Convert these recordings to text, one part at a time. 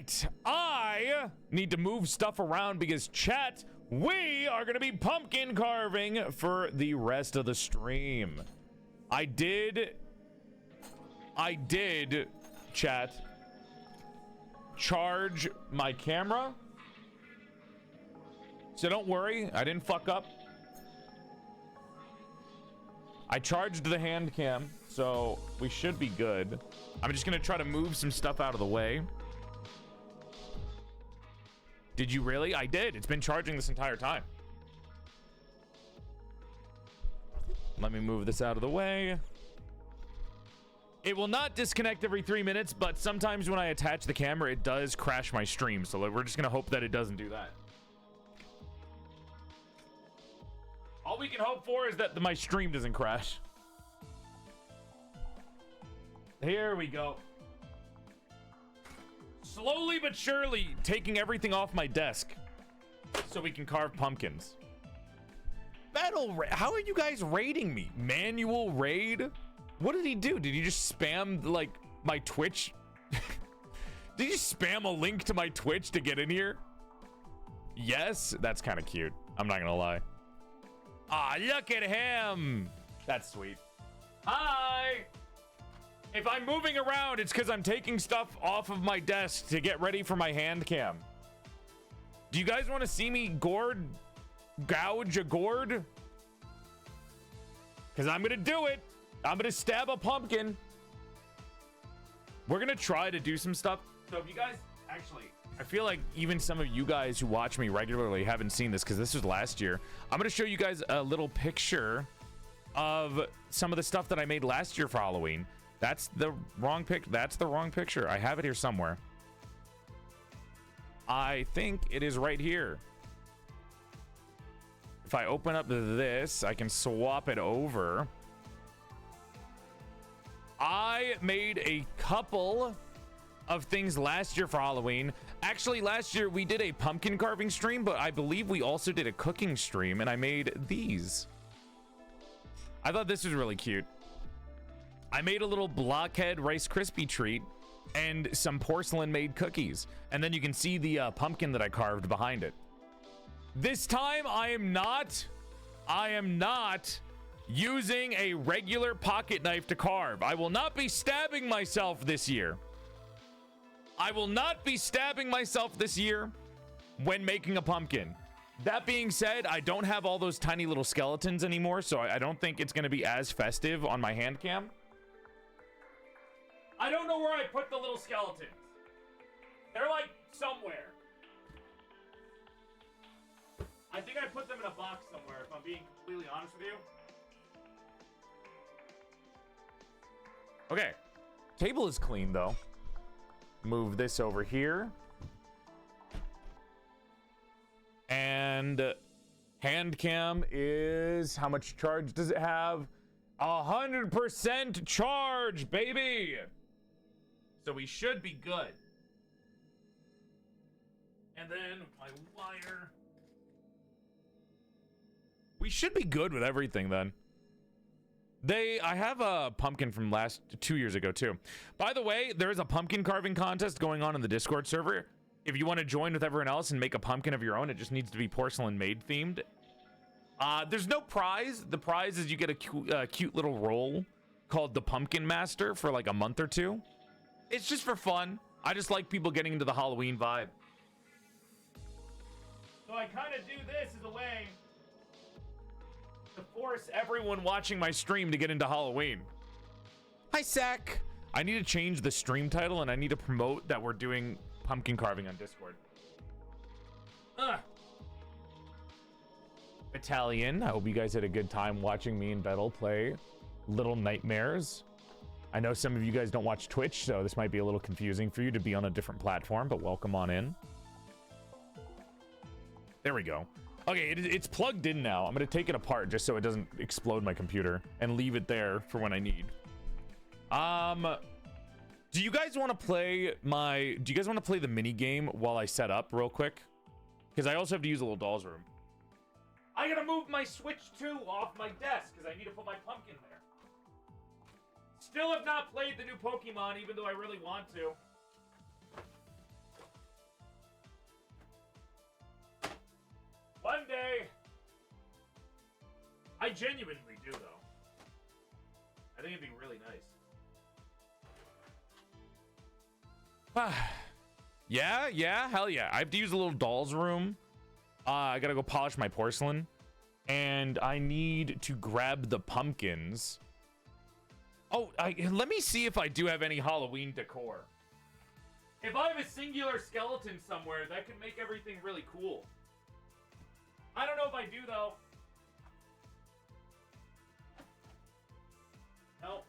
right, I need to move stuff around because chat, we are going to be pumpkin carving for the rest of the stream. I did, chat, charge my camera. So don't worry, I didn't fuck up. I charged the hand cam, so we should be good. I'm just gonna try to move some stuff out of the way. Did you really? I did. It's been charging this entire time. Let me move this out of the way. It will not disconnect every 3 minutes, but sometimes when I attach the camera, it does crash my stream. So we're just gonna hope that it doesn't do that. All we can hope for is that my stream doesn't crash. Here we go. Slowly but surely taking everything off my desk so we can carve pumpkins. How are you guys raiding me? Manual raid? What did he do? Did he just spam like my Twitch? Did you spam a link to my Twitch to get in here? Yes, that's kind of cute. I'm not gonna lie. Ah, look at him. That's sweet. Hi. If I'm moving around, it's because I'm taking stuff off of my desk to get ready for my hand cam. Do you guys want to see me gouge a gourd? Because I'm going to do it. I'm going to stab a pumpkin. We're going to try to do some stuff. So if you guys, actually, I feel like even some of you guys who watch me regularly haven't seen this because this was last year. I'm going to show you guys a little picture of some of the stuff that I made last year for Halloween. That's the wrong pic. That's the wrong picture. I have it here somewhere. I think it is right here. If I open up this, I can swap it over. I made a couple of things last year for Halloween. Actually, last year we did a pumpkin carving stream, but I believe we also did a cooking stream, and I made these. I thought this was really cute. I made a little blockhead Rice Krispie treat and some PorcelainMaid cookies. And then you can see the pumpkin that I carved behind it. This time, I am not using a regular pocket knife to carve. I will not be stabbing myself this year. I will not be stabbing myself this year when making a pumpkin. That being said, I don't have all those tiny little skeletons anymore, so I don't think it's going to be as festive on my hand cam. I don't know where I put the little skeletons. They're like somewhere. I think I put them in a box somewhere, if I'm being completely honest with you. Okay. Table is clean, though. Move this over here. And hand cam is... How much charge does it have? 100% charge, baby! So we should be good. And then my wire. We should be good with everything then. I have a pumpkin from 2 years ago too. By the way, there is a pumpkin carving contest going on in the Discord server. If you want to join with everyone else and make a pumpkin of your own, it just needs to be PorcelainMaid themed. There's no prize. The prize is you get a cute little roll called the Pumpkin Master for like a month or two. It's just for fun. I just like people getting into the Halloween vibe. So I kind of do this as a way to force everyone watching my stream to get into Halloween. Hi, Sack. I need to change the stream title and I need to promote that we're doing pumpkin carving on Discord. Italian. I hope you guys had a good time watching me and Bettel play Little Nightmares. I know some of you guys don't watch Twitch, so this might be a little confusing for you to be on a different platform, but welcome on in. There we go. Okay, it's plugged in now. I'm gonna take it apart just so it doesn't explode my computer and leave it there for when I need. Do you guys want to play the mini game while I set up real quick? Because I also have to use a little doll's room. I gotta move my Switch 2 off my desk because I need to put my pumpkin there. Still have not played the new Pokemon, even though I really want to. I genuinely do, though. I think it'd be really nice. Yeah, hell yeah. I have to use a little doll's room. I gotta go polish my porcelain. And I need to grab the pumpkins. Oh, let me see if I do have any Halloween decor. If I have a singular skeleton somewhere, that can make everything really cool. I don't know if I do, though. Nope.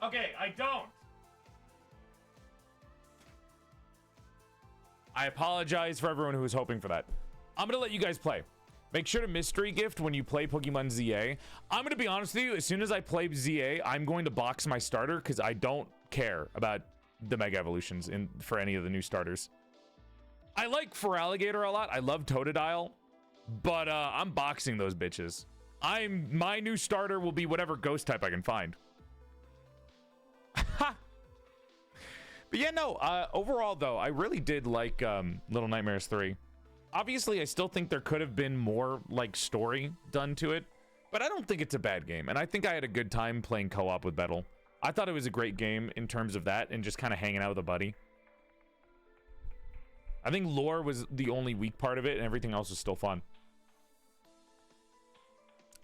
Okay, I don't. I apologize for everyone who was hoping for that. I'm gonna let you guys play. Make sure to mystery gift when you play Pokemon ZA. I'm gonna be honest with you, as soon as I play ZA, I'm going to box my starter because I don't care about the Mega Evolutions for any of the new starters. I like Feraligatr a lot. I love Totodile, but I'm boxing those bitches. My new starter will be whatever ghost type I can find. Ha! But yeah, no, overall though, I really did like Little Nightmares 3. Obviously, I still think there could have been more like story done to it, but I don't think it's a bad game. And I think I had a good time playing co-op with Betel. I thought it was a great game in terms of that and just kind of hanging out with a buddy. I think lore was the only weak part of it and everything else was still fun.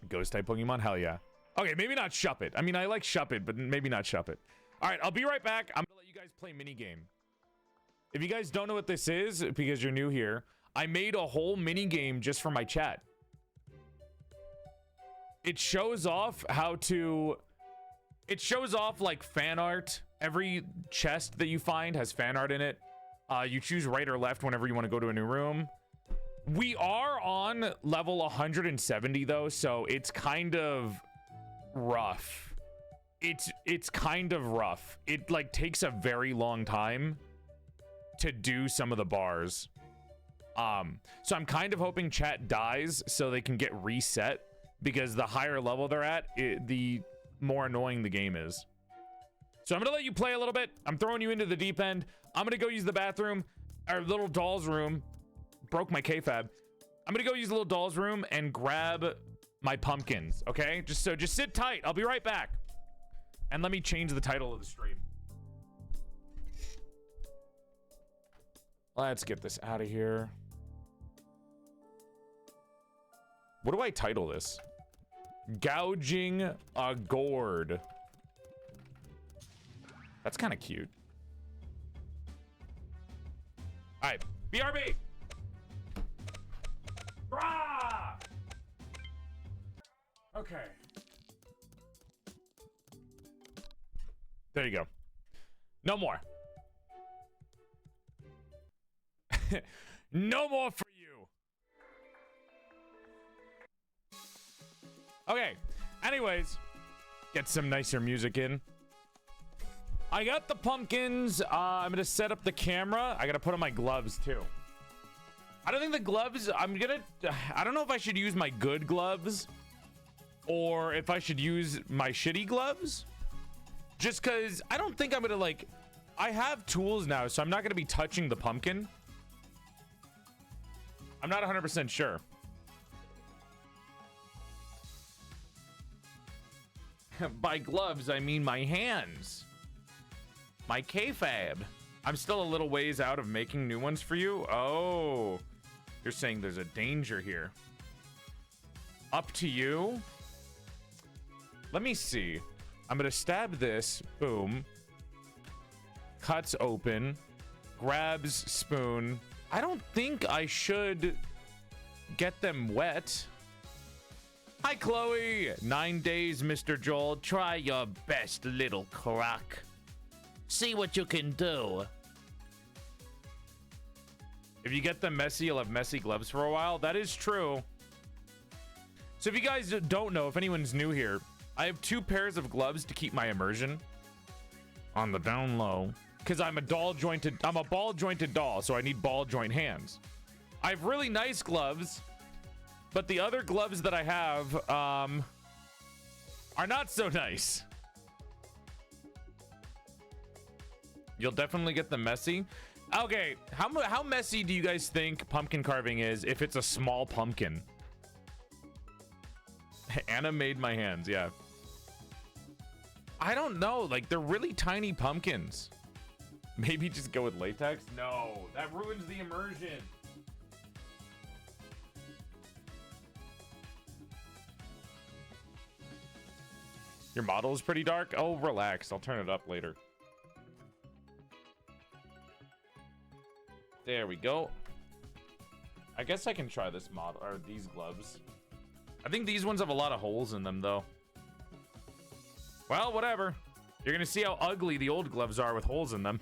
Ghost type Pokemon? Hell yeah. Okay, maybe not Shuppet. I mean, I like Shuppet, but maybe not Shuppet. All right, I'll be right back. I'm gonna let you guys play minigame. If you guys don't know what this is, because you're new here, I made a whole minigame just for my chat. It shows off how to... It shows off like fan art. Every chest that you find has fan art in it. You choose right or left whenever you want to go to a new room. We are on level 170 though, so it's kind of rough. It's kind of rough. It like takes a very long time to do some of the bars. So I'm kind of hoping chat dies so they can get reset, because the higher level they're at, the more annoying the game is. So I'm gonna let you play a little bit. I'm throwing you into the deep end. I'm gonna go use the bathroom, our little doll's room. Broke my kfab. I'm gonna go use the little doll's room and grab my pumpkins, okay? Just sit tight. I'll be right back. And let me change the title of the stream. Let's get this out of here. What do I title this? Gouging a gourd. That's kind of cute. All right, BRB. Rah! Okay. There you go. No more. No more for you. Okay. Anyways, get some nicer music in. I got the pumpkins. I'm gonna set up the camera. I gotta put on my gloves too. I don't think the gloves, I don't know if I should use my good gloves or if I should use my shitty gloves. Just because I don't think I'm gonna like, I have tools now, so I'm not gonna be touching the pumpkin. I'm not 100% sure. By gloves, I mean my hands. My kayfabe. I'm still a little ways out of making new ones for you. Oh, you're saying there's a danger here. Up to you. Let me see. I'm gonna stab this. Boom. Cuts open. Grabs spoon. I don't think I should get them wet. Hi, Chloe. 9 days, Mr. Joel. Try your best, little crock. See what you can do. If you get them messy, you'll have messy gloves for a while. That is true. So if you guys don't know, if anyone's new here, I have 2 pairs of gloves to keep my immersion on the down low. Because I'm a ball jointed doll, so I need ball joint hands. I have really nice gloves, but the other gloves that I have are not so nice. You'll definitely get them messy. Okay, how messy do you guys think pumpkin carving is if it's a small pumpkin? Anna made my hands, yeah. I don't know, like they're really tiny pumpkins. Maybe just go with latex? No, that ruins the immersion. Your model is pretty dark? Oh, relax, I'll turn it up later. There we go. I guess I can try this model, or these gloves. I think these ones have a lot of holes in them, though. Well, whatever. You're gonna see how ugly the old gloves are with holes in them.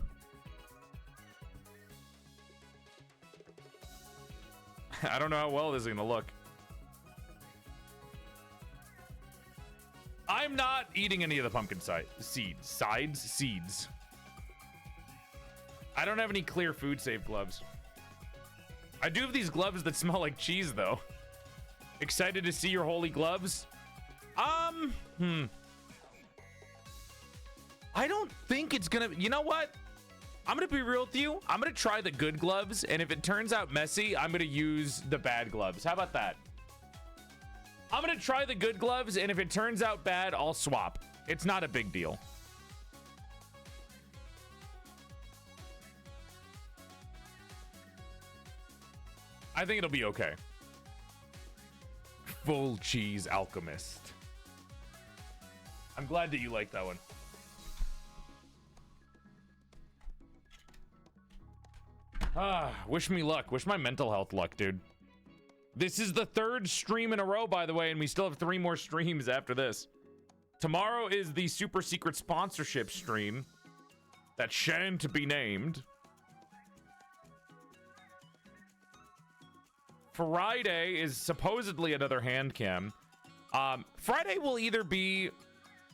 I don't know how well this is gonna look. I'm not eating any of the pumpkin seeds. I don't have any clear food safe gloves. I do have these gloves that smell like cheese, though. Excited to see your holy gloves? I don't think it's gonna, you know what? I'm gonna be real with you. I'm gonna try the good gloves, and if it turns out messy, I'm gonna use the bad gloves. How about that? I'm gonna try the good gloves, and if it turns out bad, I'll swap. It's not a big deal. I think it'll be okay. Full cheese alchemist. I'm glad that you like that one. Wish me luck. Wish my mental health luck, dude. This is the 3rd stream in a row, by the way, and we still have 3 more streams after this. Tomorrow is the super secret sponsorship stream that shan't be named. Friday is supposedly another Handcam. Friday will either be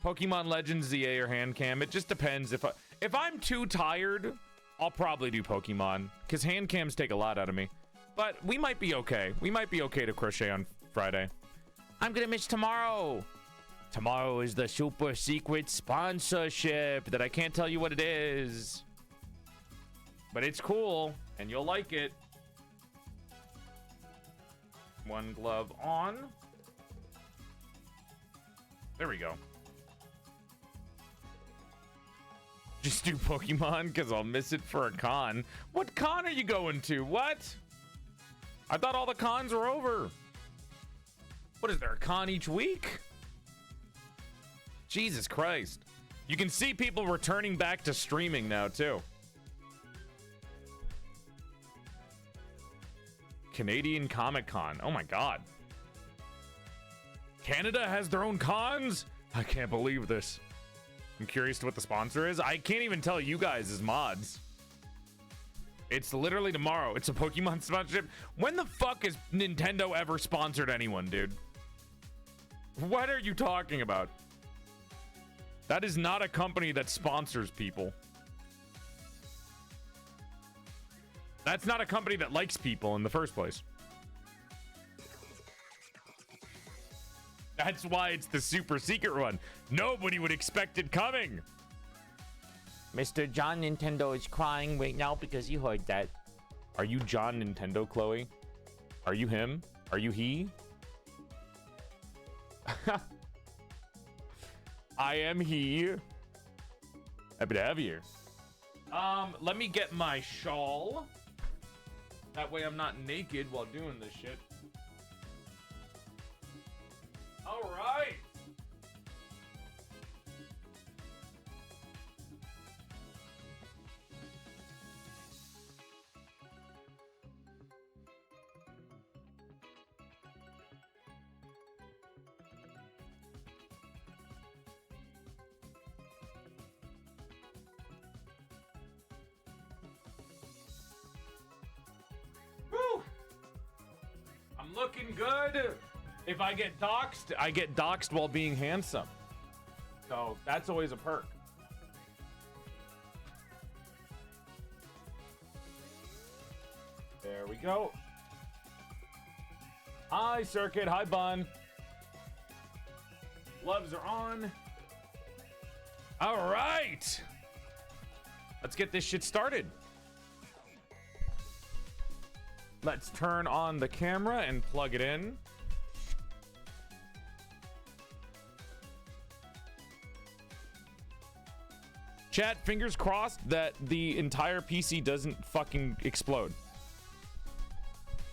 Pokemon Legends ZA or Handcam. It just depends. If I'm too tired, I'll probably do Pokemon, because Handcams take a lot out of me. But we might be okay. We might be okay to crochet on Friday. I'm gonna miss tomorrow. Tomorrow is the super secret sponsorship that I can't tell you what it is. But it's cool, and you'll like it. One glove on. There we go. Just do Pokemon because I'll miss it for a con. What con are you going to? What? I thought all the cons were over. What is there, a con each week? Jesus Christ. You can see people returning back to streaming now, too. Canadian Comic Con. Oh my God. Canada has their own cons? I can't believe this. I'm curious to what the sponsor is. I can't even tell you guys as mods. It's literally tomorrow. It's a Pokemon sponsorship. When the fuck has Nintendo ever sponsored anyone, dude? What are you talking about? That is not a company that sponsors people. That's not a company that likes people in the first place. That's why it's the super secret one. Nobody would expect it coming. Mr. John Nintendo is crying right now because he heard that. Are you John Nintendo, Chloe? Are you him? Are you he? I am he. Happy to have you here. Let me get my shawl. That way I'm not naked while doing this shit. All right. Woo! I'm looking good. If I get doxxed, I get doxxed while being handsome. So that's always a perk. There we go. Hi, Circuit. Hi, Bun. Gloves are on. All right. Let's get this shit started. Let's turn on the camera and plug it in. Chat, fingers crossed that the entire PC doesn't fucking explode.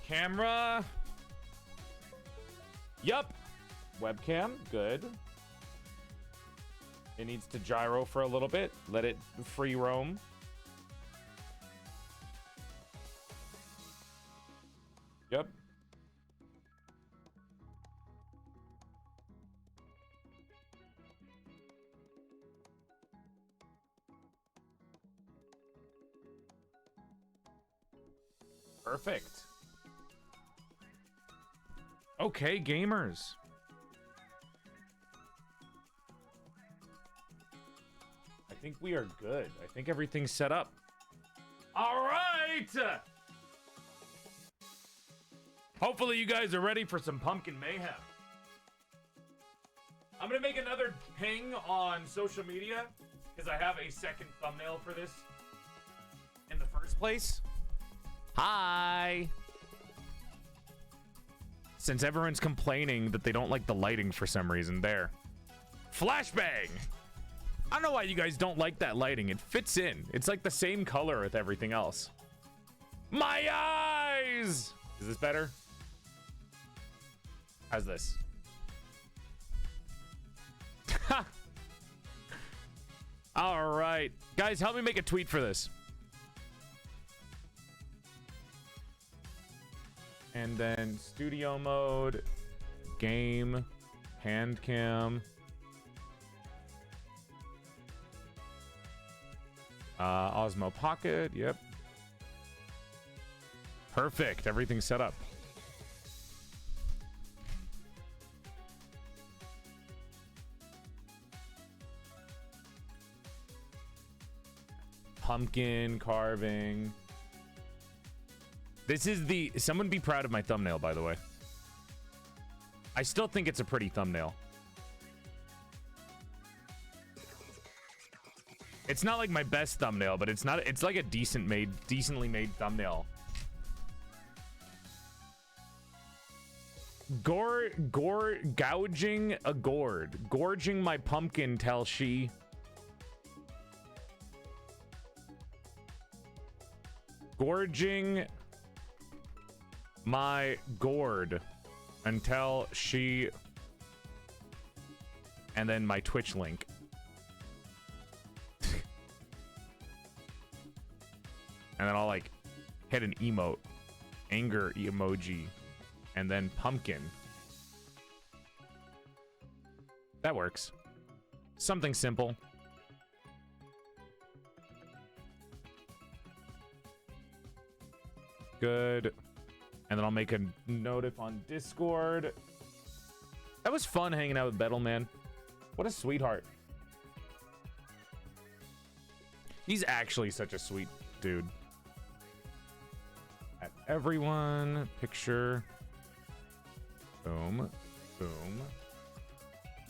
Camera. Yup. Webcam, good. It needs to gyro for a little bit. Let it free roam. Yep. Perfect. Okay, gamers. I think we are good. I think everything's set up. All right. Hopefully you guys are ready for some pumpkin mayhem. I'm gonna make another ping on social media because I have a second thumbnail for this in the first place. Hi. Since everyone's complaining that they don't like the lighting for some reason, there. Flashbang. I don't know why you guys don't like that lighting. It fits in. It's like the same color with everything else. My eyes. Is this better? How's this? All right. Guys, help me make a tweet for this. And then studio mode, game, Handcam. Osmo Pocket, yep. Perfect, everything's set up. Pumpkin carving. This is the... Someone be proud of my thumbnail, by the way. I still think it's a pretty thumbnail. It's not like my best thumbnail, but it's not... It's like a decently made thumbnail. Gouging a gourd. Gorging my pumpkin till she... Gorging my gourd until she... And then my Twitch link. And then I'll like hit an emote, anger emoji, and then pumpkin. That works. Something simple. Good. And then I'll make a notif on Discord. That was fun hanging out with Bettle, man. What a sweetheart. He's actually such a sweet dude. At everyone, picture. Boom, boom,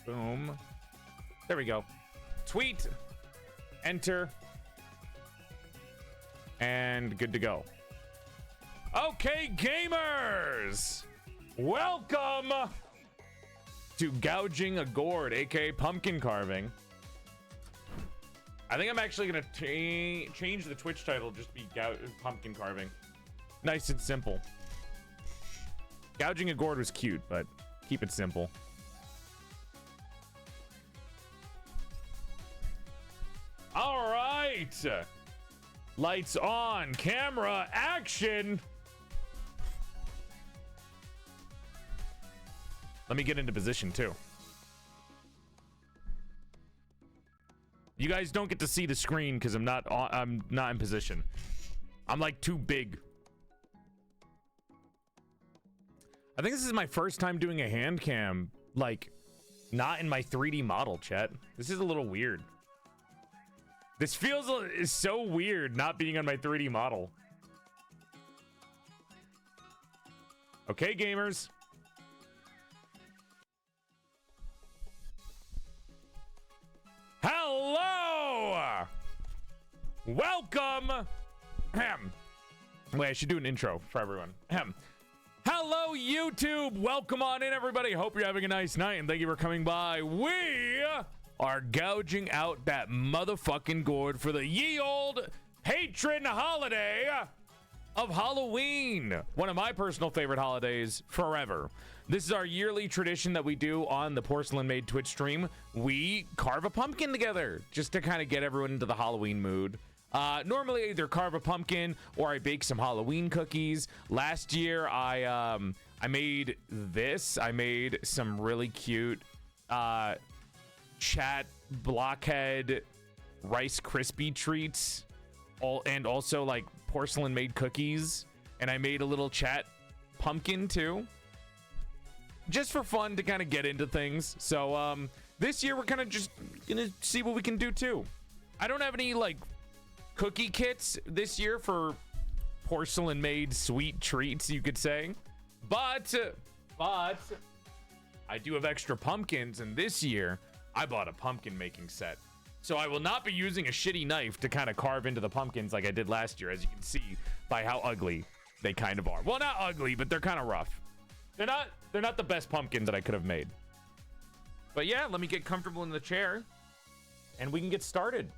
boom. There we go. Tweet, enter, and good to go. Okay, gamers, welcome to Gouging a Gourd, aka pumpkin carving. I think I'm actually gonna change the Twitch title, just be pumpkin carving. Nice and simple. Gouging a gourd was cute, but keep it simple. All right. Lights on, camera, action. Let me get into position too. You guys don't get to see the screen because I'm not in position. I'm like too big. I think this is my first time doing a hand cam, like not in my 3D model, chat. This is a little weird. This feels so weird not being on my 3D model. Okay, gamers. Hello! Welcome Wait, I should do an intro for everyone. Ahem. Hello, YouTube. Welcome on in, everybody. Hope you're having a nice night, and thank you for coming by. We are gouging out that motherfucking gourd for the ye old patron holiday of Halloween. One of my personal favorite holidays forever. This is our yearly tradition that we do on the PorcelainMaid Twitch stream. We carve a pumpkin together just to kind of get everyone into the Halloween mood. Normally I either carve a pumpkin or I bake some Halloween cookies. Last year I made this. I made some really cute chat blockhead Rice Krispie treats, and also like PorcelainMaid cookies, and I made a little chat pumpkin too, just for fun to kind of get into things. So this year we're kind of just gonna see what we can do too. I don't have any like cookie kits this year for PorcelainMaid sweet treats, you could say, but I do have extra pumpkins, and this year I bought a pumpkin making set. So I will not be using a shitty knife to kind of carve into the pumpkins like I did last year, as you can see by how ugly they kind of are. Well, not ugly, but they're kind of rough. They're not the best pumpkins that I could have made. But yeah, let me get comfortable in the chair and we can get started.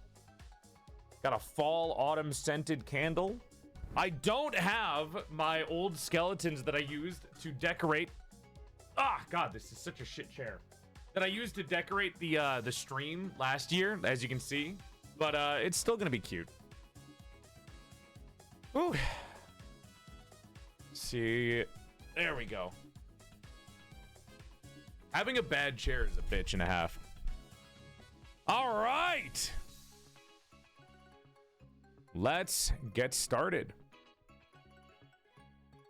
Got a fall autumn scented candle. I don't have my old skeletons that I used to decorate. Ah, God, this is such a shit chair. That I used to decorate the stream last year, as you can see. But it's still gonna be cute. Ooh. See, there we go. Having a bad chair is a bitch and a half. All right. Let's get started.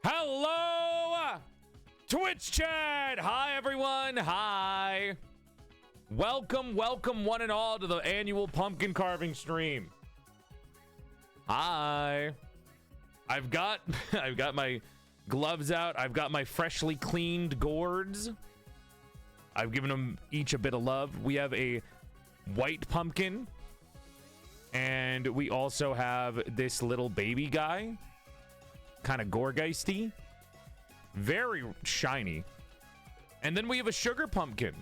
Hello, Twitch chat. Hi, everyone. Hi. Welcome, welcome one and all to the annual pumpkin carving stream. Hi. I've got my gloves out. I've got my freshly cleaned gourds. I've given them each a bit of love. We have a white pumpkin. And we also have this little baby guy, kind of gorgeisty, very shiny. And then we have a sugar pumpkin.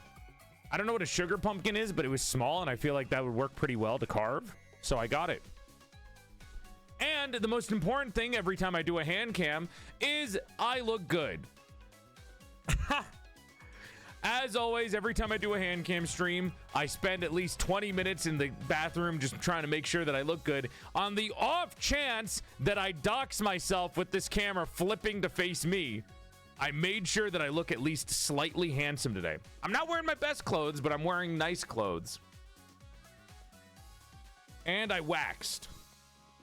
I don't know what a sugar pumpkin is, but it was small, and I feel like that would work pretty well to carve, so I got it. And the most important thing every time I do a hand cam is I look good. As always, every time I do a hand cam stream, I spend at least 20 minutes in the bathroom just trying to make sure that I look good. On the off chance that I dox myself with this camera flipping to face me, I made sure that I look at least slightly handsome today. I'm not wearing my best clothes, but I'm wearing nice clothes. And I waxed.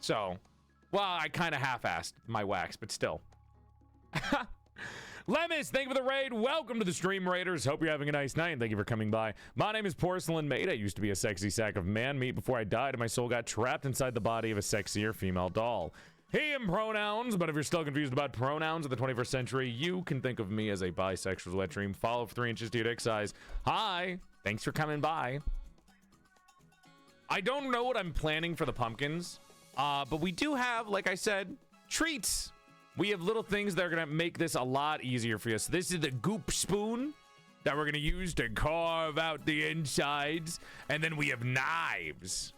So, well, I kind of half-assed my wax, but still. Lemus, thank you for the raid. Welcome to the stream, Raiders. Hope you're having a nice night, and thank you for coming by. My name is PorcelainMaid. I used to be a sexy sack of man meat before I died, and my soul got trapped inside the body of a sexier female doll. He and pronouns, but if you're still confused about pronouns of the 21st century, you can think of me as a bisexual wet dream. Follow for 3 inches to your dick size. Hi, thanks for coming by. I don't know what I'm planning for the pumpkins, but we do have, like I said, treats. We have little things that are going to make this a lot easier for you. So this is the goop spoon that we're going to use to carve out the insides. And then we have knives.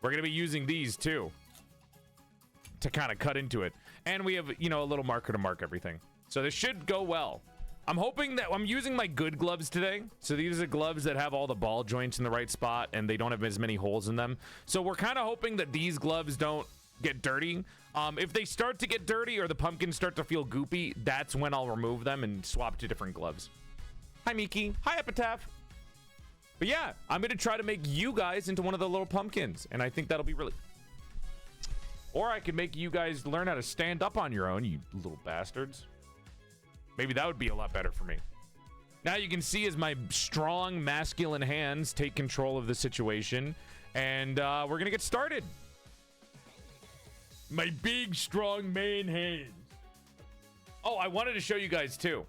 We're going to be using these too to kind of cut into it. And we have, you know, a little marker to mark everything. So this should go well. I'm hoping that I'm using my good gloves today. So these are gloves that have all the ball joints in the right spot and they don't have as many holes in them. So we're kind of hoping that these gloves don't get dirty. If they start to get dirty or the pumpkins start to feel goopy, that's when I'll remove them and swap to different gloves. Hi, Miki. Hi, Epitaph. But yeah, I'm going to try to make you guys into one of the little pumpkins. And I think that'll be really... Or I could make you guys learn how to stand up on your own, you little bastards. Maybe that would be a lot better for me. Now you can see as my strong masculine hands take control of the situation. And we're going to get started. My big, strong man hands. Oh, I wanted to show you guys, too.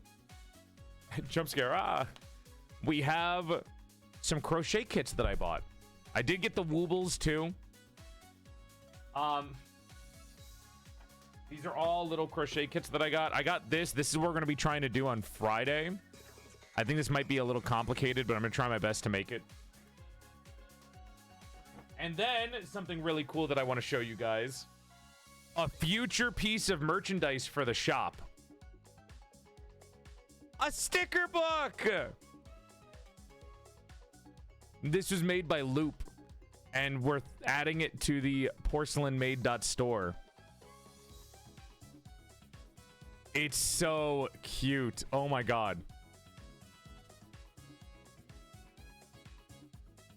Jump scare. We have some crochet kits that I bought. I did get the woobles, too. These are all little crochet kits that I got. I got this. This is what we're going to be trying to do on Friday. I think this might be a little complicated, but I'm going to try my best to make it. And then something really cool that I want to show you guys. A future piece of merchandise for the shop. A sticker book! This was made by Loop, and we're adding it to the PorcelainMaid.store. It's so cute. Oh my god.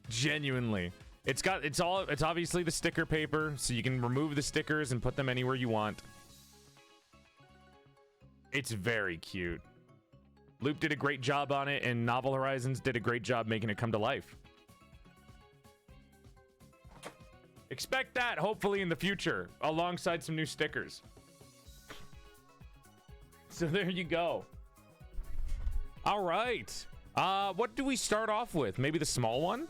Genuinely. It's obviously the sticker paper, so you can remove the stickers and put them anywhere you want. It's very cute. Loop did a great job on it, and Novel Horizons did a great job making it come to life. Expect that, hopefully, in the future, alongside some new stickers. So there you go. All right. What do we start off with? Maybe the small one?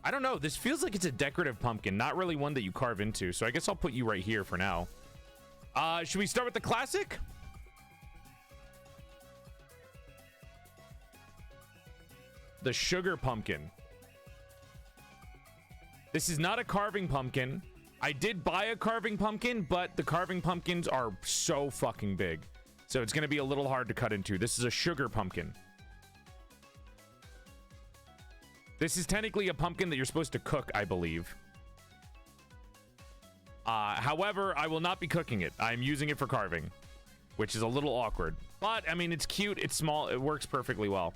I don't know. This feels like it's a decorative pumpkin, not really one that you carve into. So I guess I'll put you right here for now. Should we start with the classic? The sugar pumpkin. This is not a carving pumpkin. I did buy a carving pumpkin, but the carving pumpkins are so fucking big. So it's going to be a little hard to cut into. This is a sugar pumpkin. This is technically a pumpkin that you're supposed to cook, I believe. However, I will not be cooking it. I'm using it for carving, which is a little awkward. But, I mean, it's cute. It's small. It works perfectly well.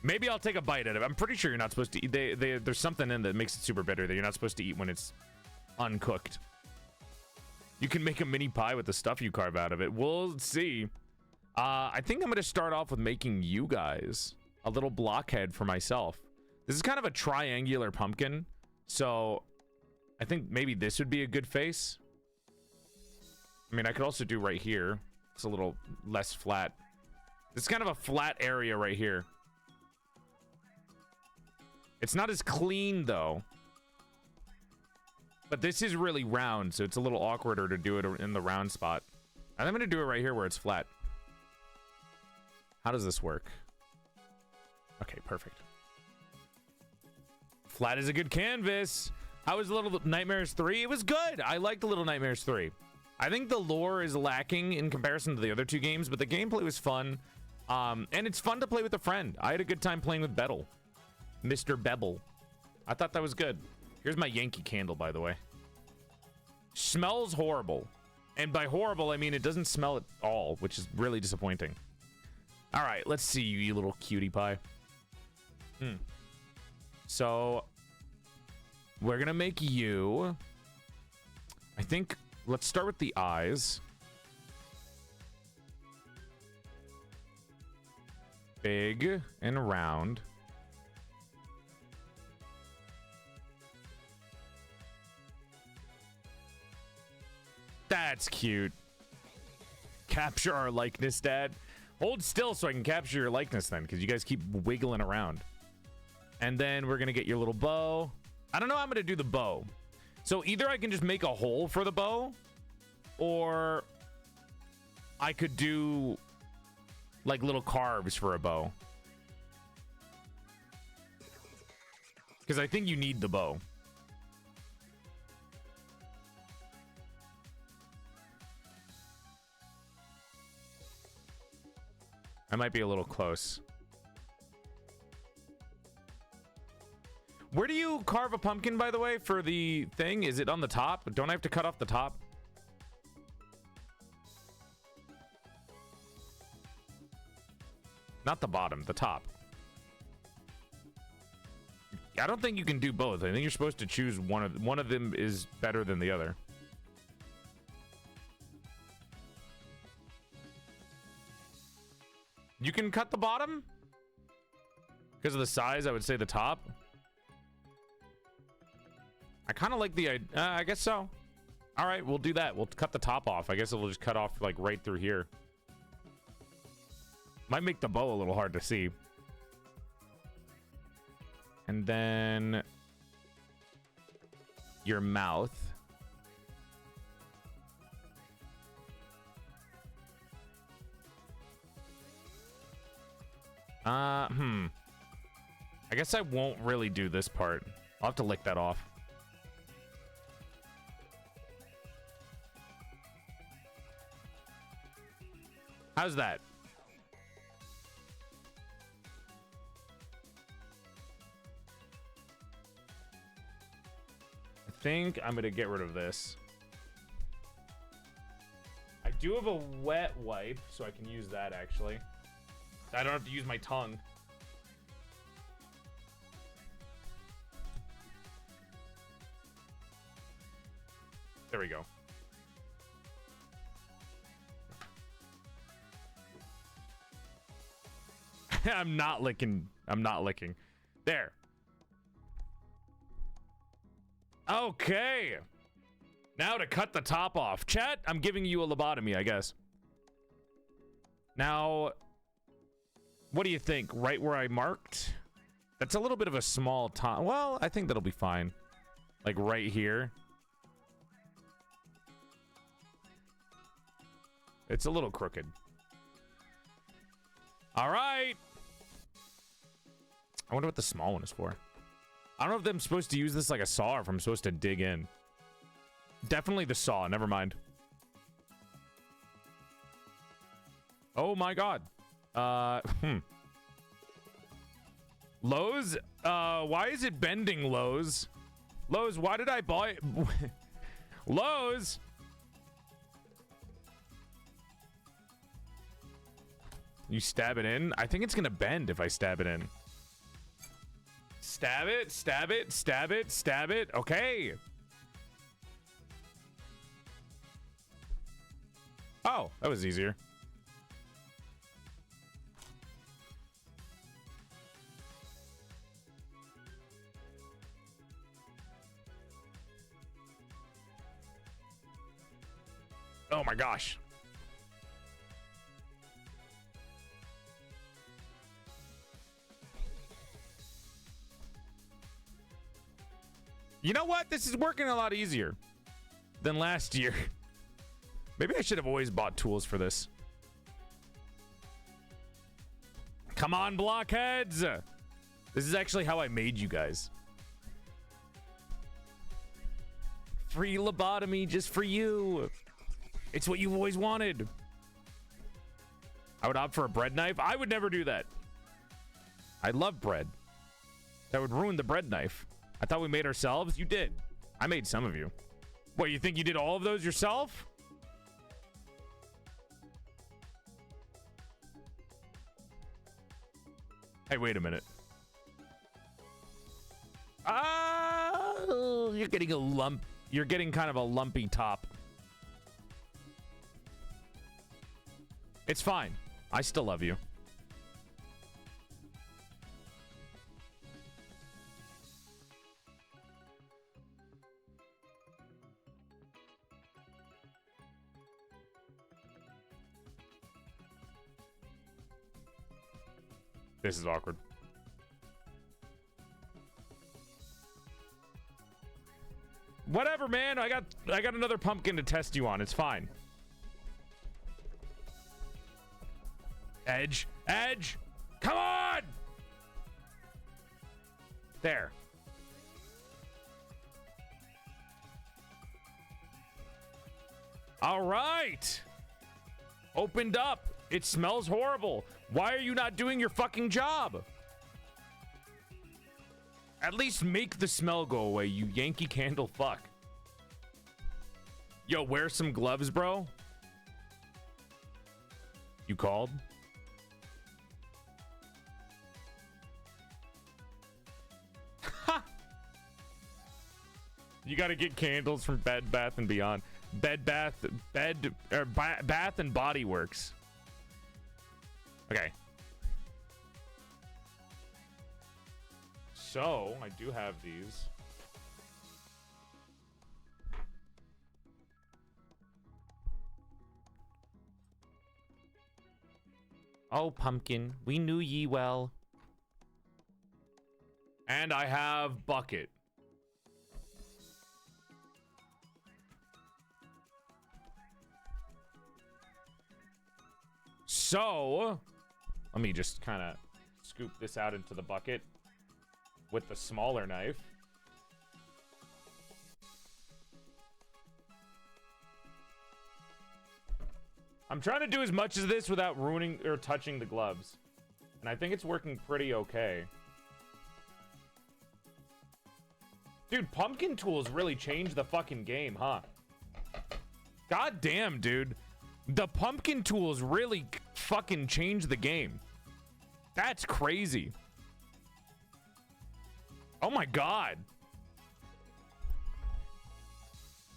Maybe I'll take a bite out of it. I'm pretty sure you're not supposed to eat. There's something in that makes it super bitter that you're not supposed to eat when it's uncooked. You can make a mini pie with the stuff you carve out of it. We'll see. I think I'm going to start off with making you guys a little blockhead for myself. This is kind of a triangular pumpkin, so I think maybe this would be a good face. I mean, I could also do right here. It's a little less flat. It's kind of a flat area right here. It's not as clean, though. But this is really round, so it's a little awkwarder to do it in the round spot. And I'm going to do it right here where it's flat. How does this work? Okay, perfect. Flat is a good canvas. How was Little Nightmares 3? It was good. I liked Little Nightmares 3. I think the lore is lacking in comparison to the other two games, but the gameplay was fun. And it's fun to play with a friend. I had a good time playing with Bettle. Mr. Bebble. I thought that was good. Here's my Yankee candle, by the way. Smells horrible. And by horrible, I mean it doesn't smell at all, which is really disappointing. All right, let's see you little cutie pie. So, we're going to make you... I think, let's start with the eyes. Big and round. That's cute. Capture our likeness, Dad. Hold still so I can capture your likeness then, because you guys keep wiggling around. And then we're going to get your little bow. I don't know how I'm going to do the bow. So either I can just make a hole for the bow, or I could do like little carves for a bow. Because I think you need the bow. I might be a little close. Where do you carve a pumpkin, by the way, for the thing? Is it on the top? Don't I have to cut off the top? Not the bottom, the top. I don't think you can do both. I think you're supposed to choose one of them is better than the other. You can cut the bottom? Because of the size, I would say the top. I kind of like the I guess so. All right, we'll do that. We'll cut the top off. I guess we'll just cut off like right through here. Might make the bow a little hard to see. And then your mouth. I guess I won't really do this part. I'll have to lick that off. How's that? I think I'm gonna get rid of this. I do have a wet wipe, so I can use that actually. I don't have to use my tongue. There we go. I'm not licking. I'm not licking. There. Okay. Now to cut the top off. Chat, I'm giving you a lobotomy, I guess. Now, what do you think? Right where I marked? That's a little bit of a small top. Well, I think that'll be fine. Like right here. It's a little crooked. All right. I wonder what the small one is for. I don't know if I'm supposed to use this like a saw or if I'm supposed to dig in. Definitely the saw. Never mind. Oh my god. Lowe's? Why is it bending, Lowe's? Lowe's, why did I buy it? Lowe's? You stab it in? I think it's gonna bend if I stab it in. Stab it, stab it, stab it, stab it. Okay. Oh, that was easier. Oh my gosh. You know what? This is working a lot easier than last year. Maybe I should have always bought tools for this. Come on, blockheads. This is actually how I made you guys. Free lobotomy just for you. It's what you've always wanted. I would opt for a bread knife. I would never do that. I love bread. That would ruin the bread knife. I thought we made ourselves. You did. I made some of you. What, you think you did all of those yourself? Hey, wait a minute. Oh, you're getting a lump. You're getting kind of a lumpy top. It's fine. I still love you. This is awkward. Whatever, man. I got another pumpkin to test you on. It's fine. Edge. Edge. Come on. There. All right. Opened up. It smells horrible. Why are you not doing your fucking job? At least make the smell go away, you Yankee Candle fuck. Yo, wear some gloves, bro. You called? You gotta get candles from Bed Bath and Beyond. Bath and Body Works. Okay. So, I do have these. Oh, pumpkin, we knew ye well. And I have bucket. So, let me just kind of scoop this out into the bucket with the smaller knife. I'm trying to do as much of this without ruining or touching the gloves. And I think it's working pretty okay. Dude, pumpkin tools really changed the fucking game, huh? God damn, dude. The pumpkin tools really fucking changed the game. That's crazy. Oh my god.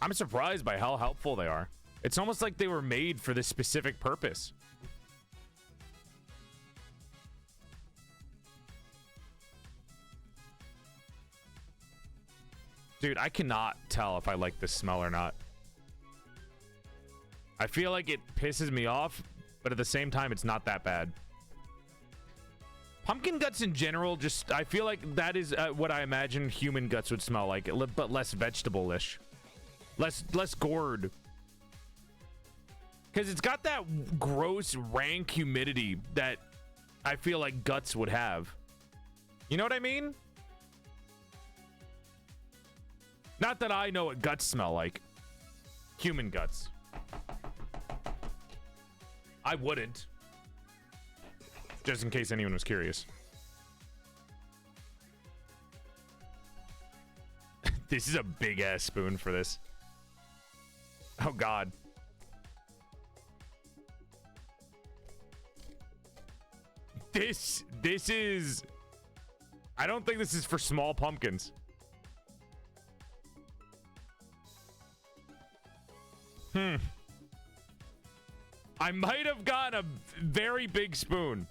I'm surprised by how helpful they are. It's almost like they were made for this specific purpose. Dude, I cannot tell if I like this smell or not. I feel like it pisses me off, but at the same time, it's not that bad. Pumpkin guts in general, just, I feel like that is what I imagine human guts would smell like, but less vegetable-ish. Less gourd. Because it's got that gross, rank humidity that I feel like guts would have. You know what I mean? Not that I know what guts smell like. Human guts. I wouldn't. Just in case anyone was curious. This is a big-ass spoon for this. Oh, God. This is... I don't think this is for small pumpkins. I might have gotten a very big spoon.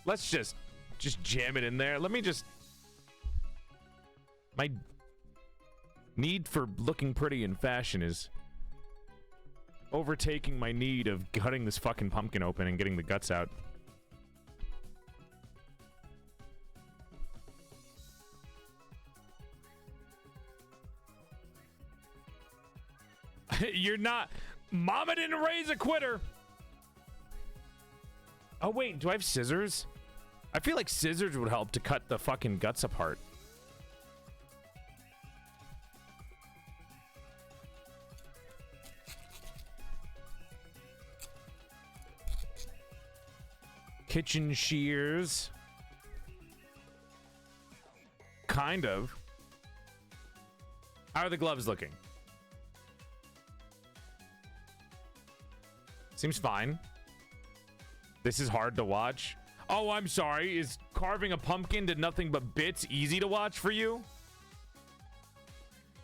Let's just jam it in there. Let me just... My need for looking pretty in fashion is overtaking my need of cutting this fucking pumpkin open and getting the guts out. You're not... Mama didn't raise a quitter. Oh, wait. Do I have scissors? I feel like scissors would help to cut the fucking guts apart. Kitchen shears. Kind of. How are the gloves looking? Seems fine. This is hard to watch. Oh, I'm sorry. Is carving a pumpkin to nothing but bits easy to watch for you?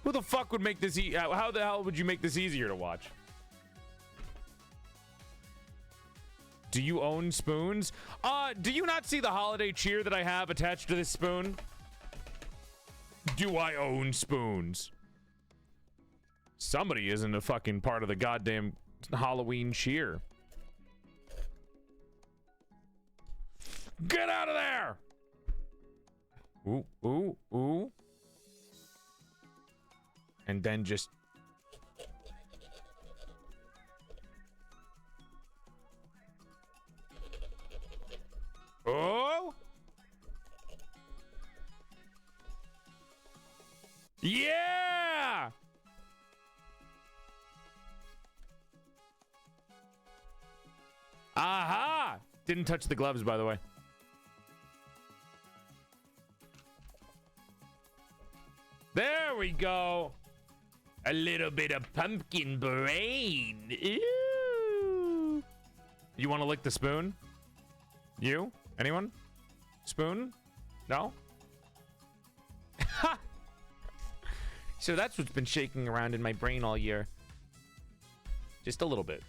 Who the fuck would make this how the hell would you make this easier to watch? Do you own spoons? Do you not see the holiday cheer that I have attached to this spoon? Do I own spoons? Somebody isn't a fucking part of the goddamn Halloween cheer. Get out of there! Ooh, ooh, ooh. And then just... Oh! Yeah! Aha! Didn't touch the gloves, by the way. There we go. A little bit of pumpkin brain. Ew. You want to lick the spoon? You? Anyone? Spoon? No? Ha! So that's what's been shaking around in my brain all year. Just a little bit.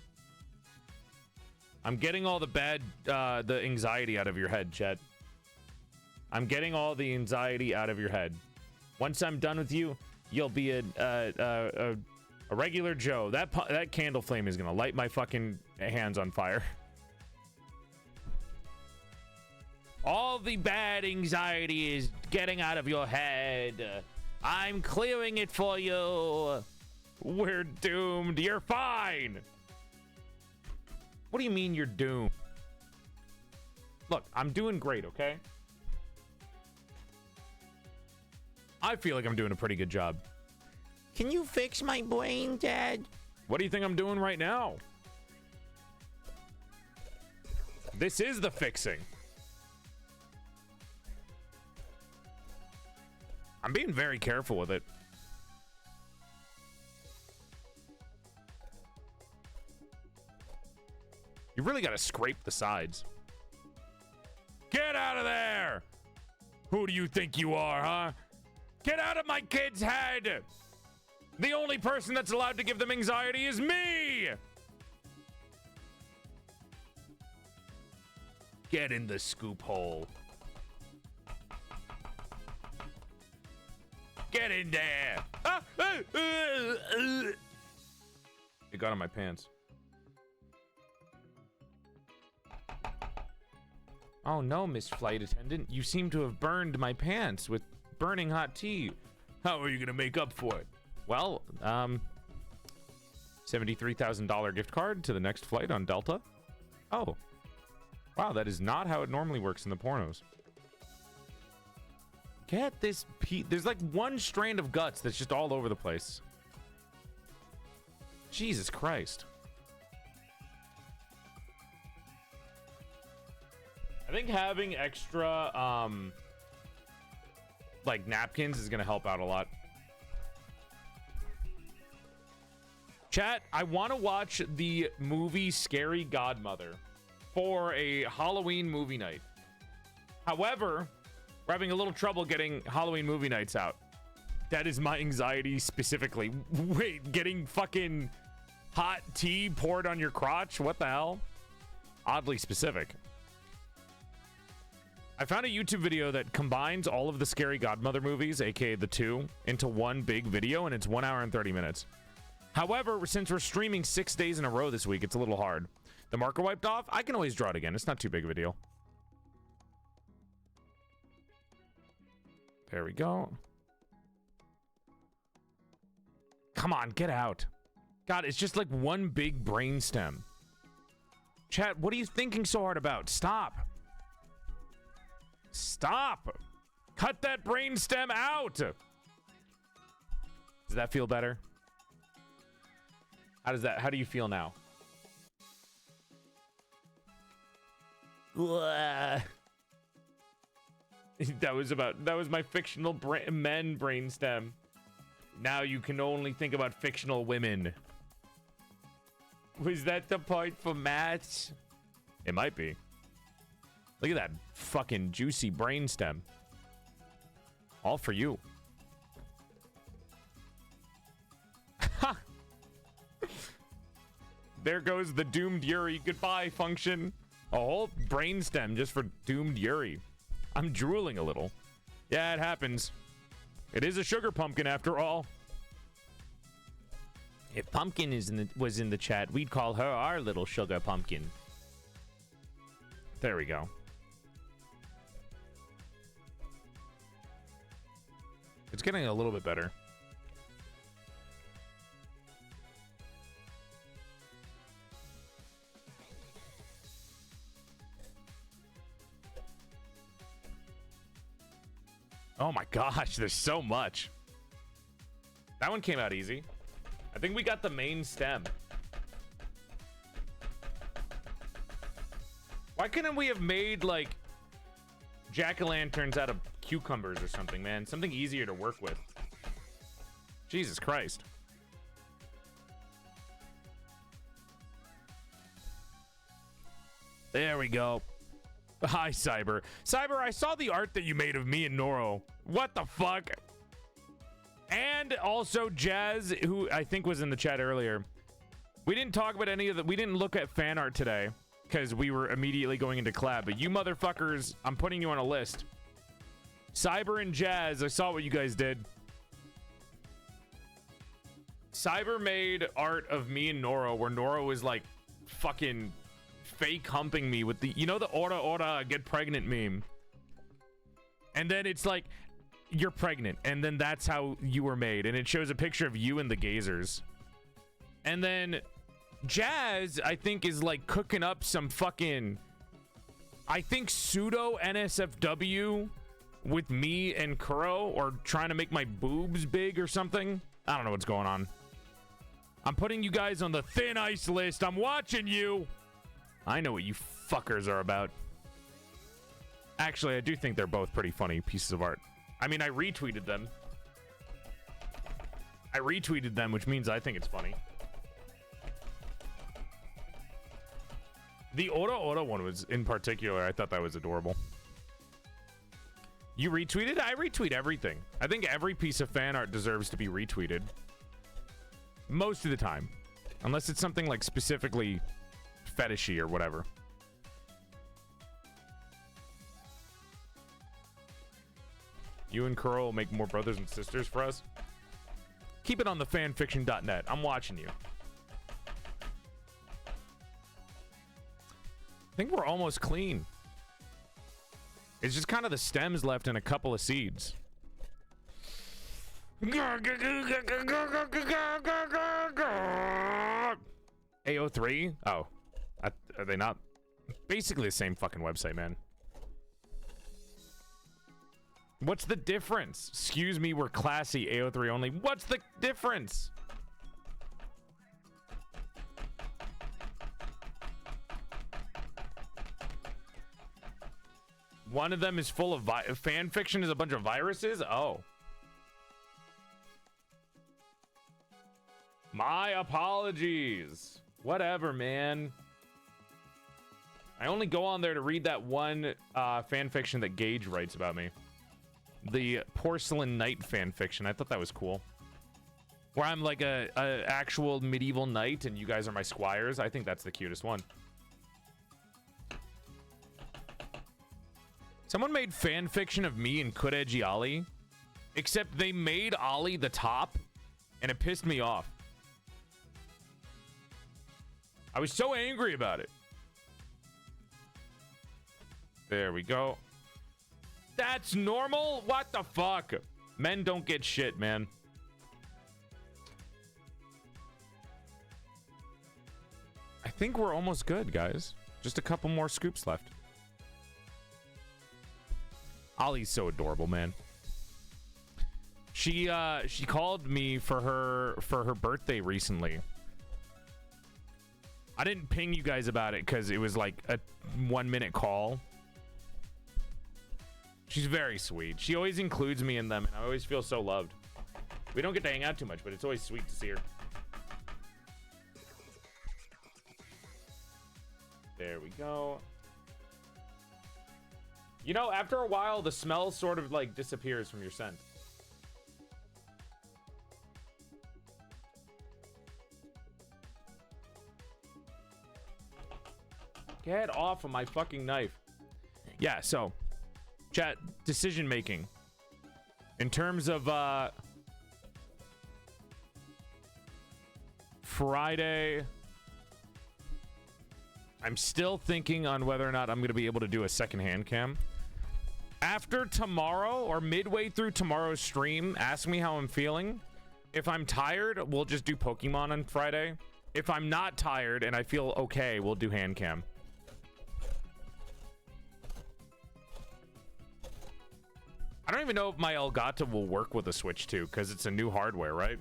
I'm getting all the bad, the anxiety out of your head, Chet. I'm getting all the anxiety out of your head. Once I'm done with you, you'll be a regular Joe. That candle flame is gonna light my fucking hands on fire. All the bad anxiety is getting out of your head. I'm clearing it for you. We're doomed. You're fine. What do you mean you're doomed? Look, I'm doing great, okay? I feel like I'm doing a pretty good job. Can you fix my brain, Dad? What do you think I'm doing right now? This is the fixing. I'm being very careful with it. You really got to scrape the sides. Get out of there! Who do you think you are, huh? Get out of my kid's head! The only person that's allowed to give them anxiety is me! Get in the scoop hole. Get in there! It got on my pants. Oh no, Miss Flight Attendant. You seem to have burned my pants with burning hot tea. How are you gonna make up for it? Well, $73,000 gift card to the next flight on Delta. Oh. Wow, that is not how it normally works in the pornos. Get this there's like one strand of guts that's just all over the place. Jesus Christ. I think having extra like napkins is gonna help out a lot. Chat, I want to watch the movie Scary Godmother for a Halloween movie night. However, we're having a little trouble getting Halloween movie nights out. That is my anxiety specifically. Wait, getting fucking hot tea poured on your crotch? What the hell? Oddly specific. I found a YouTube video that combines all of the Scary Godmother movies, aka the two, into one big video, and it's 1 hour and 30 minutes. However, since we're streaming 6 days in a row this week, it's a little hard. The marker wiped off. I can always draw it again. It's not too big of a deal. There we go. Come on, get out. God, it's just like one big brainstem. Chat, what are you thinking so hard about? Stop. Stop. Cut that brainstem out. Does that feel better? How do you feel now? That was my fictional men brainstem. Now you can only think about fictional women. Was that the point for Matt? It might be. Look at that fucking juicy brainstem. All for you. There goes the doomed Yuri goodbye function. A whole brainstem just for doomed Yuri. I'm drooling a little. Yeah, it happens. It is a sugar pumpkin after all. If Pumpkin was in the chat, we'd call her our little sugar pumpkin. There we go. It's getting a little bit better. Oh my gosh, there's so much. That one came out easy. I think we got the main stem. Why couldn't we have made like jack-o'-lanterns out of cucumbers or something, man? Something easier to work with. Jesus Christ. There we go. Hi, Cyber. Cyber, I saw the art that you made of me and Noro. What the fuck? And also Jazz, who I think was in the chat earlier. We didn't talk about any of the... We didn't look at fan art today because we were immediately going into collab. But you motherfuckers, I'm putting you on a list. Cyber and Jazz, I saw what you guys did. Cyber made art of me and Noro where Noro was like fucking... fake humping me with the, you know, the ora get pregnant meme, and then it's like you're pregnant and then that's how you were made, and it shows a picture of you and the gazers. And then Jazz, I think, is like cooking up some fucking, I think, pseudo NSFW with me and Kuro, or trying to make my boobs big or something. I don't know what's going on. I'm putting you guys on the thin ice list. I'm watching you. I know what you fuckers are about. Actually, I do think they're both pretty funny pieces of art. I mean, I retweeted them. Which means I think it's funny. The Ora Ora one was, in particular, I thought that was adorable. You retweeted? I retweet everything. I think every piece of fan art deserves to be retweeted. Most of the time. Unless it's something like specifically fetishy or whatever. You and Kuro will make more brothers and sisters for us. Keep it on the fanfiction.net. I'm watching you. I think we're almost clean. It's just kind of the stems left and a couple of seeds. AO3? Oh. Are they not? Basically the same fucking website, man. What's the difference? Excuse me, we're classy, AO3 only. What's the difference? One of them is full of fan fiction is a bunch of viruses? Oh. My apologies. Whatever, man. I only go on there to read that one fan fiction that Gage writes about me. The Porcelain Knight fan fiction. I thought that was cool. Where I'm like a actual medieval knight and you guys are my squires. I think that's the cutest one. Someone made fan fiction of me and Kureji Ali, except they made Ali the top, and it pissed me off. I was so angry about it. There we go. That's normal? What the fuck? Men don't get shit, man. I think we're almost good, guys. Just a couple more scoops left. Ollie's so adorable, man. She called me for her birthday recently. I didn't ping you guys about it because it was like a 1-minute call. She's very sweet. She always includes me in them, and I always feel so loved. We don't get to hang out too much, but it's always sweet to see her. There we go. You know, after a while, the smell sort of like disappears from your scent. Get off of my fucking knife. Yeah, so chat, decision making in terms of Friday. I'm still thinking on whether or not I'm going to be able to do a second hand cam. After tomorrow or midway through tomorrow's stream, ask me how I'm feeling. If I'm tired, we'll just do Pokemon on Friday. If I'm not tired and I feel okay, we'll do hand cam. I don't even know if my Elgato will work with the Switch 2 because it's a new hardware, right?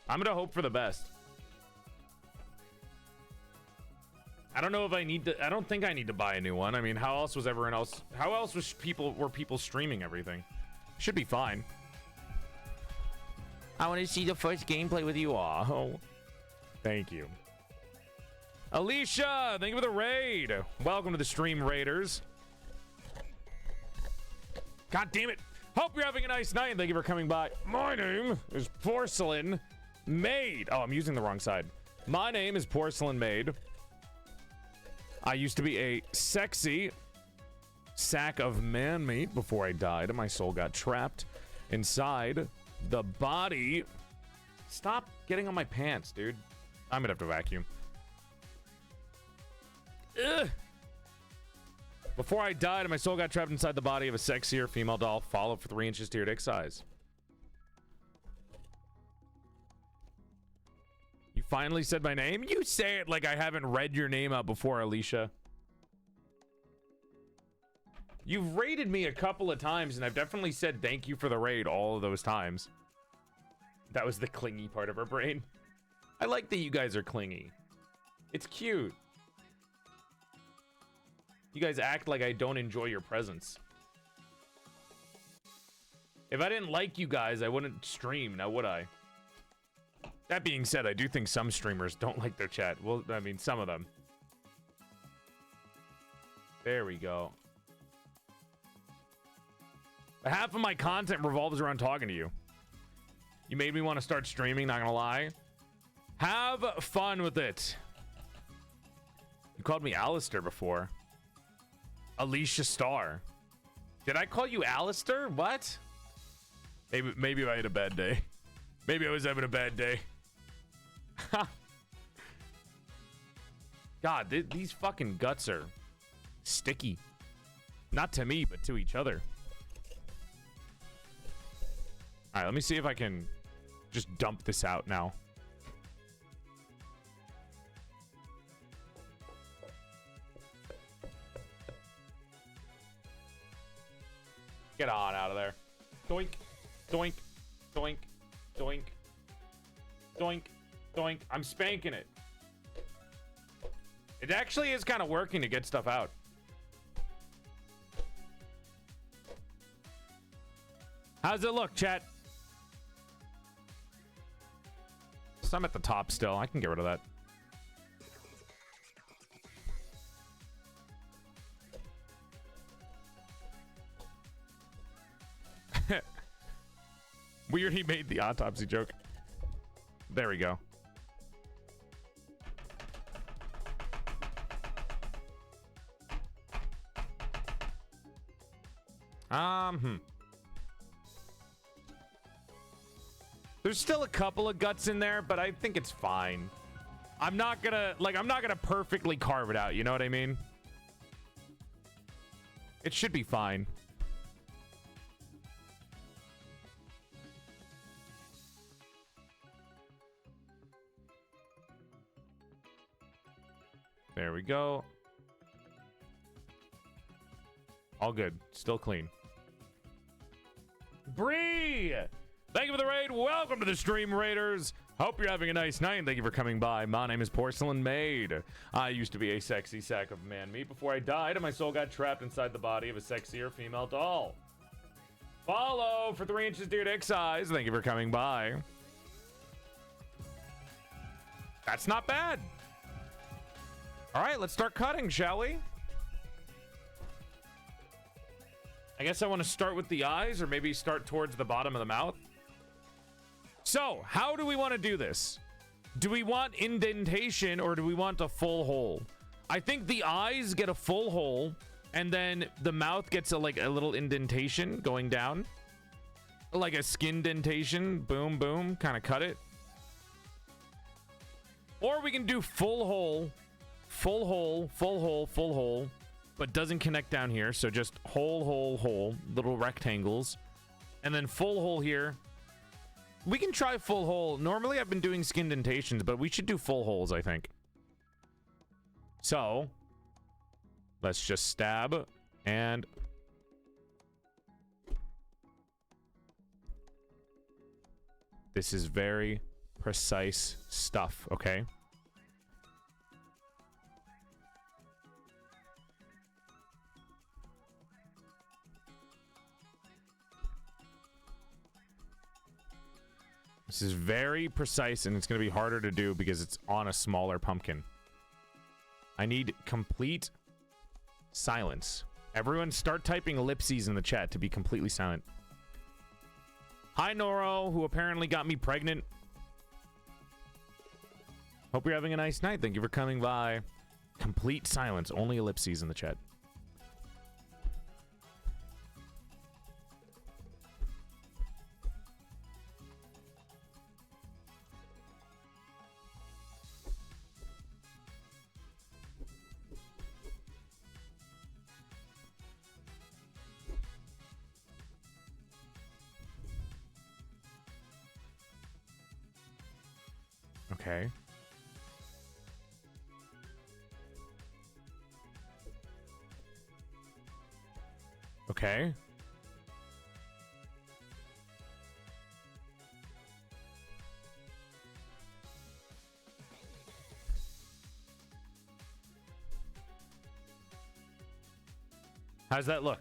I'm gonna hope for the best. I don't know if I need to. I don't think I need to buy a new one. I mean, how else was everyone else? How else was people streaming everything? Should be fine. I want to see the first gameplay with you all. Oh, thank you. Alicia, thank you for the raid. Welcome to the stream, Raiders. God damn it. Hope you're having a nice night and thank you for coming by. My name is PorcelainMaid. Oh, I'm using the wrong side. My name is PorcelainMaid. I used to be a sexy sack of man meat before I died and my soul got trapped inside the body. Stop getting on my pants, dude. I'm gonna have to vacuum. Ugh. Before I died and my soul got trapped inside the body of a sexier female doll, followed for 3 inches to your dick size. finally said my name? You say it like I haven't read your name out before, Alicia. You've raided me a couple of times, and I've definitely said thank you for the raid all of those times. That was the clingy part of her brain. I like that you guys are clingy. It's cute. You guys act like I don't enjoy your presence. If I didn't like you guys, I wouldn't stream, now would I? That being said, I do think some streamers don't like their chat. Well, I mean, some of them. There we go. Half of my content revolves around talking to you. You made me want to start streaming, not gonna lie. Have fun with it. You called me Alistair before. Alicia Star. Did I call you Alistair? What? Maybe I had a bad day. Maybe I was having a bad day. God, these fucking guts are sticky. Not to me, but to each other. All right, let me see if I can just dump this out now. Get on out of there. Doink, doink, doink, doink, doink, doink. I'm spanking it. It actually is kind of working to get stuff out. How's it look, chat? Some at the top still. I can get rid of that. Weird he made the autopsy joke. There we go. There's still a couple of guts in there, but I think it's fine. I'm not gonna perfectly carve it out, you know what I mean? It should be fine. There we go. All good. Still clean. Bree! Thank you for the raid. Welcome to the stream, Raiders. Hope you're having a nice night. Thank you for coming by. My name is PorcelainMaid. I used to be a sexy sack of man meat before I died, and my soul got trapped inside the body of a sexier female doll. Follow for 3 inches dear dick size. Thank you for coming by. That's not bad. All right, let's start cutting, shall we? I guess I want to start with the eyes, or maybe start towards the bottom of the mouth. So, how do we want to do this? Do we want indentation, or do we want a full hole? I think the eyes get a full hole, and then the mouth gets a little indentation going down. Like a skin dentation. Boom, boom. Kind of cut it. Or we can do full hole. Full hole, full hole, full hole, but doesn't connect down here. So just hole, hole, hole, little rectangles, and then full hole here. We can try full hole. Normally I've been doing skin dentations, but we should do full holes, I think. So let's just stab and this is very precise stuff, okay? This is very precise, and it's going to be harder to do because it's on a smaller pumpkin. I need complete silence. Everyone start typing ellipses in the chat to be completely silent. Hi, Noro, who apparently got me pregnant. Hope you're having a nice night. Thank you for coming by. Complete silence. Only ellipses in the chat. Okay. Okay. How's that look?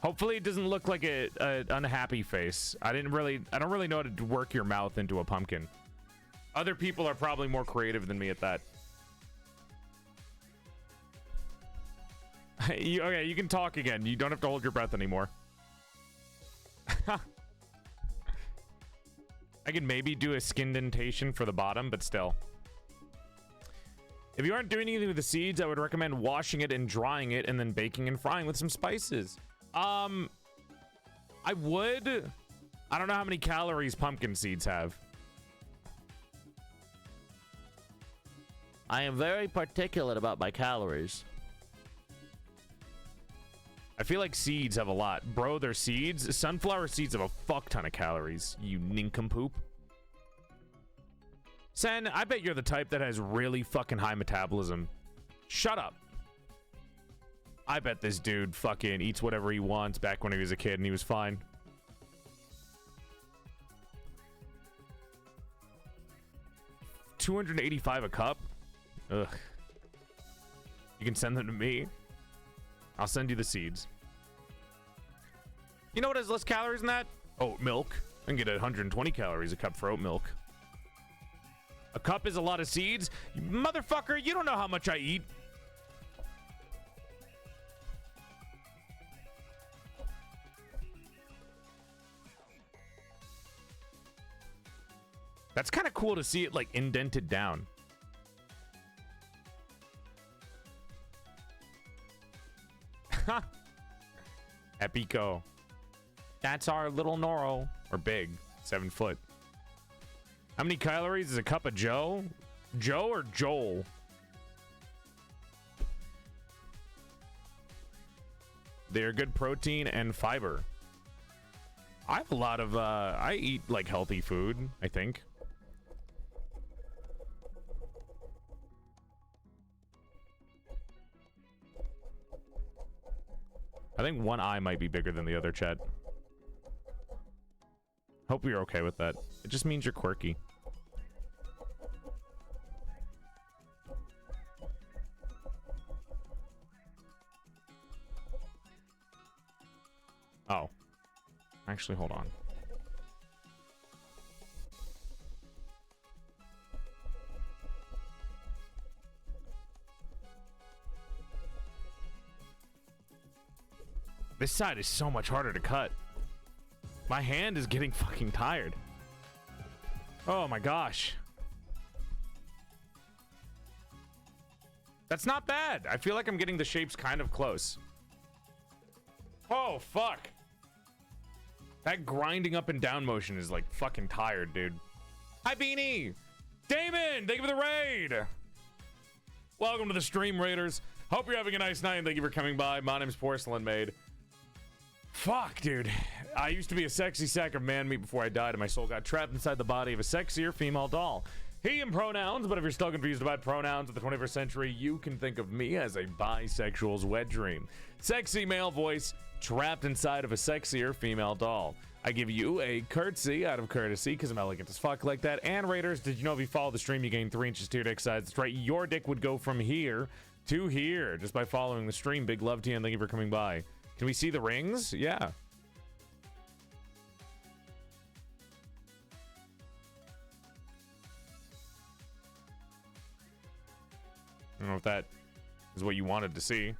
Hopefully it doesn't look like a unhappy face. I don't really know how to work your mouth into a pumpkin. Other people are probably more creative than me at that. Okay, you can talk again. You don't have to hold your breath anymore. I could maybe do a skin indentation for the bottom, but still. If you aren't doing anything with the seeds, I would recommend washing it and drying it and then baking and frying with some spices. I would. I don't know how many calories pumpkin seeds have. I am very particular about my calories. I feel like seeds have a lot. Bro, they're seeds. Sunflower seeds have a fuck ton of calories, you nincompoop. Sen, I bet you're the type that has really fucking high metabolism. Shut up. I bet this dude fucking eats whatever he wants back when he was a kid and he was fine. $285 a cup? Ugh. You can send them to me. I'll send you the seeds. You know what has less calories than that? Oat milk. I can get 120 calories a cup for oat milk. A cup is a lot of seeds? You motherfucker, you don't know how much I eat. That's kind of cool to see it like indented down. Ha! Epico. That's our little Noro. Or big. 7 foot. How many calories is a cup of Joe? Joe or Joel? They're good protein and fiber. I have a lot of, I eat like healthy food, I think. I think one eye might be bigger than the other, chat. Hope you're okay with that. It just means you're quirky. Oh. Actually, hold on. This side is so much harder to cut. My hand is getting fucking tired. Oh my gosh. That's not bad. I feel like I'm getting the shapes kind of close. Oh, fuck. That grinding up and down motion is like fucking tired, dude. Hi, Beanie. Damon, thank you for the raid. Welcome to the stream, Raiders. Hope you're having a nice night and thank you for coming by. My name's PorcelainMaid. Fuck, dude. I used to be a sexy sack of man meat before I died and my soul got trapped inside the body of a sexier female doll. He and pronouns, but if you're still confused about pronouns of the 21st century, you can think of me as a bisexual's wet dream. Sexy male voice trapped inside of a sexier female doll. I give you a curtsy out of courtesy because I'm elegant as fuck like that. And Raiders, did you know if you follow the stream, you gain 3 inches to your dick size? That's right, your dick would go from here to here just by following the stream. Big love to you and thank you for coming by. Can we see the rings? Yeah. I don't know if that is what you wanted to see.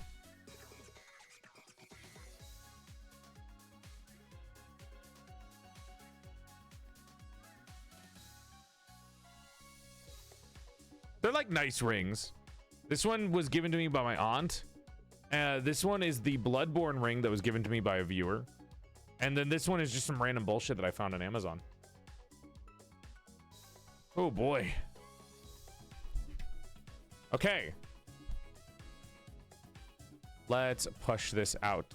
They're like nice rings. This one was given to me by my aunt. This one is the Bloodborne ring that was given to me by a viewer. And then this one is just some random bullshit that I found on Amazon. Oh boy. Okay. Let's push this out.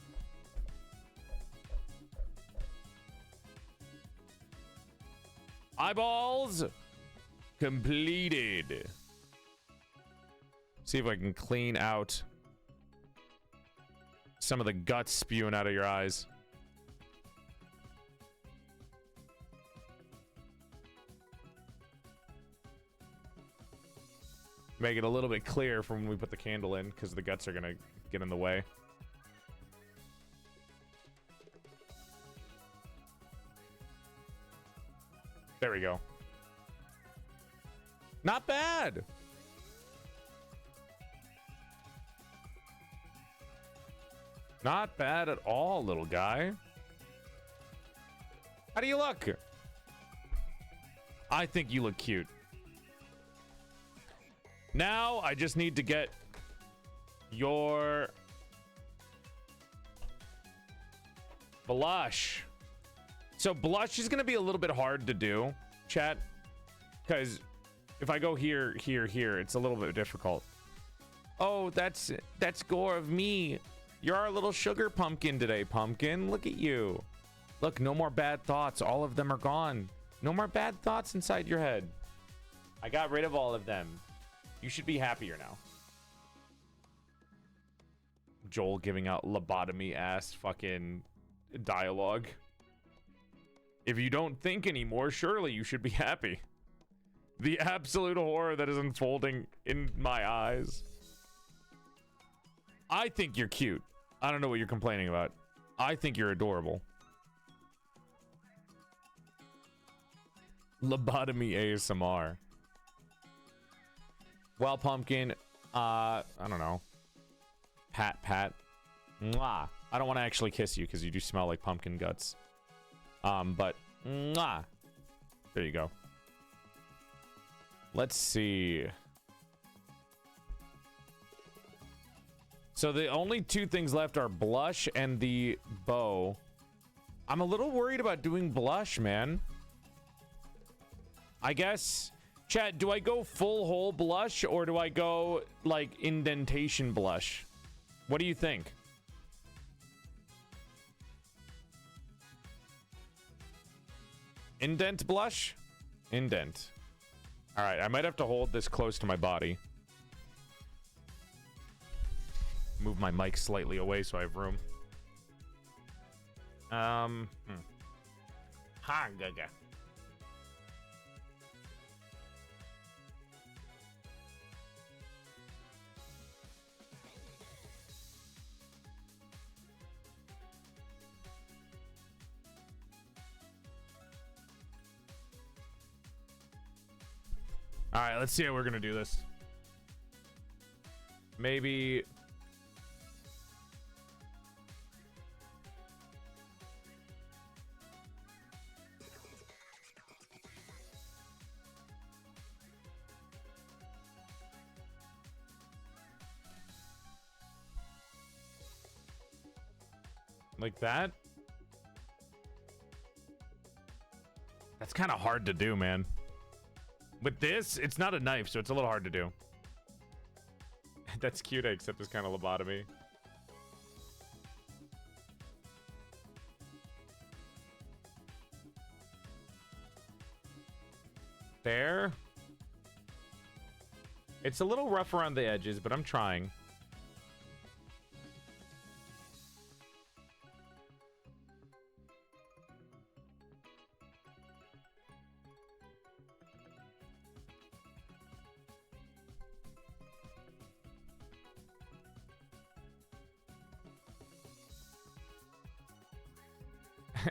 Eyeballs. completed. See if I can clean out some of the guts spewing out of your eyes. Make it a little bit clear from when we put the candle in, because the guts are gonna get in the way. There we go. Not bad. Not bad at all, little guy. How do you look? I think you look cute. Now I just need to get your blush. So blush is going to be a little bit hard to do, chat, because if I go here, here, here, it's a little bit difficult. Oh, that's gore of me. You're our little sugar pumpkin today, pumpkin. Look at you. Look, no more bad thoughts. All of them are gone. No more bad thoughts inside your head. I got rid of all of them. You should be happier now. Joel giving out lobotomy ass fucking dialogue. If you don't think anymore, surely you should be happy. The absolute horror that is unfolding in my eyes. I think you're cute. I don't know what you're complaining about. I think you're adorable. Lobotomy ASMR. Well, pumpkin, I don't know. Pat, pat. Mwah. I don't want to actually kiss you because you do smell like pumpkin guts. But, mwah. There you go. Let's see. So the only two things left are blush and the bow. I'm a little worried about doing blush, man. I guess, chat, do I go full hole blush or do I go like indentation blush? What do you think? Indent blush? Indent. All right, I might have to hold this close to my body. Move my mic slightly away so I have room. Ha, gaga. All right, let's see how we're gonna do this. Maybe. Like that? That's kind of hard to do, man. With this, it's not a knife, so it's a little hard to do. That's cute, except it's kind of lobotomy. There. It's a little rough around the edges, but I'm trying.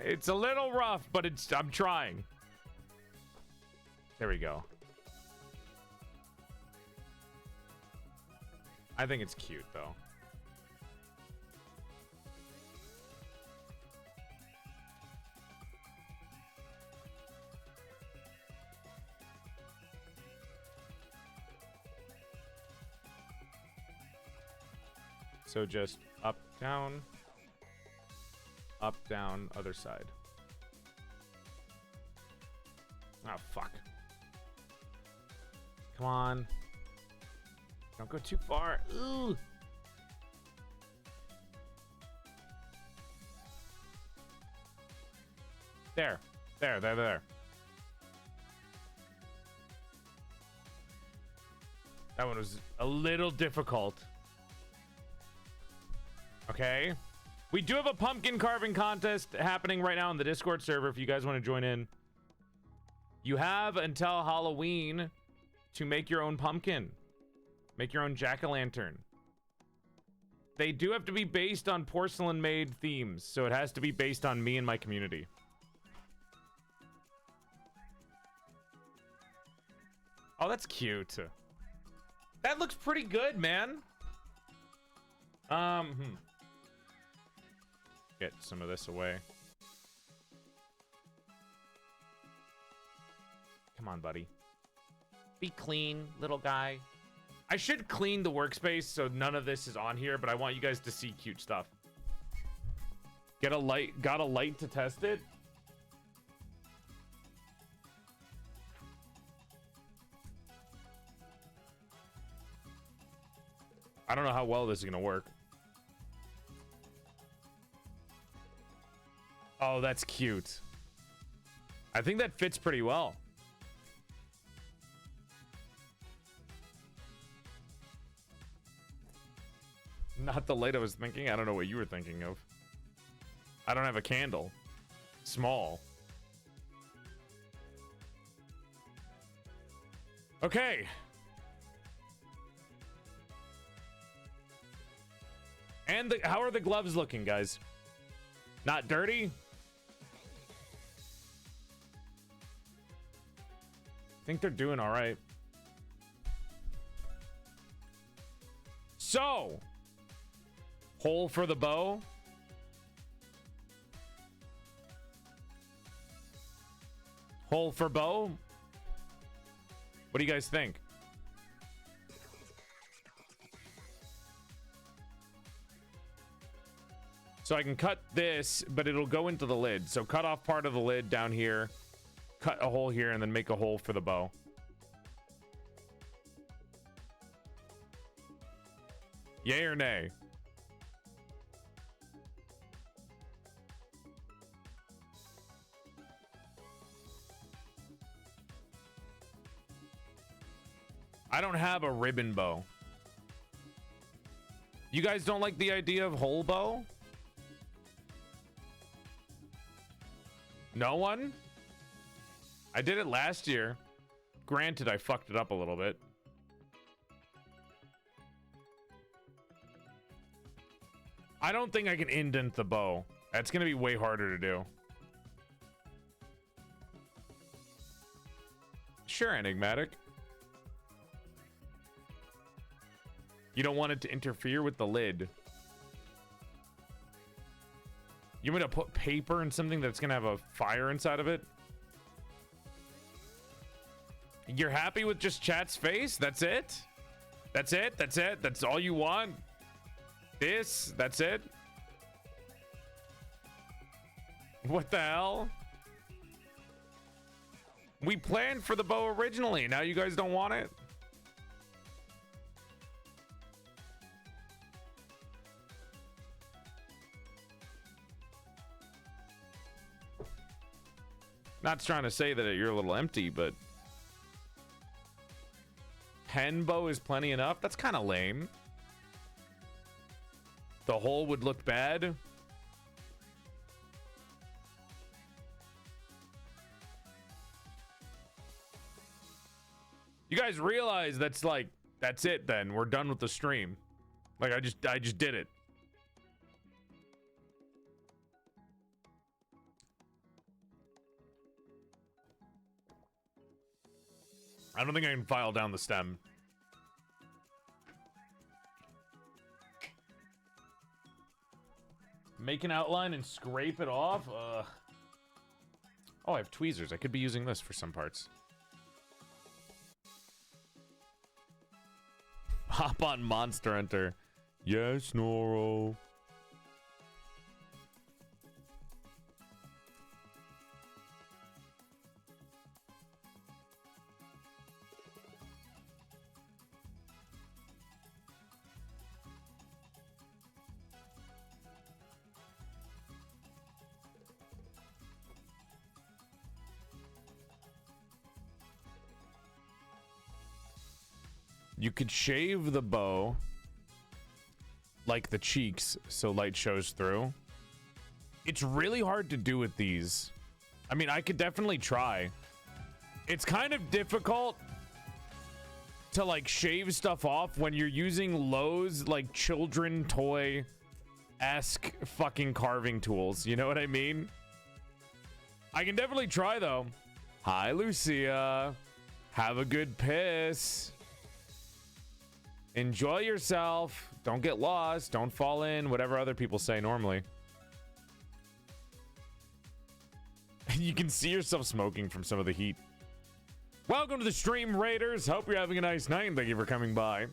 It's a little rough, but I'm trying. There we go. I think it's cute, though. So just up, down, other side. Oh, fuck. Come on. Don't go too far. Ooh. There. That one was a little difficult. Okay. We do have a pumpkin carving contest happening right now on the Discord server if you guys want to join in. You have until Halloween to make your own pumpkin. Make your own jack-o'-lantern. They do have to be based on PorcelainMaid themes, so it has to be based on me and my community. Oh, that's cute. That looks pretty good, man. Get some of this away. Come on, buddy. Be clean, little guy. I should clean the workspace so none of this is on here, but I want you guys to see cute stuff. Get a light, got a light to test it? I don't know how well this is gonna work. Oh, that's cute. I think that fits pretty well. Not the light I was thinking. I don't know what you were thinking of. I don't have a candle. Small. Okay. And how are the gloves looking, guys? Not dirty? I think they're doing all right. So, hole for the bow. Hole for bow. What do you guys think? So I can cut this, but it'll go into the lid. So cut off part of the lid down here, cut a hole here, and then make a hole for the bow. Yay or nay? I don't have a ribbon bow. You guys don't like the idea of hole bow? No one? I did it last year. Granted, I fucked it up a little bit. I don't think I can indent the bow. That's gonna be way harder to do. Sure, enigmatic. You don't want it to interfere with the lid. You want me to put paper in something that's gonna have a fire inside of it? You're happy with just chat's face? That's it? That's it? That's it? That's all you want? This? That's it? What the hell? We planned for the bow originally. Now you guys don't want it? Not trying to say that you're a little empty, but pen bow is plenty enough. That's kind of lame. The hole would look bad. You guys realize that's like, that's it then. We're done with the stream. Like I just did it. I don't think I can file down the stem. Make an outline and scrape it off? Oh, I have tweezers. I could be using this for some parts. Hop on Monster Hunter. Yes, Noro. You could shave the bow, like the cheeks, so light shows through. It's really hard to do with these. I mean, I could definitely try. It's kind of difficult to like shave stuff off when you're using Lowe's like children toy-esque fucking carving tools. You know what I mean? I can definitely try though. Hi, Lucia. Have a good piss. Enjoy yourself. Don't get lost. Don't fall in. Whatever other people say normally. You can see yourself smoking from some of the heat. Welcome to the stream, Raiders. Hope you're having a nice night and thank you for coming by.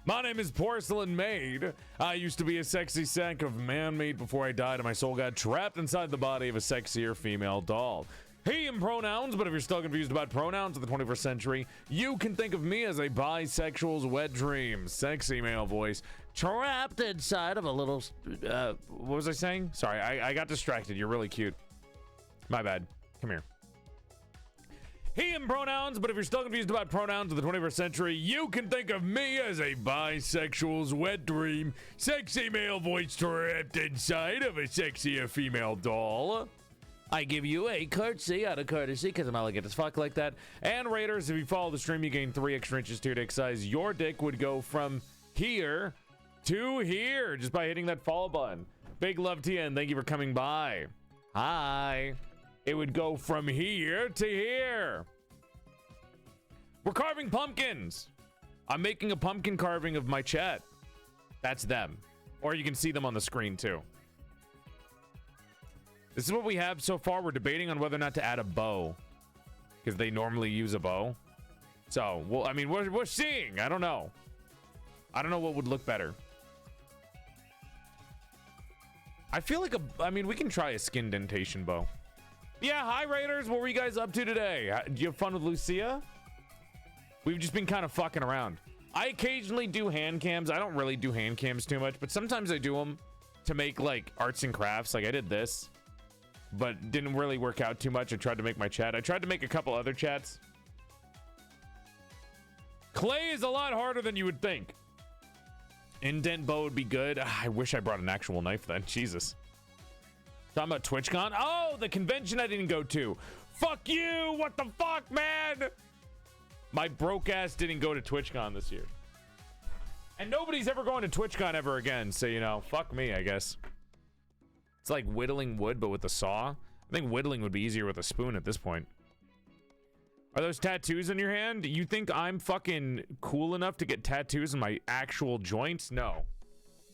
My name is PorcelainMaid. I used to be a sexy sack of man-made before I died and my soul got trapped inside the body of a sexier female doll. He and pronouns, but if you're still confused about pronouns of the 21st century, you can think of me as a bisexual's wet dream. Sexy male voice, trapped inside of a little... what was I saying? Sorry, I got distracted. You're really cute. My bad. Come here. He and pronouns, but if you're still confused about pronouns of the 21st century, you can think of me as a bisexual's wet dream. Sexy male voice trapped inside of a sexier female doll. I give you a curtsy out of courtesy because I'm elegant as fuck like that. And Raiders, if you follow the stream, you gain 3 extra inches to your dick size. Your dick would go from here to here just by hitting that follow button. Big love to you and thank you for coming by. Hi. It would go from here to here. We're carving pumpkins. I'm making a pumpkin carving of my chat. That's them. Or you can see them on the screen too. This is what we have so far. We're debating on whether or not to add a bow, because they normally use a bow. So, well, I mean, we're seeing. I don't know. I don't know what would look better. I feel like I mean, we can try a skin dentation bow. Yeah, hi Raiders. What were you guys up to today? Did you have fun with Lucia? We've just been kind of fucking around. I occasionally do hand cams. I don't really do hand cams too much, but sometimes I do them to make like arts and crafts. Like I did this, but didn't really work out too much. I tried to make my chat. I tried to make a couple other chats. Clay is a lot harder than you would think. Indent bow would be good. I wish I brought an actual knife then. Jesus. Talking about TwitchCon? Oh, the convention I didn't go to. Fuck you. What the fuck, man? My broke ass didn't go to TwitchCon this year. And nobody's ever going to TwitchCon ever again. So, you know, fuck me, I guess. It's like whittling wood, but with a saw. I think whittling would be easier with a spoon at this point. Are those tattoos on your hand? You think I'm fucking cool enough to get tattoos in my actual joints? No.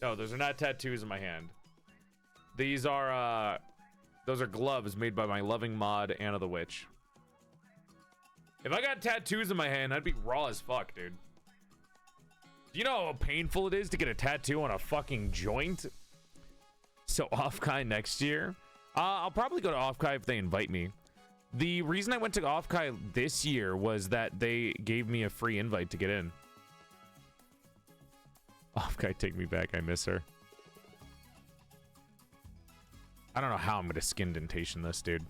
No, those are not tattoos in my hand. These are, those are gloves made by my loving mod, Anna the Witch. If I got tattoos in my hand, I'd be raw as fuck, dude. Do you know how painful it is to get a tattoo on a fucking joint? So, Offkai next year? I'll probably go to Offkai if they invite me. The reason I went to Offkai this year was that they gave me a free invite to get in. Offkai, take me back. I miss her. I don't know how I'm going to skin dentation this, dude.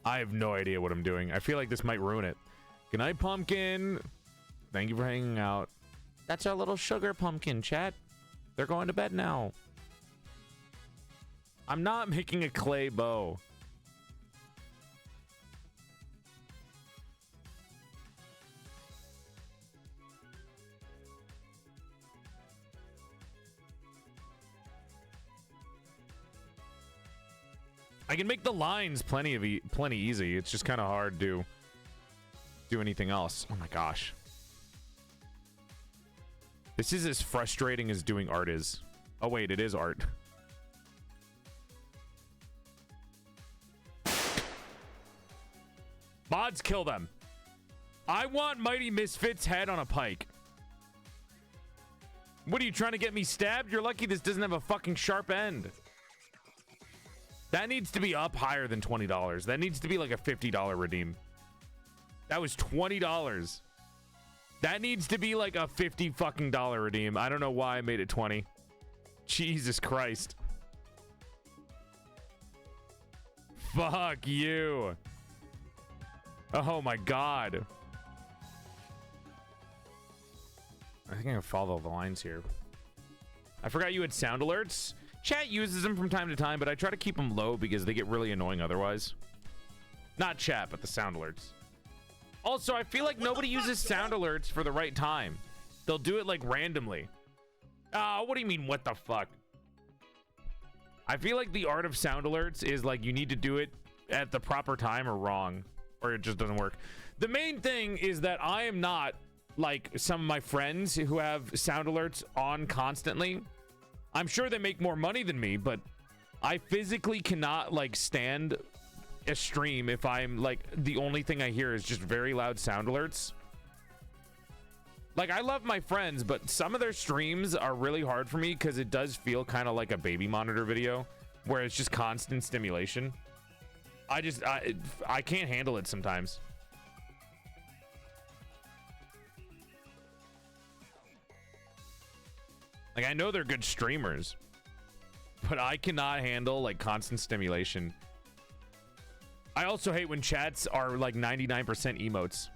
I have no idea what I'm doing. I feel like this might ruin it. Good night, pumpkin. Thank you for hanging out. That's our little sugar pumpkin, chat. They're going to bed now. I'm not making a clay bow. I can make the lines plenty easy. It's just kind of hard to do anything else. Oh my gosh. This is as frustrating as doing art is. Oh wait, it is art. Mods, kill them. I want Mighty Misfit's head on a pike. What are you trying to get me stabbed? You're lucky this doesn't have a fucking sharp end. That needs to be up higher than $20. That needs to be like a $50 redeem. That was $20. That needs to be like a $50 fucking redeem. I don't know why I made it 20. Jesus Christ. Fuck you. Oh my god. I think I can follow the lines here. I forgot you had sound alerts. Chat uses them from time to time, but I try to keep them low because they get really annoying otherwise. Not chat, but the sound alerts. Also, I feel like nobody uses sound alerts for the right time. They'll do it like randomly. What do you mean, what the fuck? I feel like the art of sound alerts is like you need to do it at the proper time or wrong, or it just doesn't work. The main thing is that I am not like some of my friends who have sound alerts on constantly. I'm sure they make more money than me, but I physically cannot like stand a stream if I'm like the only thing I hear is just very loud sound alerts. Like, I love my friends, but some of their streams are really hard for me because it does feel kind of like a baby monitor video where it's just constant stimulation. I can't handle it sometimes. Like, I know they're good streamers, but I cannot handle like constant stimulation. I also hate when chats are like 99% emotes.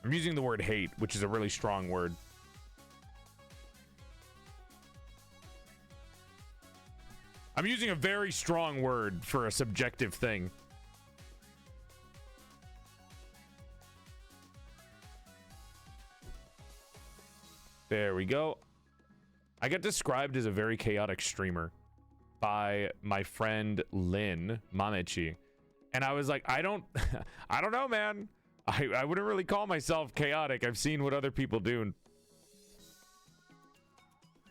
I'm using the word hate, which is a really strong word. I'm using a very strong word for a subjective thing. There we go. I got described as a very chaotic streamer by my friend Lynn Mamechi. And I was like, I don't know, man. I wouldn't really call myself chaotic. I've seen what other people do.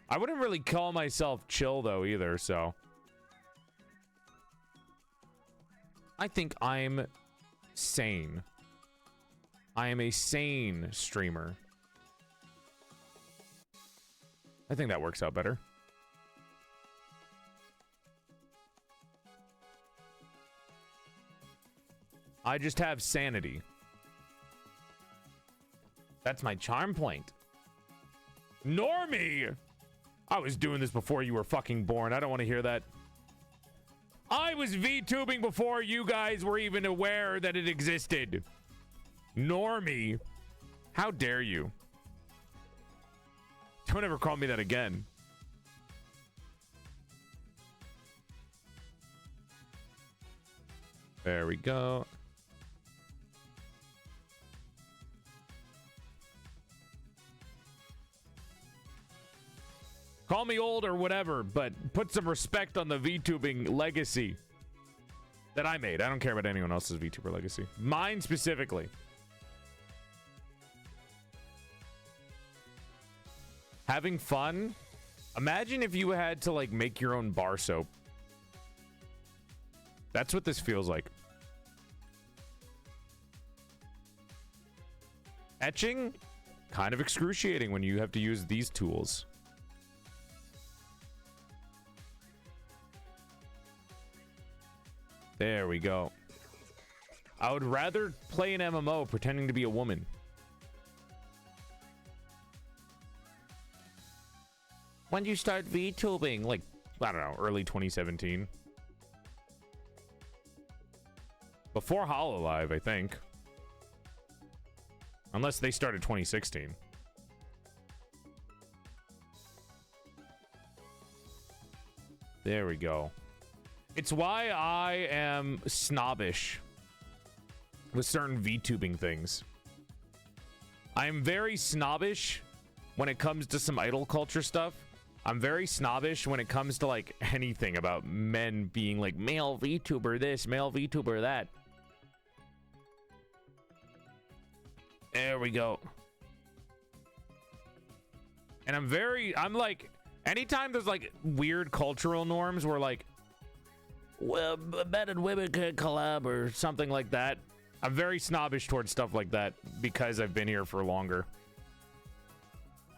I wouldn't really call myself chill though either, so. I think I'm sane. I am a sane streamer. I think that works out better. I just have sanity. That's my charm point. Normie! I was doing this before you were fucking born. I don't want to hear that. I was VTubing before you guys were even aware that it existed. Normie. How dare you? Don't ever call me that again. There we go. Call me old or whatever, but put some respect on the VTubing legacy that I made. I don't care about anyone else's VTuber legacy. Mine specifically. Having fun? Imagine if you had to like make your own bar soap. That's what this feels like. Etching? Kind of excruciating when you have to use these tools. There we go. I would rather play an MMO pretending to be a woman. When did you start VTubing? Like, I don't know, early 2017. Before HoloLive, I think. Unless they started 2016. There we go. It's why I am snobbish with certain VTubing things. I'm very snobbish when it comes to some idol culture stuff. I'm very snobbish when it comes to like anything about men being like male VTuber this, male VTuber that. There we go. And I'm like, anytime there's like weird cultural norms where like, well, men and women can collab or something like that, I'm very snobbish towards stuff like that because I've been here for longer.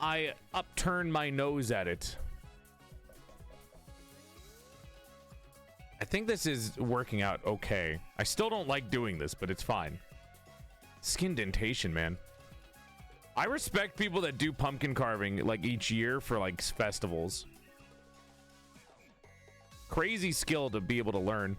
I upturn my nose at it. I think this is working out okay. I still don't like doing this, but it's fine. Skin dentation, man. I respect people that do pumpkin carving like each year for like festivals. Crazy skill to be able to learn.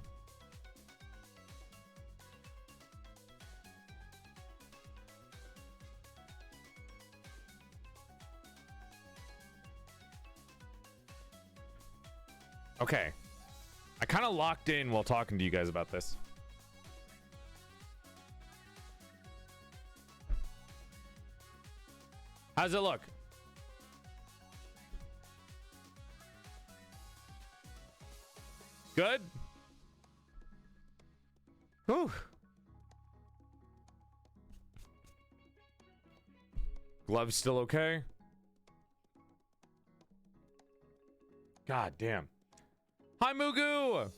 Okay. I kind of locked in while talking to you guys about this. How's it look? Good? Whew. Gloves still okay? God damn. Hi, Mugu!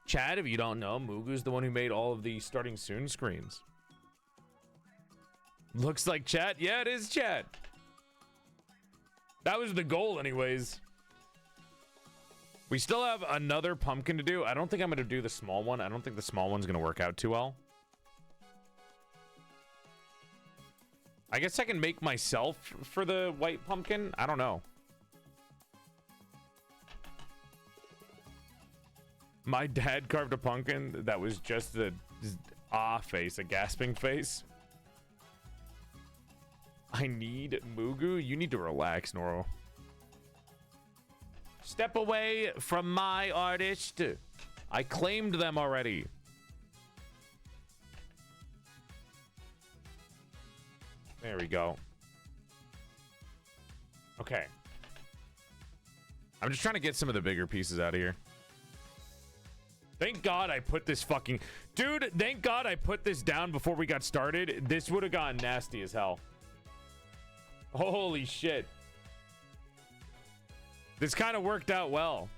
Chad, if you don't know, Mugu's the one who made all of the starting soon screens. Looks like chat. Yeah, it is chat. That was the goal anyways. We still have another pumpkin to do. I don't think I'm going to do the small one. I don't think the small one's going to work out too well. I guess I can make myself for the white pumpkin. I don't know. My dad carved a pumpkin that was just a face, a gasping face. I need Mugu. You need to relax, Noro. Step away from my artist. I claimed them already. There we go. Okay. I'm just trying to get some of the bigger pieces out of here. Thank God I put this fucking... Dude, thank God I put this down before we got started. This would have gotten nasty as hell. Holy shit. This kind of worked out well.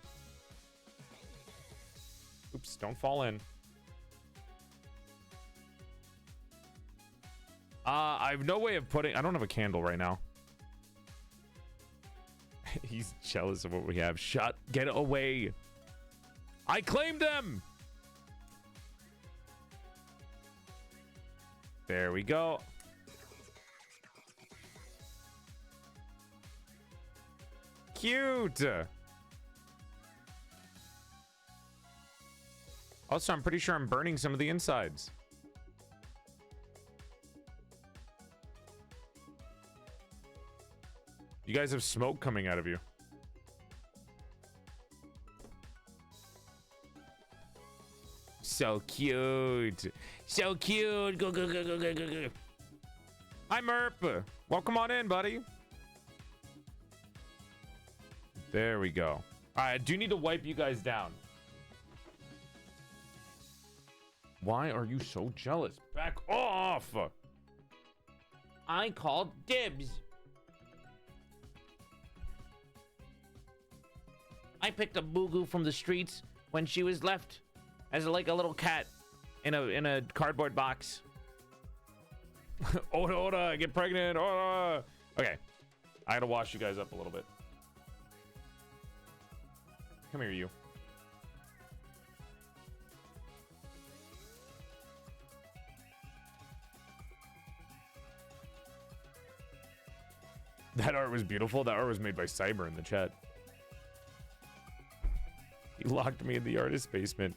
Oops, don't fall in. I have no way of putting... I don't have a candle right now. He's jealous of what we have. Shut. Get away. I claimed them. There we go. Cute. Also, I'm pretty sure I'm burning some of the insides. You guys have smoke coming out of you. So cute. So cute. Go, go, go, go, go, go, go. Hi, Merp. Welcome on in, buddy. There we go. All right, I do need to wipe you guys down. Why are you so jealous? Back off. I called dibs. I picked up Mugu from the streets when she was left as like a little cat in a cardboard box. Ora, get pregnant. Ora. Okay, I gotta wash you guys up a little bit. Come here, you. That art was beautiful. That art was made by Cyber in the chat. He locked me in the artist basement.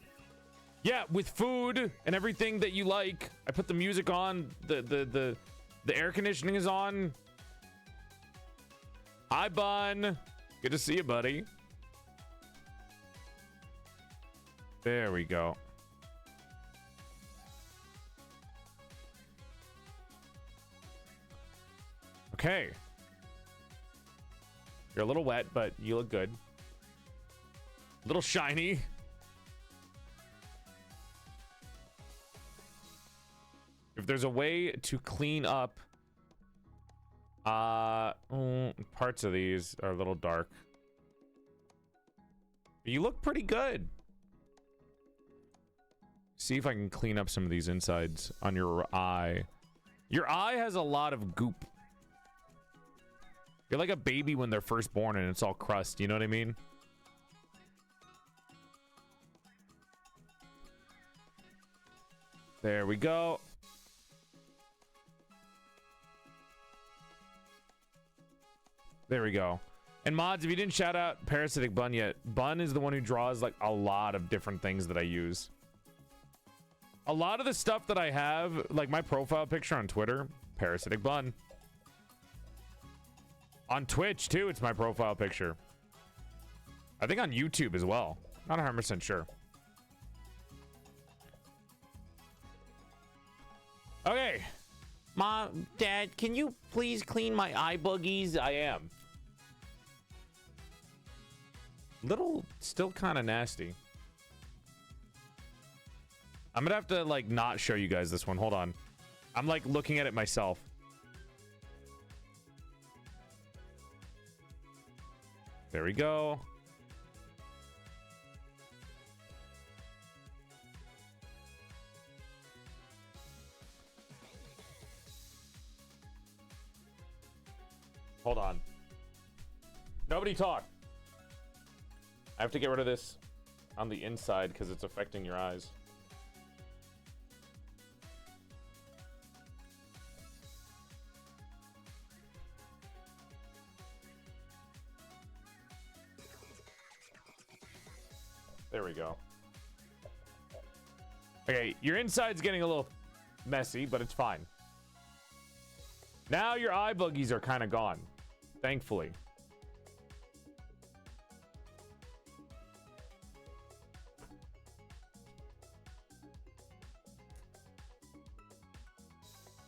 Yeah, with food and everything that you like. I put the music on. The air conditioning is on. Hi, Bun. Good to see you, buddy. There we go. Okay. You're a little wet, but you look good. A little shiny. If there's a way to clean up parts of these are a little dark. You look pretty good. See if I can clean up some of these insides on your eye. Your eye has a lot of goop. You're like a baby when they're first born and it's all crust, you know what I mean? There we go. There we go. And mods, if you didn't shout out Parasitic Bun yet, Bun is the one who draws like a lot of different things that I use. A lot of the stuff that I have, like my profile picture on Twitter, Parasitic Bun. On Twitch too, it's my profile picture. I think on YouTube as well. Not 100% sure. Okay. Mom, Dad, can you please clean my eye boogies? I am. Little, still kind of nasty. I'm gonna have to like not show you guys this one. Hold on. I'm like looking at it myself. There we go. Hold on. Nobody talk. I have to get rid of this on the inside because it's affecting your eyes. There we go. Okay, your inside's getting a little messy, but it's fine. Now your eye boogies are kind of gone, thankfully.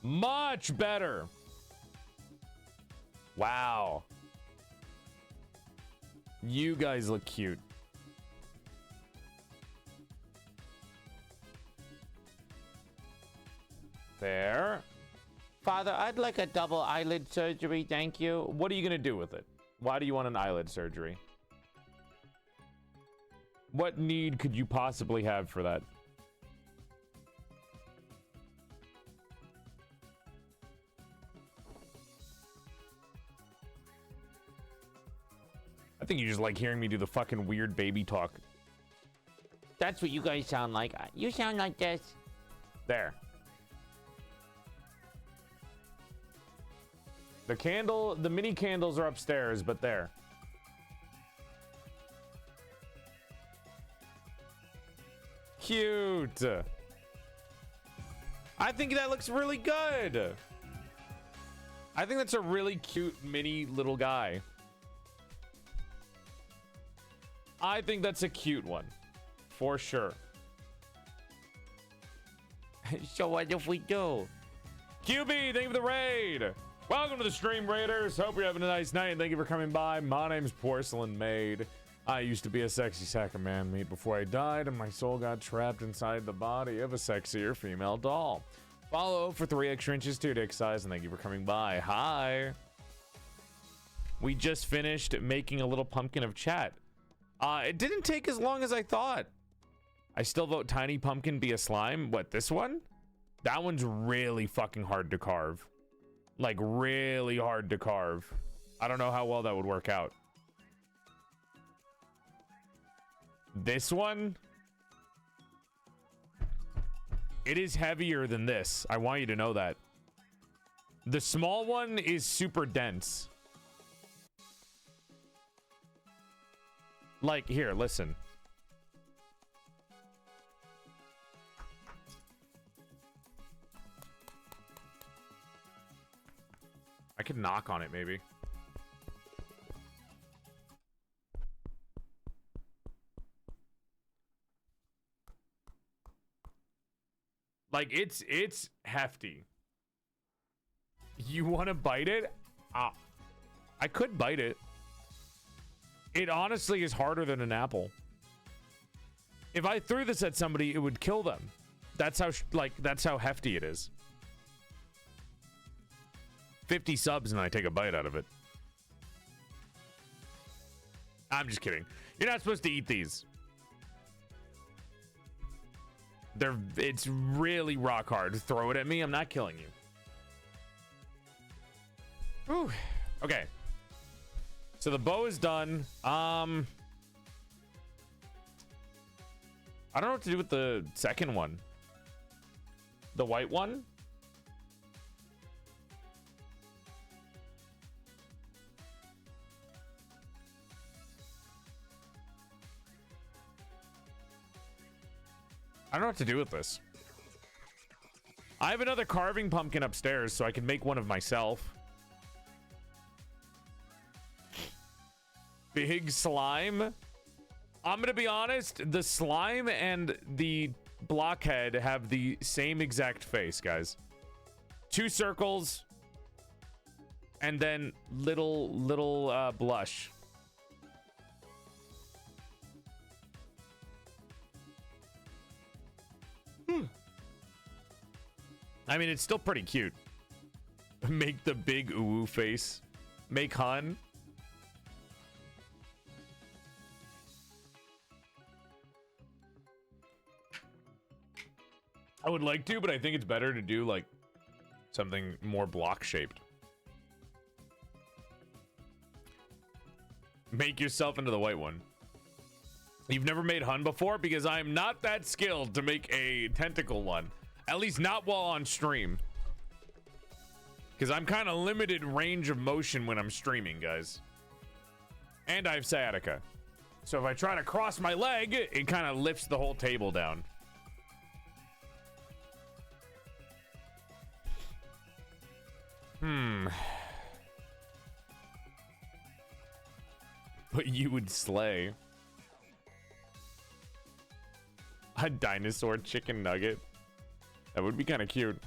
Much better. Wow. You guys look cute. There. Father, I'd like a double eyelid surgery, thank you. What are you gonna do with it? Why do you want an eyelid surgery? What need could you possibly have for that? I think you just like hearing me do the fucking weird baby talk. That's what you guys sound like. You sound like this. There. The candle, the mini candles are upstairs, but there. Cute. I think that looks really good. I think that's a really cute mini little guy. I think that's a cute one. For sure. So what if we do? QB, thank you for the raid. Welcome to the stream, Raiders. Hope you're having a nice night, and thank you for coming by. My name's PorcelainMaid. I used to be a sexy sack of man meat before I died, and my soul got trapped inside the body of a sexier female doll. Follow for 3 extra inches to your dick size, and thank you for coming by. Hi. We just finished making a little pumpkin of chat. It didn't take as long as I thought. I still vote Tiny Pumpkin be a slime. What, this one? That one's really fucking hard to carve. Like, really hard to carve. I don't know how well that would work out. This one? It is heavier than this. I want you to know that. The small one is super dense. Like, here, listen. I could knock on it, maybe. Like, it's hefty. You want to bite it? I could bite it. It honestly is harder than an apple. If I threw this at somebody, it would kill them. That's how, that's how hefty it is. 50 subs and I take a bite out of it. I'm just kidding. You're not supposed to eat these. It's really rock hard. Throw it at me. I'm not killing you. Whew. Okay. So the bow is done. I don't know what to do with the second one. The white one? I don't know what to do with this. I have another carving pumpkin upstairs, so I can make one of myself. Big slime. I'm gonna be honest, the slime and the blockhead have the same exact face, guys. 2 circles and then little blush. I mean, it's still pretty cute. Make the big ooh face. Make hun. I would like to, but I think it's better to do like something more block shaped. Make yourself into the white one. You've never made hun before? Because I'm not that skilled to make a tentacle one. At least not while on stream. Because I'm kind of limited range of motion when I'm streaming, guys. And I have sciatica. So if I try to cross my leg, it kind of lifts the whole table down. But you would slay. A dinosaur chicken nugget. That would be kind of cute.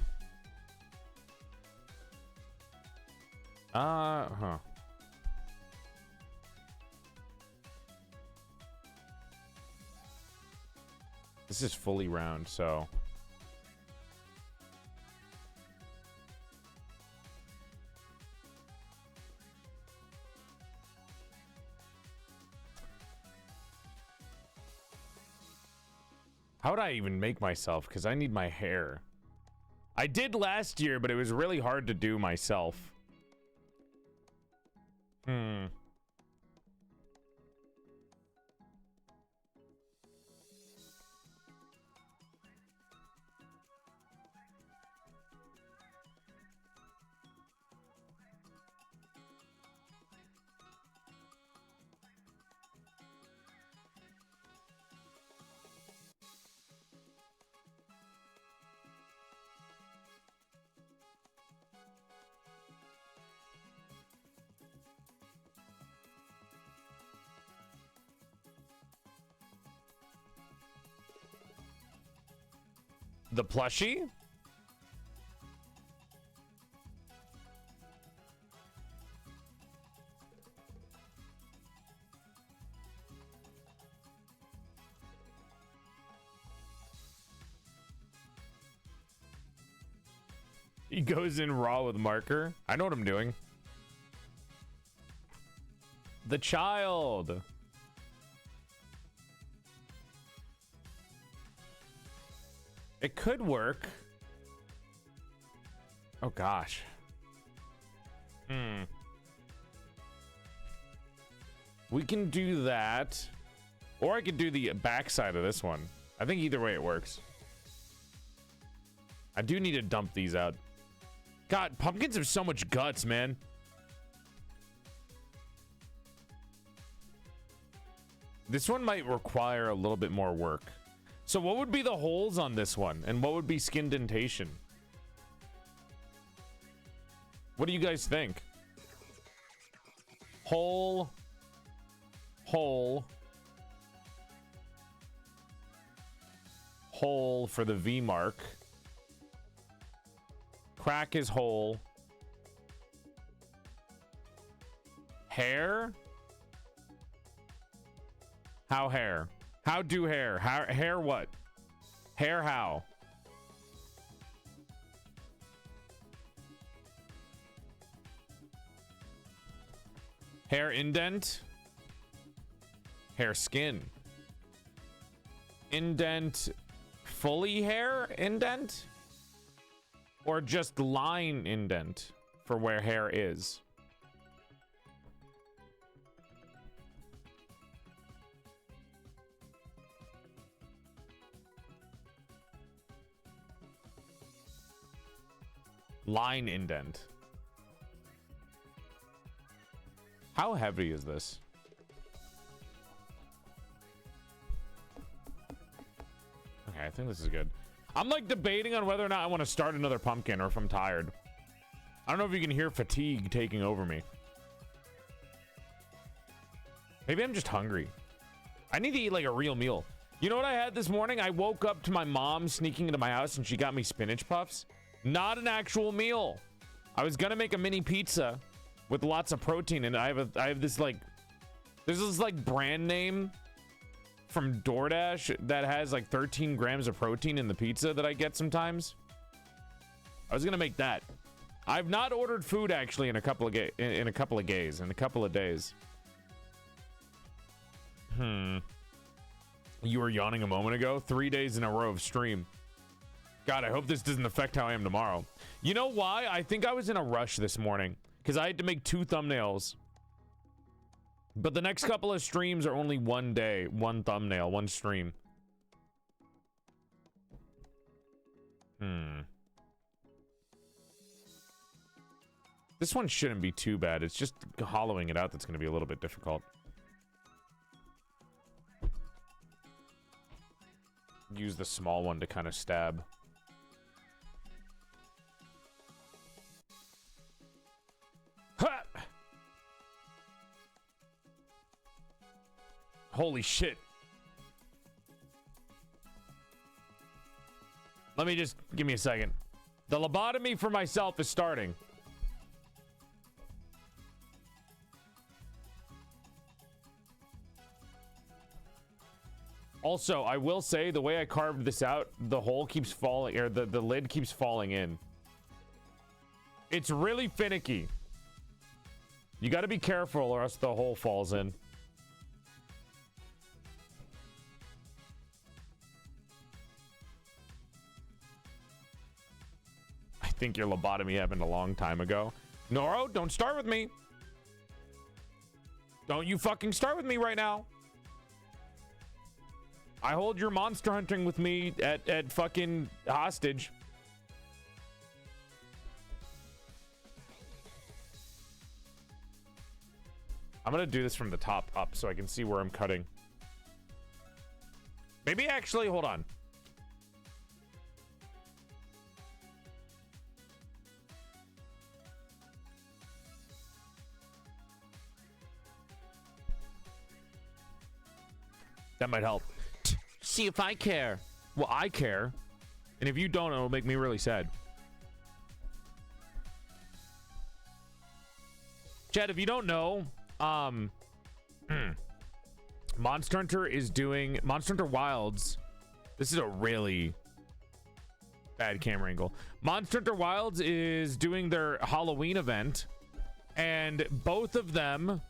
Huh. This is fully round, so. How would I even make myself? Because I need my hair. I did last year, but it was really hard to do myself. The plushie? He goes in raw with marker. I know what I'm doing. The child. It could work. Oh gosh. We can do that. Or I could do the backside of this one. I think either way it works. I do need to dump these out. God, pumpkins have so much guts, man. This one might require a little bit more work. So what would be the holes on this one? And what would be skin dentation? What do you guys think? Hole. Hole. Hole for the V mark. Crack is hole. Hair? How hair? How do hair? Hair what? Hair how? Hair indent? Hair skin? Indent fully hair indent? Or just line indent for where hair is? Line indent. How heavy is this? Okay. think this is good. I'm like debating on whether or not I want to start another pumpkin or if I'm tired. I don't know if you can hear fatigue taking over me. Maybe I'm just hungry. I need to eat like a real meal. You know what I had this morning? I woke up to my mom sneaking into my house and she got me spinach puffs. Not an actual meal. I was gonna make a mini pizza with lots of protein, and I have this like, there's this like brand name from DoorDash that has like 13 grams of protein in the pizza that I get sometimes. I was gonna make that. I've not ordered food actually in a couple of days. You were yawning a moment ago. 3 days in a row of stream. God, I hope this doesn't affect how I am tomorrow. You know why? I think I was in a rush this morning because I had to make 2 thumbnails. But the next couple of streams are only 1 day, 1 thumbnail, 1 stream. This one shouldn't be too bad. It's just hollowing it out that's going to be a little bit difficult. Use the small one to kind of stab. Ha! Holy shit. Let me just give me a second. The lobotomy for myself is starting. Also, I will say the way I carved this out, the hole keeps falling, or the lid keeps falling in. It's really finicky. You got to be careful or else the hole falls in. I think your lobotomy happened a long time ago. Noro, don't start with me. Don't you fucking start with me right now. I hold your monster hunting with me at fucking hostage. I'm gonna do this from the top up so I can see where I'm cutting. Maybe actually, hold on. That might help. See if I care. Well, I care. And if you don't, it'll make me really sad. Chad, if you don't know, Monster Hunter is doing Monster Hunter Wilds. This is a really bad camera angle. Monster Hunter Wilds is doing their Halloween event, and both of them,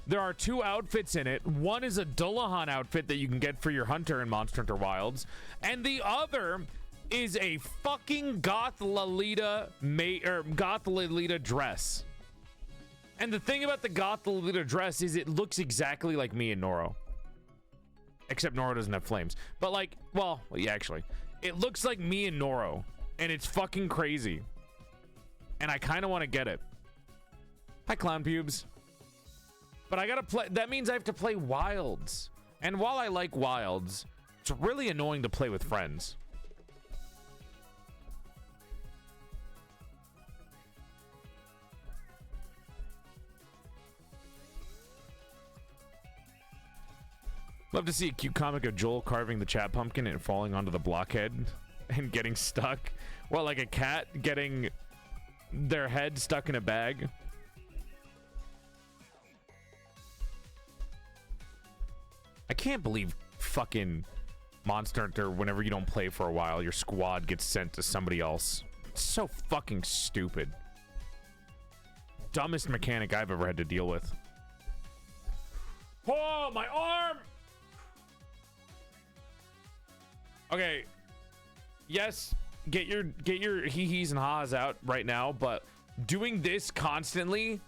there are 2 outfits in it. One is a Dullahan outfit that you can get for your hunter in Monster Hunter Wilds, and the other is a fucking Goth Lolita dress. And the thing about the Goth Lolita dress is it looks exactly like me and Noro. Except Noro doesn't have flames. But like, well, yeah, actually. It looks like me and Noro, and it's fucking crazy. And I kind of want to get it. Hi, Clown Pubes. But I gotta play, that means I have to play Wilds. And while I like Wilds, it's really annoying to play with friends. Love to see a cute comic of Joel carving the chat pumpkin and falling onto the blockhead and getting stuck. Well, like a cat getting their head stuck in a bag. I can't believe fucking Monster Hunter, whenever you don't play for a while, your squad gets sent to somebody else. It's so fucking stupid. Dumbest mechanic I've ever had to deal with. Oh, my arm! Okay. Yes, get your hee-hees and ha's out right now, but doing this constantly,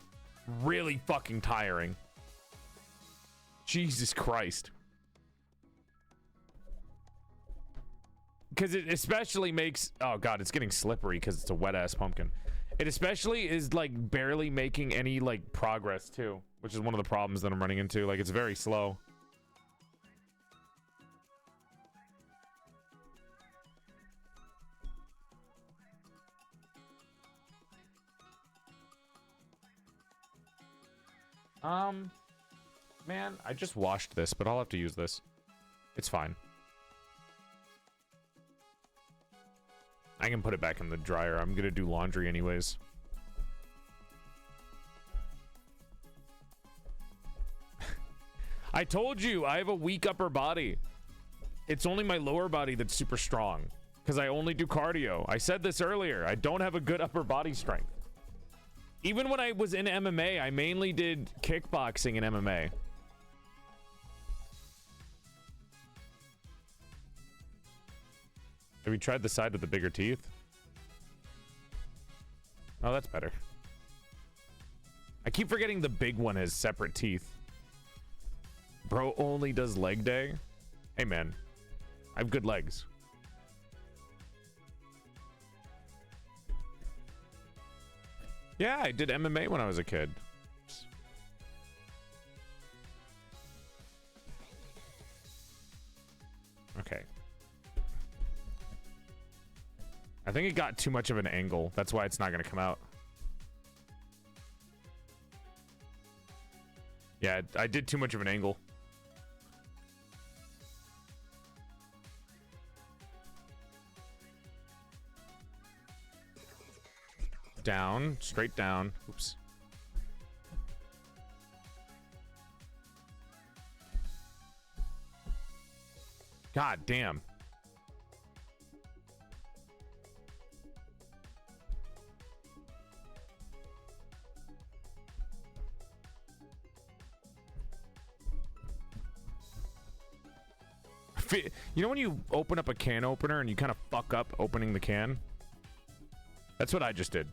really fucking tiring. Jesus Christ. Because it especially makes... Oh, God, it's getting slippery because it's a wet-ass pumpkin. It especially is, like, barely making any, like, progress, too. Which is one of the problems that I'm running into. Like, it's very slow. Man, I just washed this, but I'll have to use this. It's fine. I can put it back in the dryer. I'm gonna do laundry anyways. I told you, I have a weak upper body. It's only my lower body that's super strong because I only do cardio. I said this earlier. I don't have a good upper body strength. Even when I was in MMA, I mainly did kickboxing in MMA. Have you tried the side with the bigger teeth? Oh, that's better. I keep forgetting the big one has separate teeth. Bro only does leg day? Hey, man. I have good legs. Yeah, I did MMA when I was a kid. Okay. I think it got too much of an angle. That's why it's not going to come out. Yeah, I did too much of an angle. Down, straight down. Oops. God damn. You know when you open up a can opener and you kind of fuck up opening the can? That's what I just did.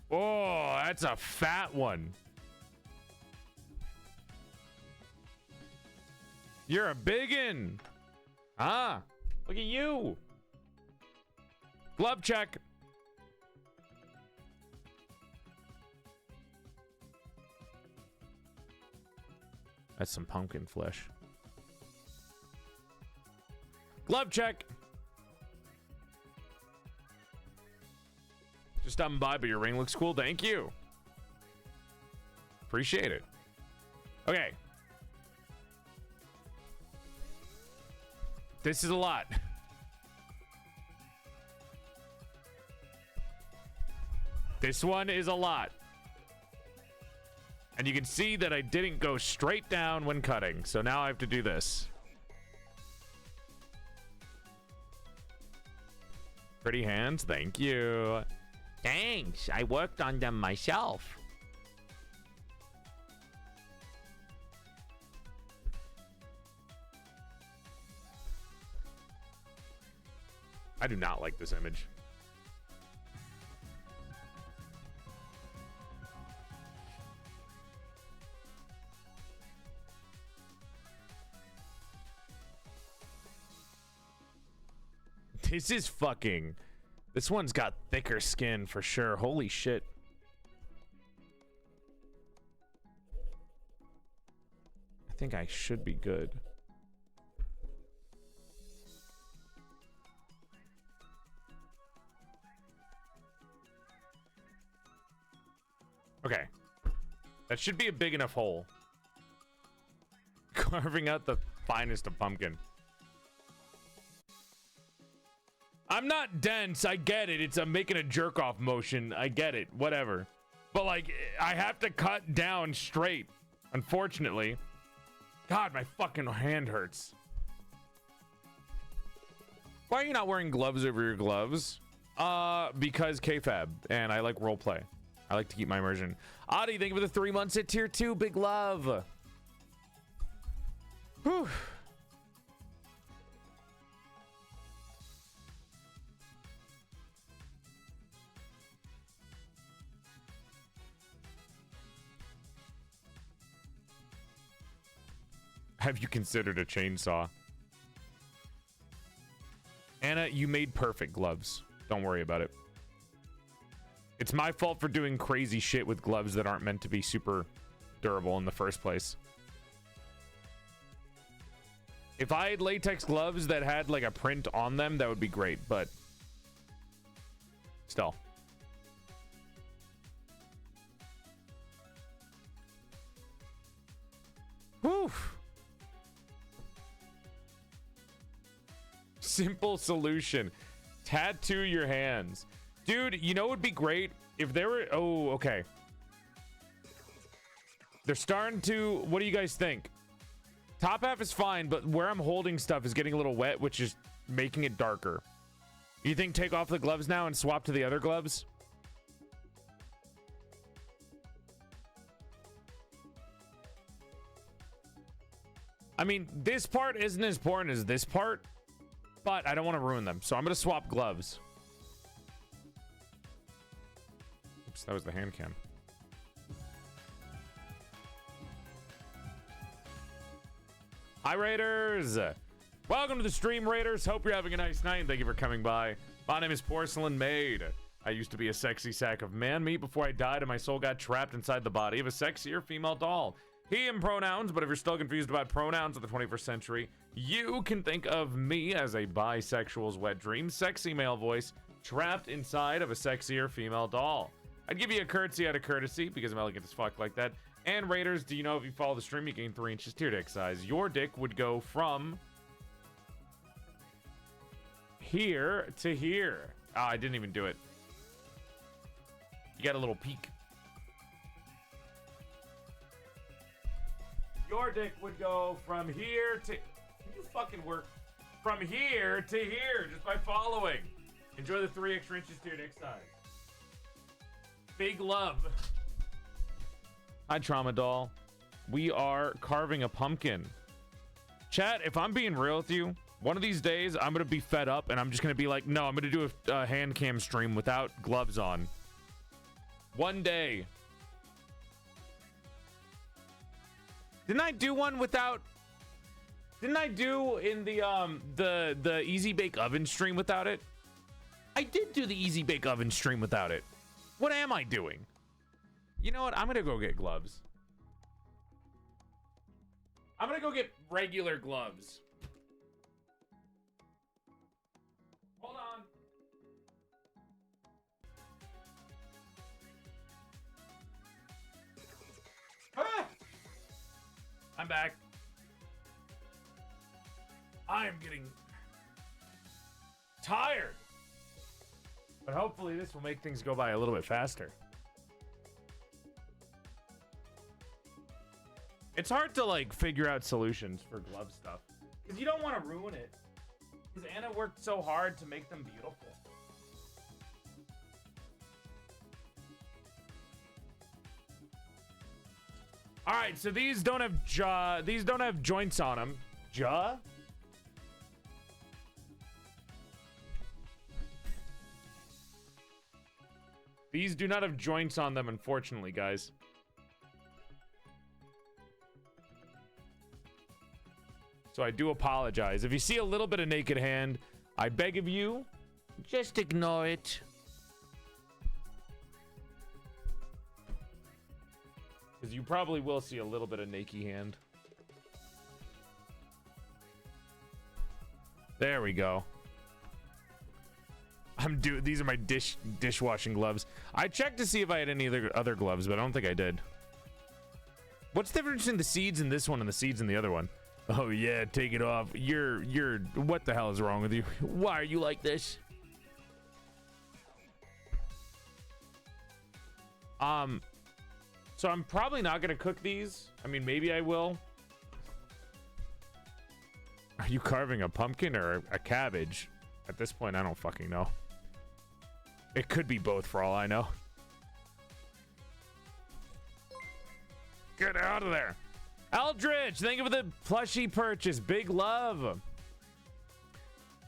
Oh, that's a fat one. You're a biggin. Ah, look at you. Glove check. That's some pumpkin flesh. Glove check. Just stopping by, but your ring looks cool. Thank you. Appreciate it. Okay. This is a lot. This one is a lot. And you can see that I didn't go straight down when cutting. So now I have to do this. Pretty hands. Thank you. Thanks. I worked on them myself. I do not like this image. This is fucking... This one's got thicker skin for sure. Holy shit. I think I should be good. Okay. That should be a big enough hole. Carving out the finest of pumpkin. I'm not dense. I get it. It's making a jerk off motion. I get it. Whatever. But like, I have to cut down straight. Unfortunately. God, my fucking hand hurts. Why are you not wearing gloves over your gloves? Because KFAB and I like roleplay. I like to keep my immersion. Adi, thank you for the 3 months at tier 2. Big love. Whew. Have you considered a chainsaw? Anna, you made perfect gloves. Don't worry about it. It's my fault for doing crazy shit with gloves that aren't meant to be super durable in the first place. If I had latex gloves that had like a print on them, that would be great, but still. Whew. Simple solution. Tattoo your hands. Dude, you know what would be great? If there were... Oh, okay. They're starting to... What do you guys think? Top half is fine, but where I'm holding stuff is getting a little wet, which is making it darker. You think take off the gloves now and swap to the other gloves? I mean, this part isn't as important as this part, but I don't want to ruin them, so I'm going to swap gloves. Oops, that was the hand cam. Hi, Raiders! Welcome to the stream, Raiders. Hope you're having a nice night, and thank you for coming by. My name is PorcelainMaid. I used to be a sexy sack of man meat before I died and my soul got trapped inside the body of a sexier female doll. He and pronouns, but if you're still confused about pronouns of the 21st century, you can think of me as a bisexual's wet dream, sexy male voice, trapped inside of a sexier female doll. I'd give you a curtsy out of courtesy because I'm elegant as fuck like that. And Raiders, do you know if you follow the stream, you gain 3 inches to your dick size. Your dick would go from here to here. Ah, I didn't even do it. You got a little peek. Your dick would go from here to... Can you fucking work? From here to here, just by following. Enjoy the 3 extra inches to your dick size. Big love. Hi, Trauma Doll. We are carving a pumpkin. Chat, if I'm being real with you, one of these days, I'm going to be fed up, and I'm just going to be like, no, I'm going to do a hand cam stream without gloves on. One day. Didn't I do one without... Didn't I do in the Easy Bake Oven stream without it? I did do the Easy Bake Oven stream without it. What am I doing? You know what? I'm gonna go get gloves. I'm gonna go get regular gloves. Hold on. Ah! I'm back. I am getting tired. But hopefully this will make things go by a little bit faster. It's hard to like figure out solutions for glove stuff because you don't want to ruin it. Because Anna worked so hard to make them beautiful. All right, so these don't have joints on them. Jaw? These do not have joints on them, unfortunately, guys. So I do apologize. If you see a little bit of naked hand, I beg of you, just ignore it. Because you probably will see a little bit of naked hand. There we go. These are my dishwashing gloves. I checked to see if I had any other gloves, but I don't think I did. What's the difference between the seeds in this one and the seeds in the other one? Oh yeah, take it off. You're what the hell is wrong with you? Why are you like this? So I'm probably not gonna cook these. I mean, maybe I will. Are you carving a pumpkin or a cabbage? At this point, I don't fucking know. It could be both for all I know. Get out of there. Eldridge, thank you for the plushie purchase. Big love.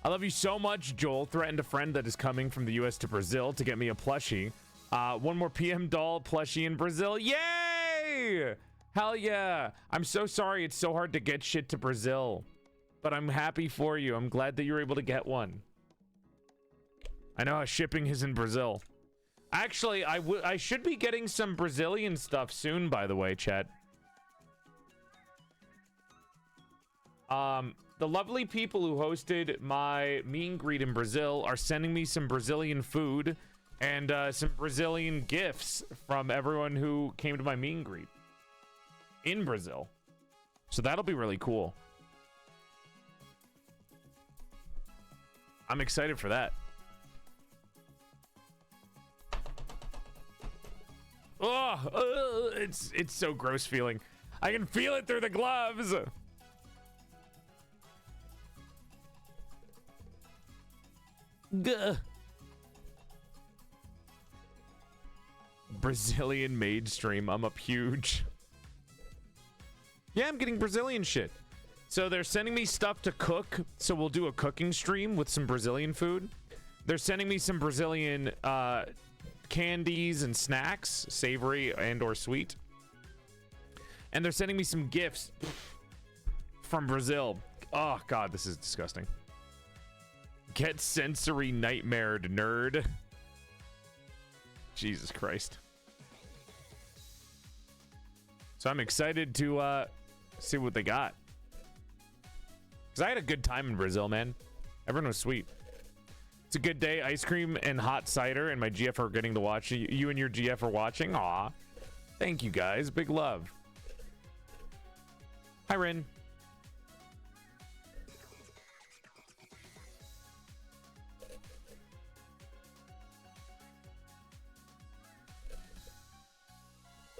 I love you so much. Joel threatened a friend that is coming from the US to Brazil to get me a plushie. One more PM doll plushie in Brazil. Yay! Hell yeah. I'm so sorry it's so hard to get shit to Brazil. But I'm happy for you. I'm glad that you're able to get one. I know how shipping is in Brazil. Actually, I should be getting some Brazilian stuff soon, by the way, chat. The lovely people who hosted my meet and greet in Brazil are sending me some Brazilian food and some Brazilian gifts from everyone who came to my meet and greet in Brazil. So that'll be really cool. I'm excited for that. Oh, it's so gross feeling. I can feel it through the gloves. Gah. Brazilian maid stream. I'm up huge. Yeah, I'm getting Brazilian shit. So they're sending me stuff to cook. So we'll do a cooking stream with some Brazilian food. They're sending me some Brazilian candies and snacks, savory and or sweet. And they're sending me some gifts from Brazil. Oh, God, this is disgusting. Get sensory nightmared, nerd. Jesus Christ. So I'm excited to see what they got. Because I had a good time in Brazil, man. Everyone was sweet. It's a good day. Ice cream and hot cider, and my GF are getting to watch. You and your GF are watching. Aw. Thank you, guys. Big love. Hi, Rin.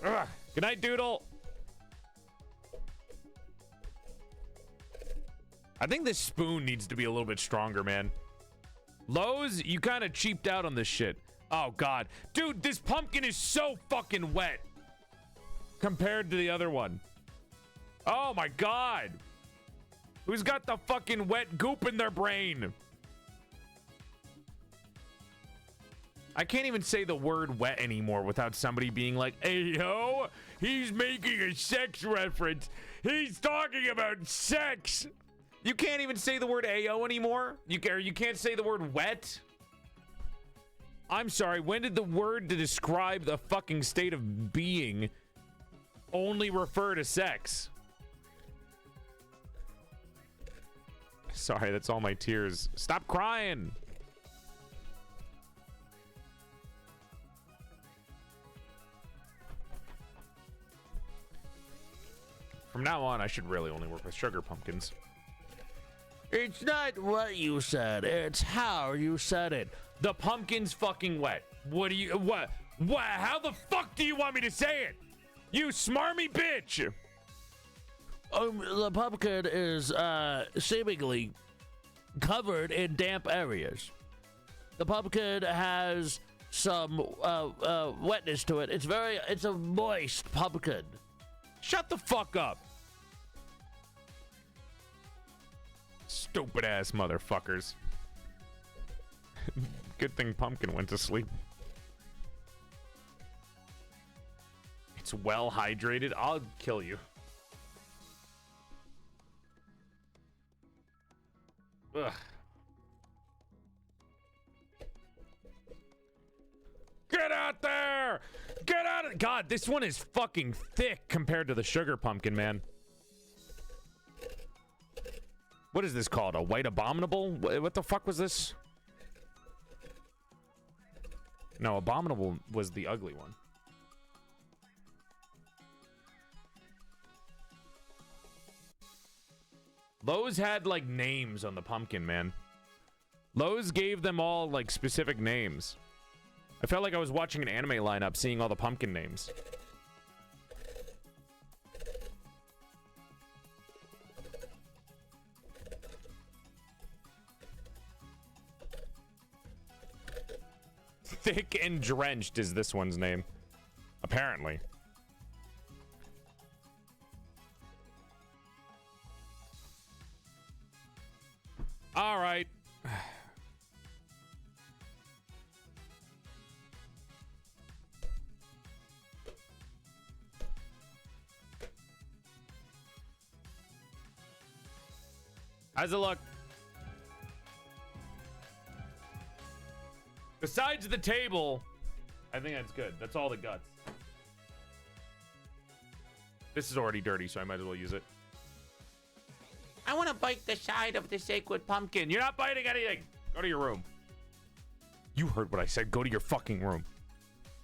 Ugh. Good night, Doodle. I think this spoon needs to be a little bit stronger, man. Lowe's, you kind of cheaped out on this shit. Oh, God. Dude, this pumpkin is so fucking wet compared to the other one. Oh, my God. Who's got the fucking wet goop in their brain? I can't even say the word wet anymore without somebody being like, hey, yo, he's making a sex reference. He's talking about sex. You can't even say the word AO anymore? You can't say the word wet? I'm sorry, when did the word to describe the fucking state of being only refer to sex? Sorry, that's all my tears. Stop crying. From now on, I should really only work with sugar pumpkins. It's not what you said, it's how you said it. The pumpkin's fucking wet. What? How the fuck do you want me to say it? You smarmy bitch! The pumpkin is seemingly covered in damp areas. The pumpkin has some wetness to it. It's a moist pumpkin. Shut the fuck up. Stupid ass motherfuckers. Good thing Pumpkin went to sleep. It's well hydrated. I'll kill you. Ugh. Get out there! Get out of... God, this one is fucking thick compared to the sugar pumpkin, man. What is this called? A white abominable? What the fuck was this? No, abominable was the ugly one. Lowe's had, like, names on the pumpkin, man. Lowe's gave them all, like, specific names. I felt like I was watching an anime lineup, seeing all the pumpkin names. Thick and Drenched is this one's name. Apparently. All right. How's it look? Besides the table, I think that's good. That's all the guts. This is already dirty, so I might as well use it. I want to bite the side of the sacred pumpkin. You're not biting anything. Go to your room. You heard what I said. Go to your fucking room.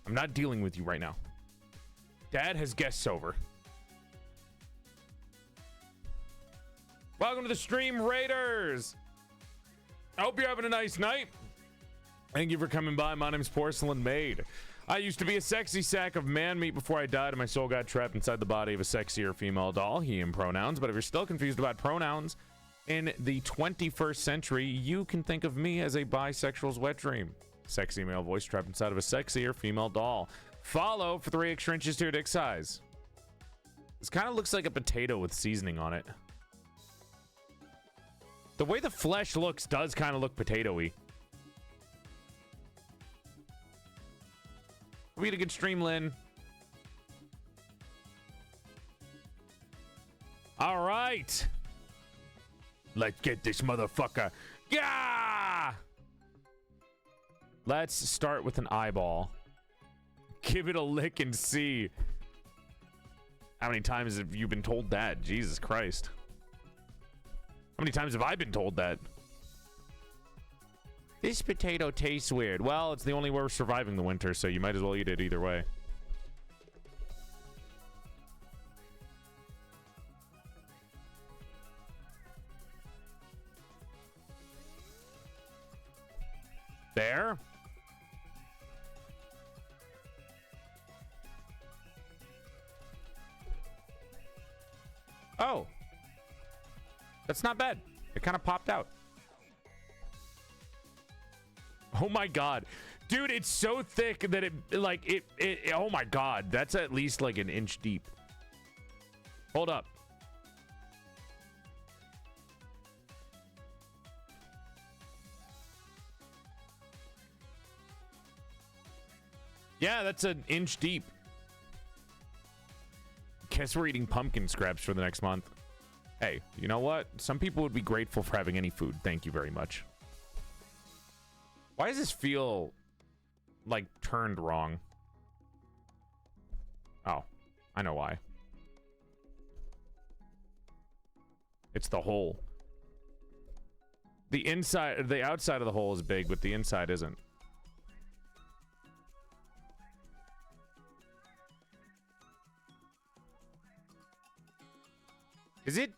I'm not dealing with you right now. Dad has guests over. Welcome to the stream, Raiders. I hope you're having a nice night. Thank you for coming by. My name's PorcelainMaid. I used to be a sexy sack of man meat before I died and my soul got trapped inside the body of a sexier female doll. He and pronouns. But if you're still confused about pronouns in the 21st century, you can think of me as a bisexual's wet dream. Sexy male voice trapped inside of a sexier female doll. Follow for 3 extra inches to your dick size. This kind of looks like a potato with seasoning on it. The way the flesh looks does kind of look potato-y. We had a good stream, Lynn. All right. Let's get this motherfucker. Yeah! Let's start with an eyeball. Give it a lick and see. How many times have you been told that? Jesus Christ. How many times have I been told that? This potato tastes weird. Well, it's the only way we're surviving the winter, so you might as well eat it either way. There. Oh. That's not bad. It kind of popped out. Oh my god. Dude, it's so thick that it oh my god. That's at least like an inch deep. Hold up. Yeah, that's an inch deep. Guess we're eating pumpkin scraps for the next month. Hey, you know what? Some people would be grateful for having any food. Thank you very much. Why does this feel like turned wrong? Oh, I know why. It's the hole. The inside, the outside of the hole is big, but the inside isn't. Is it?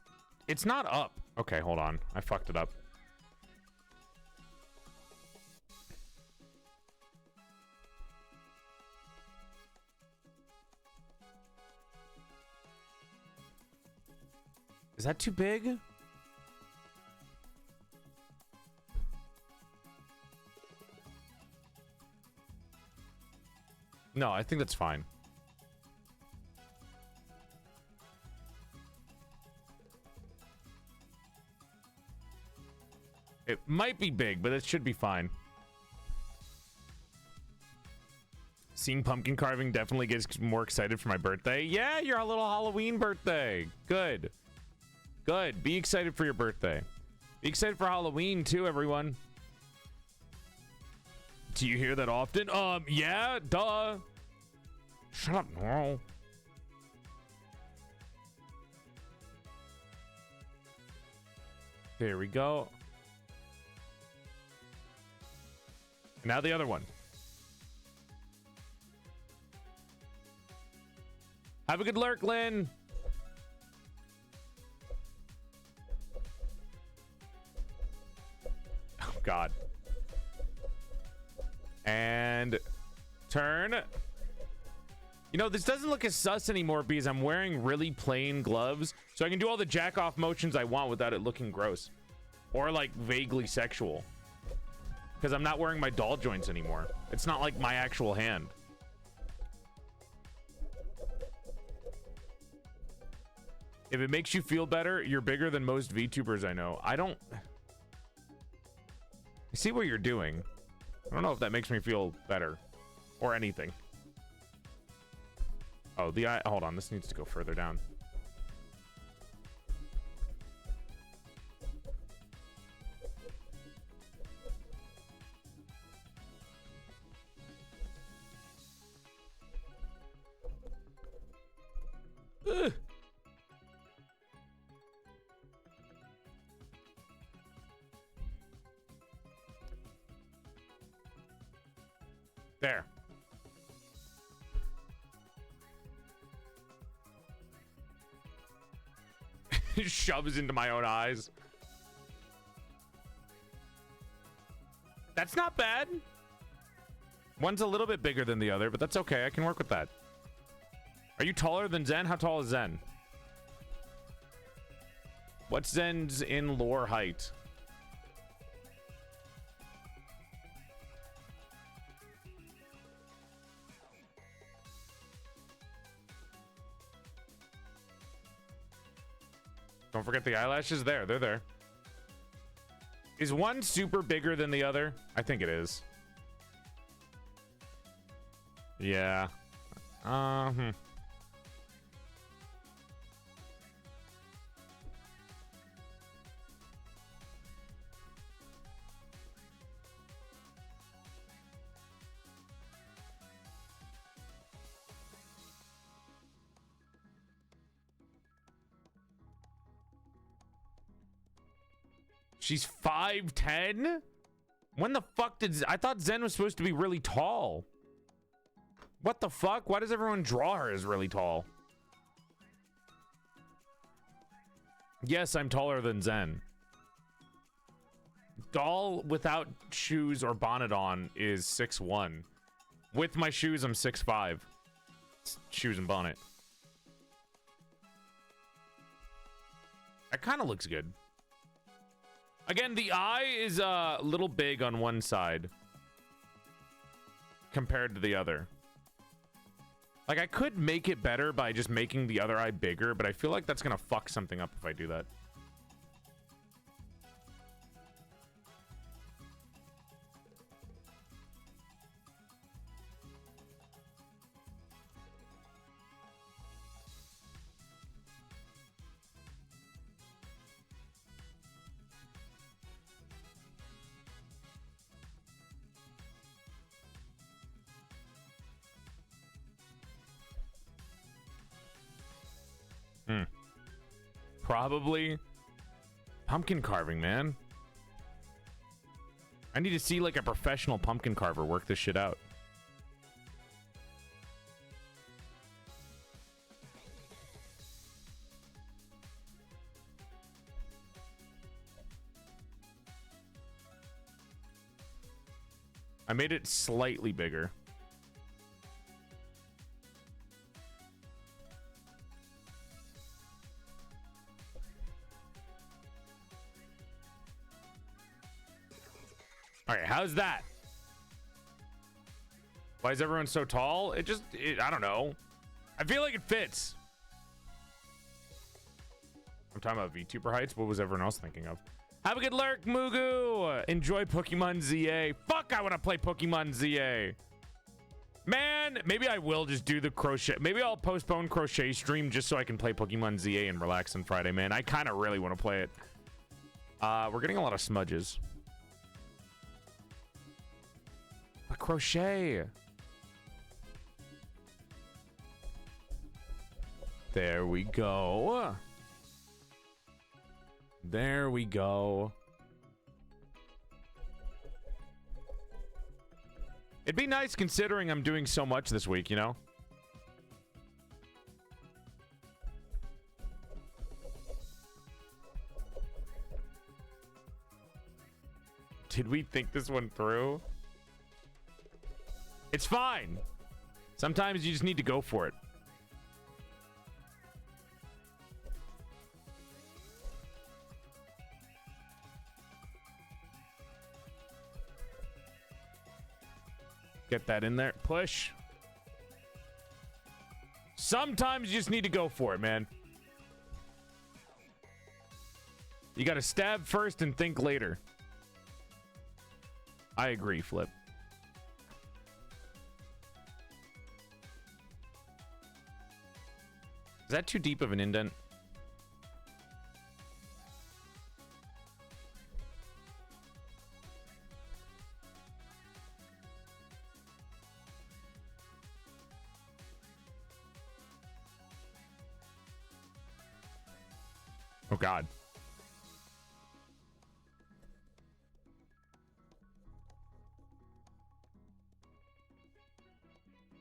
It's not up. Okay, hold on. I fucked it up. Is that too big? No, I think that's fine. It might be big, but it should be fine. Seeing pumpkin carving definitely gets more excited for my birthday. Yeah, your little Halloween birthday. Good. Good. Be excited for your birthday. Be excited for Halloween too, everyone. Do you hear that often? Yeah, duh. Shut up, no. There we go. Now the other one. Have a good lurk, Lynn. Oh, God. And turn. You know, this doesn't look as sus anymore because I'm wearing really plain gloves. So I can do all the jack off motions I want without it looking gross. Or like vaguely sexual. Because I'm not wearing my doll joints anymore. It's not like my actual hand. If it makes you feel better, you're bigger than most VTubers I know. I see what you're doing. I don't know if that makes me feel better. Or anything. Oh, the eye. Hold on. This needs to go further down. Ugh. There. shoves into my own eyes. That's not bad. One's a little bit bigger than the other, but that's okay. I can work with that. Are you taller than Zen? How tall is Zen? What's Zen's in lore height? Don't forget the eyelashes. They're there. Is one super bigger than the other? I think it is. Yeah. She's 5'10"? When the fuck did... I thought Zen was supposed to be really tall. What the fuck? Why does everyone draw her as really tall? Yes, I'm taller than Zen. Doll without shoes or bonnet on is 6'1". With my shoes, I'm 6'5". Shoes and bonnet. That kind of looks good. Again, the eye is a little big on one side compared to the other. Like, I could make it better by just making the other eye bigger, but I feel like that's gonna fuck something up if I do that. Probably pumpkin carving, man. I need to see like a professional pumpkin carver work this shit out. I made it slightly bigger. All right, how's that? Why is everyone so tall? I don't know. I feel like it fits. I'm talking about VTuber heights. What was everyone else thinking of? Have a good lurk, Mugu. Enjoy Pokemon ZA. Fuck, I want to play Pokemon ZA. Man, maybe I will just do the crochet. Maybe I'll postpone crochet stream just so I can play Pokemon ZA and relax on Friday, man. I kind of really want to play it. We're getting a lot of smudges. But crochet. There we go. There we go. It'd be nice considering I'm doing so much this week, you know? Did we think this one through? It's fine. Sometimes you just need to go for it. Get that in there. Push. Sometimes you just need to go for it, man. You gotta stab first and think later. I agree, Flip. Is that too deep of an indent? Oh, God.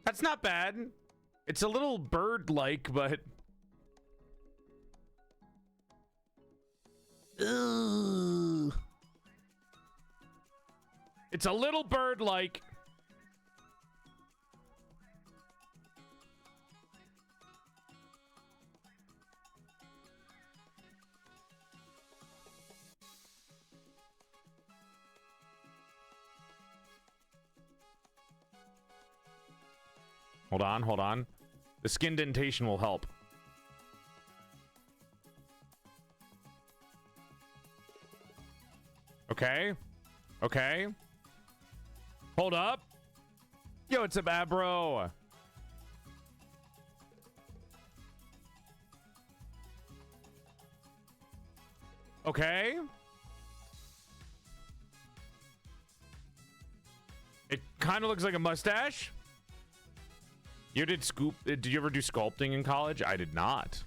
That's not bad. It's a little bird-like, but... It's a little bird-like. Hold on, hold on. The skin indentation will help. Okay. Okay. Hold up. Yo, it's a bad bro. Okay. It kind of looks like a mustache. You did did you ever do sculpting in college? I did not.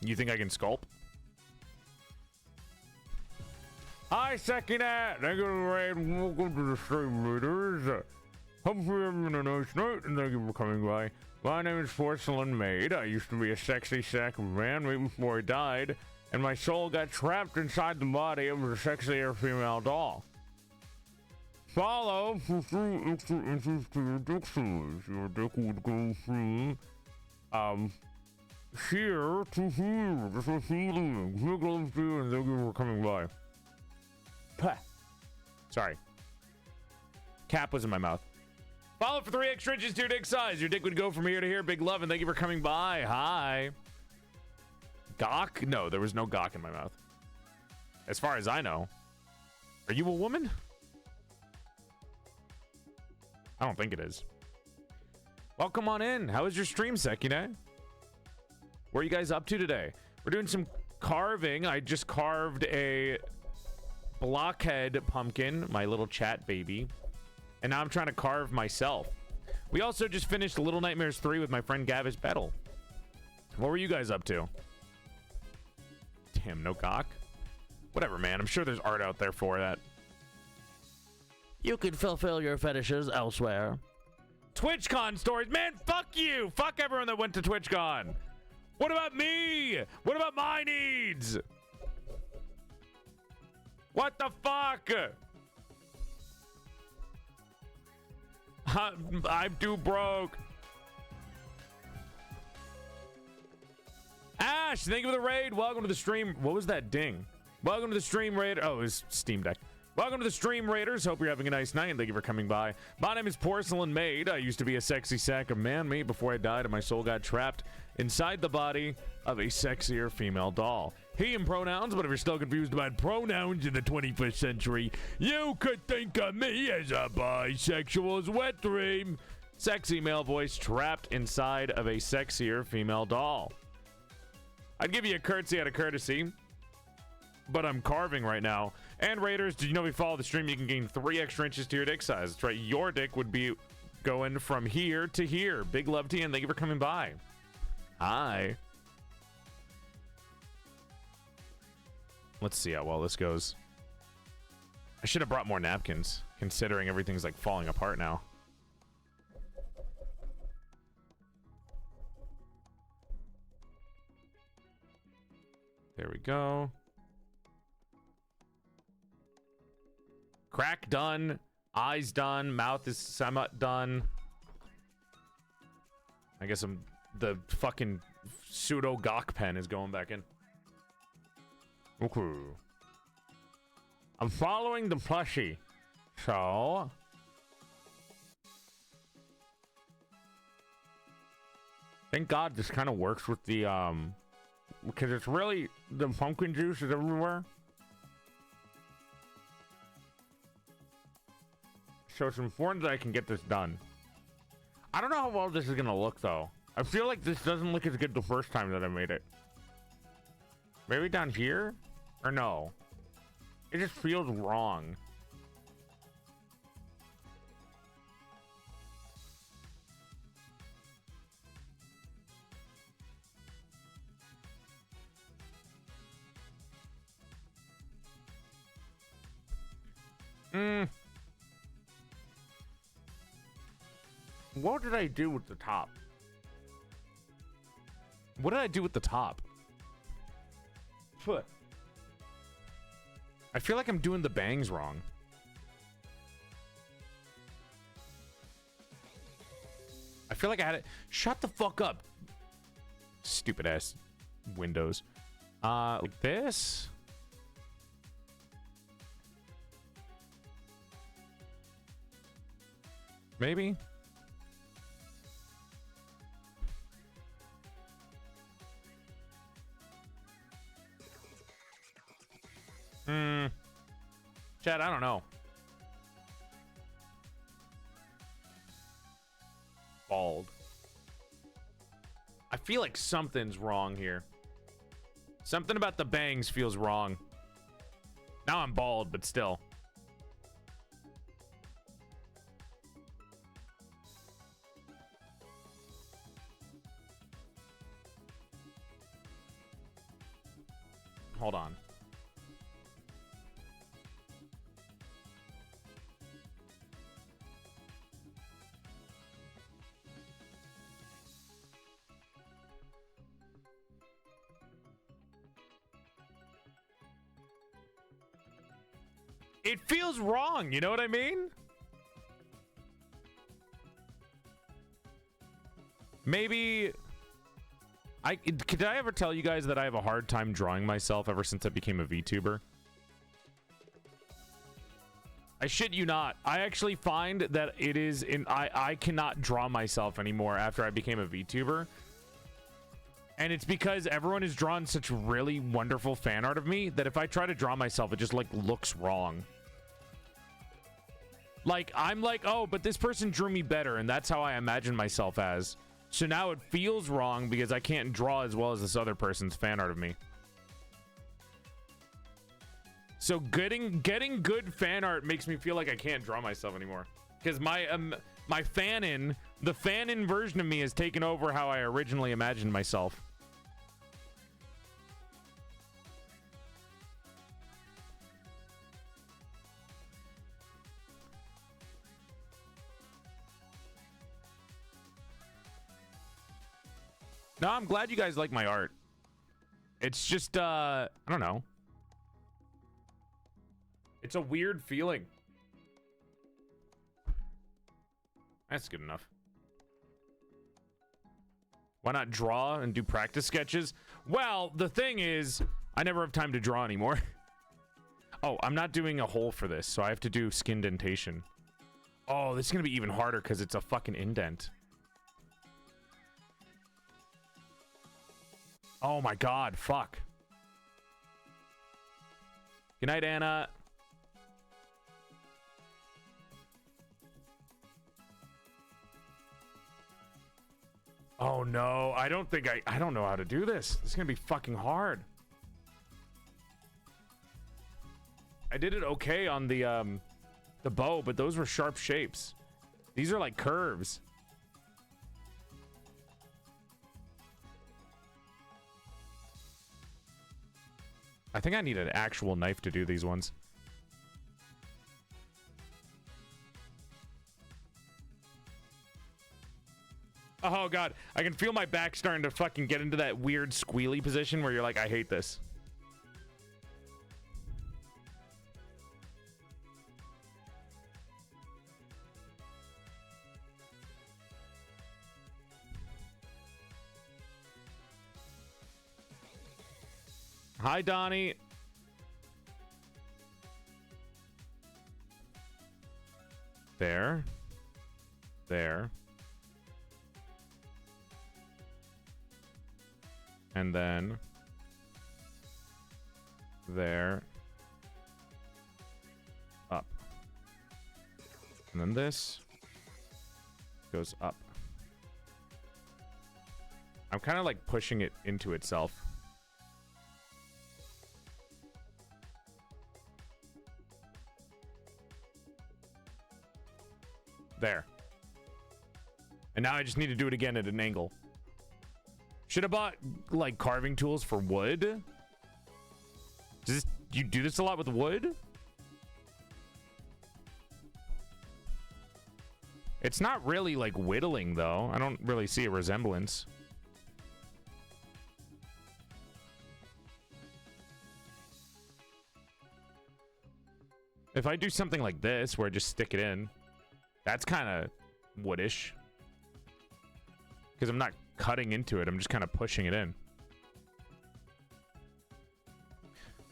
You think I can sculpt? Hi, second that. Thank you for welcome to the stream, readers. Hope you're having a nice night, and thank you for coming by. My name is PorcelainMaid. I used to be a sexy sack of man right before I died, and my soul got trapped inside the body of a sexier female doll. Follow for 3 extra inches to your dick size. Your dick would go from, here to here. Just a feeling. Big love to you, and thank you for coming by. Puh. Sorry. Cap was in my mouth. Follow for 3 extra inches to your dick size. Your dick would go from here to here. Big love, and thank you for coming by. Hi. Gawk? No, there was no gawk in my mouth. As far as I know. Are you a woman? I don't think it is. Welcome on in. How was your stream, Sekine? What are you guys up to today? We're doing some carving. I just carved a blockhead pumpkin, my little chat baby. And now I'm trying to carve myself. We also just finished Little Nightmares 3 with my friend Gavis Bettel. What were you guys up to? Damn, no cock? Whatever, man. I'm sure there's art out there for that. You can fulfill your fetishes elsewhere. TwitchCon stories. Man, fuck you. Fuck everyone that went to TwitchCon. What about me? What about my needs? What the fuck? I'm too broke. Ash, thank you for the raid. Welcome to the stream. What was that ding? Welcome to the stream raid. Oh, it was Steam Deck. Welcome to the stream raiders. Hope you're having a nice night, and thank you for coming by. My name is PorcelainMaid. I used to be a sexy sack of man meat before I died, and my soul got trapped inside the body of a sexier female doll. He and pronouns, but if you're still confused about pronouns in the 21st century, you could think of me as a bisexual's wet dream. Sexy male voice trapped inside of a sexier female doll. I'd give you a curtsy out of courtesy, but I'm carving right now. And Raiders, did you know if you follow the stream, you can gain 3 extra inches to your dick size? That's right, your dick would be going from here to here. Big love to you, and thank you for coming by. Hi. Let's see how well this goes. I should have brought more napkins, considering everything's like falling apart now. There we go. Crack done. Eyes done. Mouth is semi done. I guess the fucking pseudo gawk pen is going back in. Okay. I'm following the plushie. So thank God this kind of works with the because it's really, the pumpkin juice is everywhere. So it's important that I can get this done. I don't know how well this is gonna look though. I feel like this doesn't look as good the first time that I made it. Maybe down here? Or no? It just feels wrong. What did I do with the top? What did I do with the top? I feel like I'm doing the bangs wrong. feel like I had it. Shut the fuck up. Stupid ass windows. Like this. Maybe. Chad, I don't know. Bald. I feel like something's wrong here. Something about the bangs feels wrong. Now I'm bald, but still. Hold on. It feels wrong, you know what I mean? Maybe did I ever tell you guys that I have a hard time drawing myself ever since I became a VTuber? I shit you not. I actually find that it is I cannot draw myself anymore after I became a VTuber. And it's because everyone has drawn such really wonderful fan art of me that if I try to draw myself, it just like looks wrong. Like, I'm like, oh, but this person drew me better, and that's how I imagine myself as. So now it feels wrong because I can't draw as well as this other person's fan art of me. So getting good fan art makes me feel like I can't draw myself anymore. Because my fan-in, the fan-in version of me has taken over how I originally imagined myself. No, I'm glad you guys like my art. It's just, I don't know. It's a weird feeling. That's good enough. Why not draw and do practice sketches? Well, the thing is, I never have time to draw anymore. Oh, I'm not doing a hole for this, so I have to do skin dentation. Oh, this is going to be even harder because it's a fucking indent. Oh my god, fuck. Good night, Anna. Oh no, I don't think I don't know how to do this. This is gonna be fucking hard. I did it okay on the bow, but those were sharp shapes. These are like curves. I think I need an actual knife to do these ones. Oh god, I can feel my back starting to fucking get into that weird squealy position where you're like, I hate this. Hi, Donnie. There. There. And then there. Up. And then this goes up. I'm kind of like pushing it into itself. There. And now I just need to do it again at an angle. Should have bought like carving tools for wood. Do you do this a lot with wood? It's not really like whittling though. I don't really see a resemblance. If I do something like this where I just stick it in, that's kind of woodish. Because I'm not cutting into it. I'm just kind of pushing it in.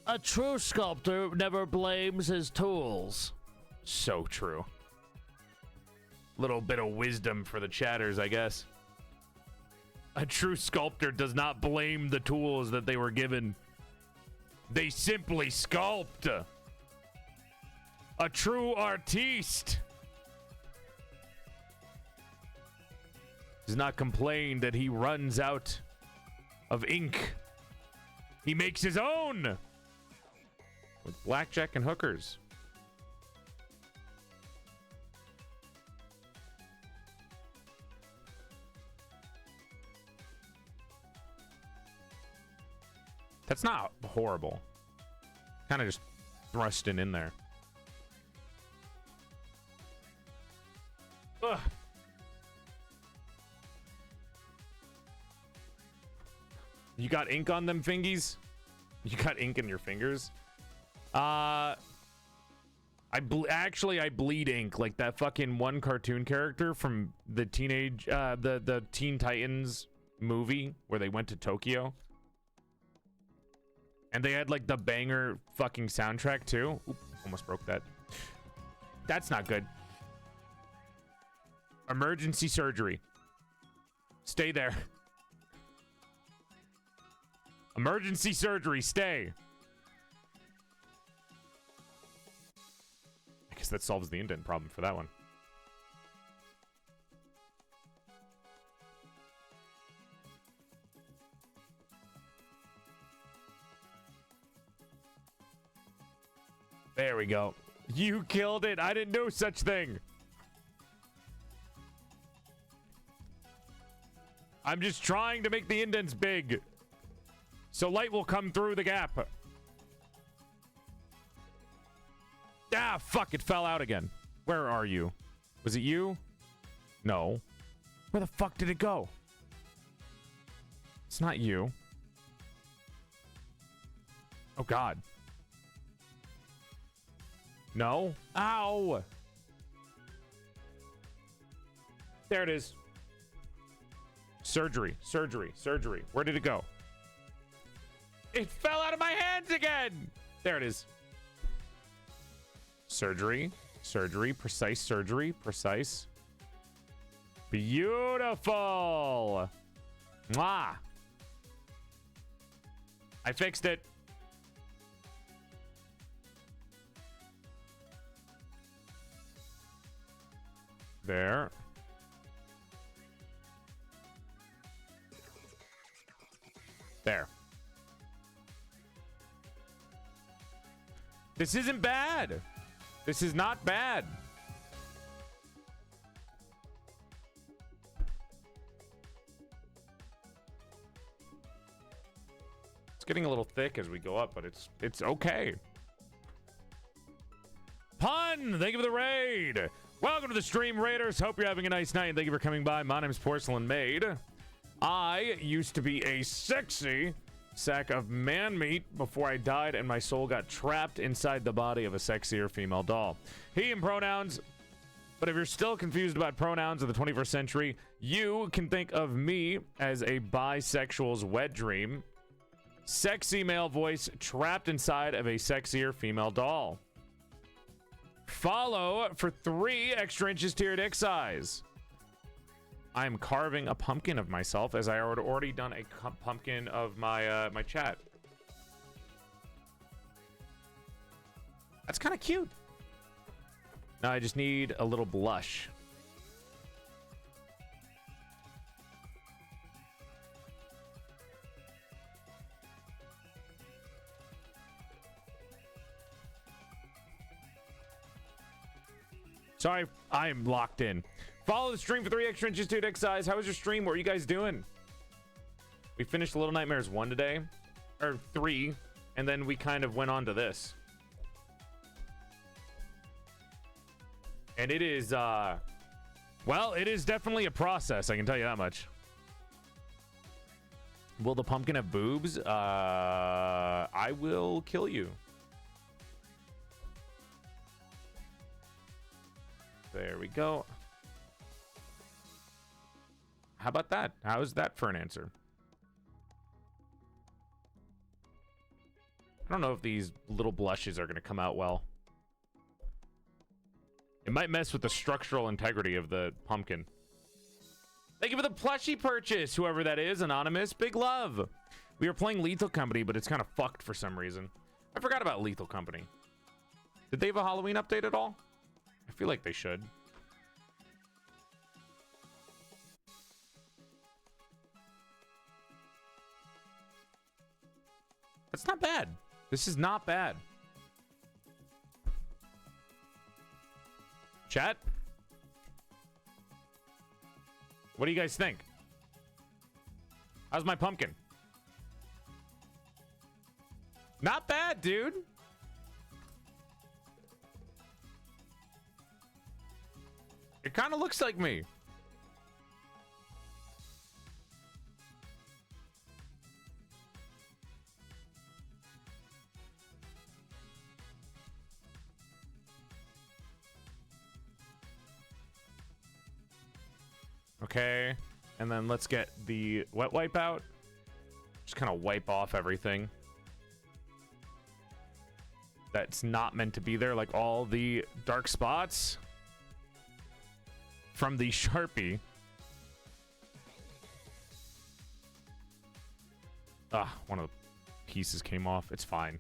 A true sculptor never blames his tools. So true. Little bit of wisdom for the chatters, I guess. A true sculptor does not blame the tools that they were given. They simply sculpt. A true artiste does not complain that he runs out of ink. He makes his own with blackjack and hookers. That's not horrible. Kind of just thrusting in there. Ugh. You got ink on them fingies? You got ink in your fingers? I bleed ink like that fucking one cartoon character from the the Teen Titans movie where they went to Tokyo. And they had like the banger fucking soundtrack too. Oop, almost broke that. That's not good. Emergency surgery. Stay there. Emergency surgery, stay. I guess that solves the indent problem for that one. There we go. You killed it. I didn't know such thing. I'm just trying to make the indents big, so light will come through the gap. Ah, fuck, it fell out again. Where are you? Was it you? No. Where the fuck did it go? It's not you. Oh, God. No. Ow. There it is. Surgery, surgery, surgery. Where did it go? It fell out of my hands again. There it is. Surgery, surgery, precise surgery, precise. Beautiful. Mwah. I fixed it. There. There. This isn't bad. This is not bad. It's getting a little thick as we go up, but it's okay. Pun, thank you for the raid. Welcome to the stream, Raiders. Hope you're having a nice night, and thank you for coming by. My name's PorcelainMaid. I used to be a sexy sack of man meat before I died and my soul got trapped inside the body of a sexier female doll. He and pronouns. But if you're still confused about pronouns of the 21st century, you can think of me as a bisexual's wet dream. Sexy male voice trapped inside of a sexier female doll. Follow for 3 extra inches to your dick size. I'm carving a pumpkin of myself as I had already done a pumpkin of my my chat. That's kind of cute. Now I just need a little blush. Sorry, I'm locked in. Follow the stream for 3 extra inches to your dick size. How was your stream? What are you guys doing? We finished Little Nightmares 1 today. Or 3. And then we kind of went on to this. And it is, well, it is definitely a process. I can tell you that much. Will the pumpkin have boobs? I will kill you. There we go. How about that? How's that for an answer? I don't know if these little blushes are going to come out well. It might mess with the structural integrity of the pumpkin. Thank you for the plushie purchase, whoever that is, anonymous. Big love. We were playing Lethal Company, but it's kind of fucked for some reason. I forgot about Lethal Company. Did they have a Halloween update at all? I feel like they should. That's not bad. This is not bad. Chat? What do you guys think? How's my pumpkin? Not bad, dude. It kind of looks like me. Okay, and then let's get the wet wipe out. Just kind of wipe off everything that's not meant to be there, like all the dark spots from the Sharpie. Ah, one of the pieces came off. It's fine.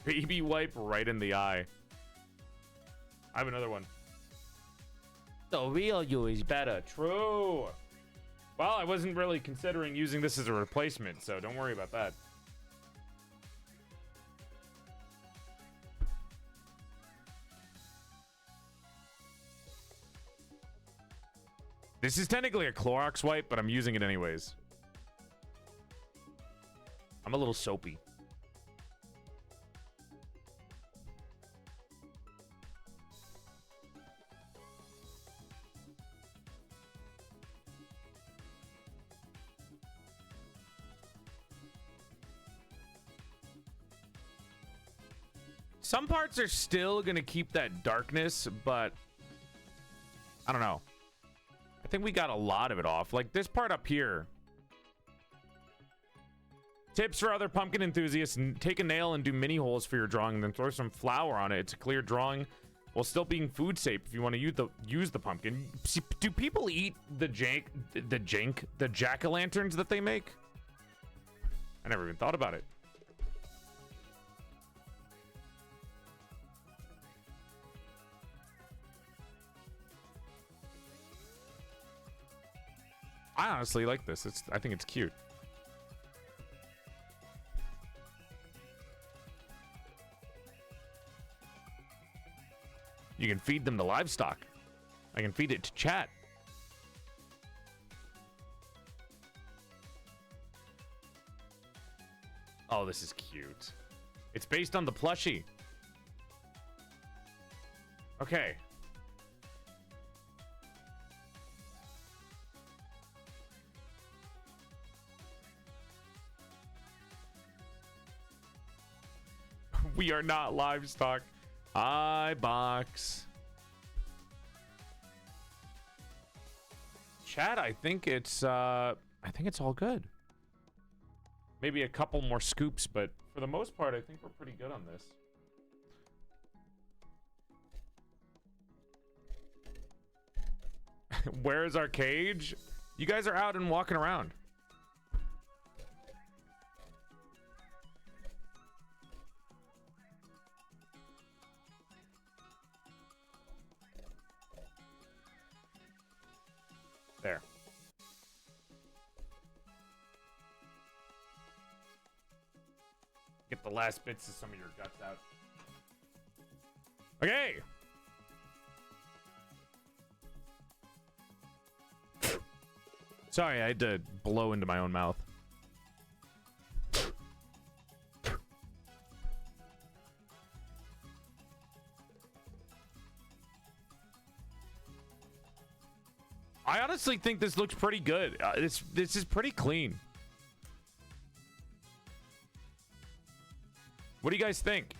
Baby wipe right in the eye. I have another one. The real you is better. True. Well, I wasn't really considering using this as a replacement, so don't worry about that. This is technically a Clorox wipe, but I'm using it anyways. I'm a little soapy. Some parts are still gonna keep that darkness, but I don't know. I think we got a lot of it off. Like this part up here. Tips for other pumpkin enthusiasts: take a nail and do mini holes for your drawing, and then throw some flour on it. It's a clear drawing while still being food safe if you want to use the pumpkin. Do people eat the jack-o'-lanterns that they make? I never even thought about it. I honestly like this. I think it's cute. You can feed them to livestock. I can feed it to chat. Oh, this is cute. It's based on the plushie. Okay. We are not livestock. Hi, box. Chat, I think it's all good. Maybe a couple more scoops, but for the most part, I think we're pretty good on this. Where is our cage? You guys are out and walking around. There. Get the last bits of some of your guts out. Okay. Sorry, I had to blow into my own mouth. I honestly think this looks pretty good. This is pretty clean. What do you guys think?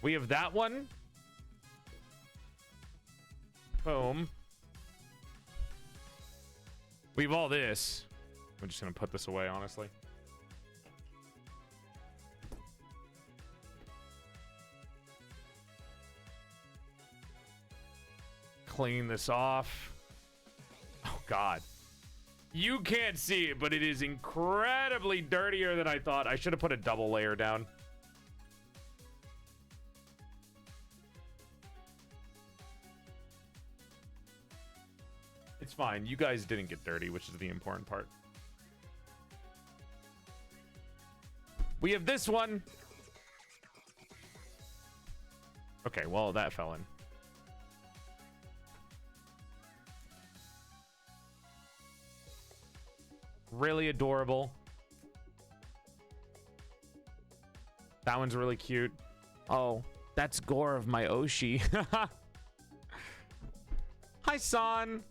We have that one. Boom. We have all this. I'm just gonna put this away, honestly. Clean this off. Oh, God. You can't see it, but it is incredibly dirtier than I thought. I should have put a double layer down. It's fine. You guys didn't get dirty, which is the important part. We have this one. Okay, well, that fell in. Really adorable. That one's really cute. Oh, that's gore of my Oshi. Hi, San.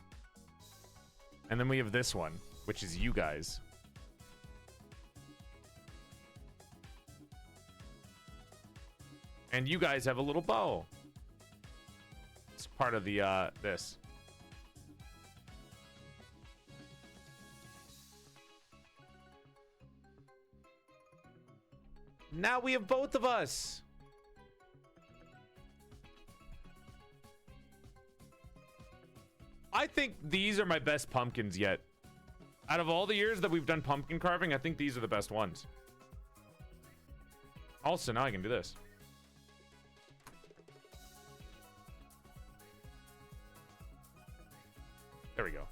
And then we have this one, which is you guys. And you guys have a little bow. It's part of the, this. Now we have both of us. I think these are my best pumpkins yet. Out of all the years that we've done pumpkin carving, I think these are the best ones. Also, now I can do this. There we go.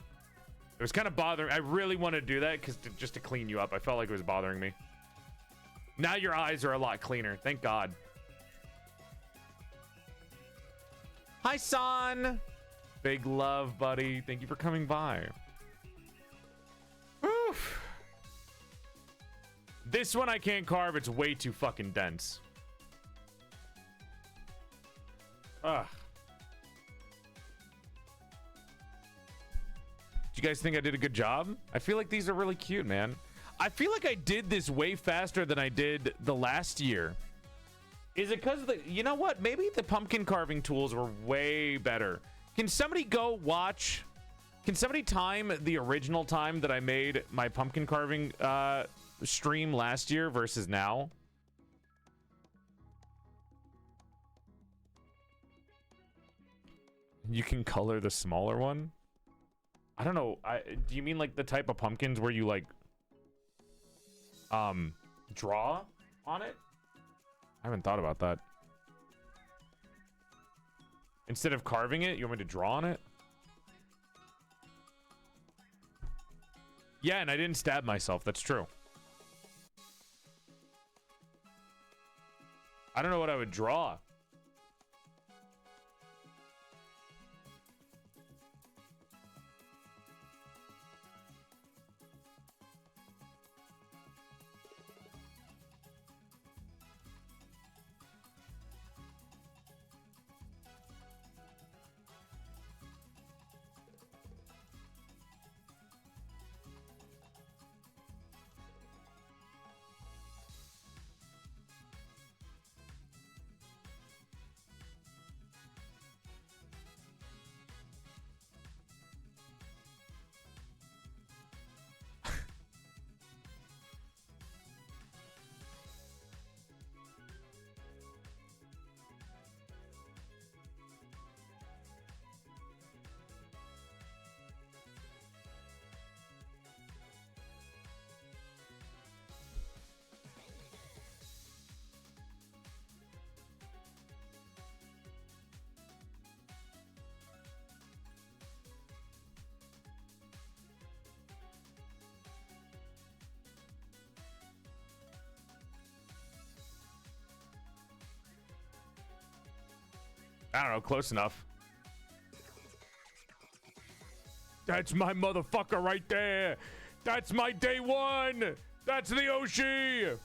It was kind of bothering. I really want to do that because just to clean you up. I felt like it was bothering me. Now your eyes are a lot cleaner. Thank God. Hi, San. Big love, buddy. Thank you for coming by. Oof. This one I can't carve. It's way too fucking dense. Ugh. Do you guys think I did a good job? I feel like these are really cute, man. I feel like I did this way faster than I did the last year. Is it because you know what? Maybe the pumpkin carving tools were way better. Can somebody go watch? Can somebody time the original time that I made my pumpkin carving stream last year versus now? You can color the smaller one? I don't know. Do you mean like the type of pumpkins where you like draw on it? I haven't thought about that. Instead of carving it, you want me to draw on it? Yeah, and I didn't stab myself. That's true. I don't know what I would draw. I don't know, close enough. That's my motherfucker right there. That's my day one. That's the Oshi.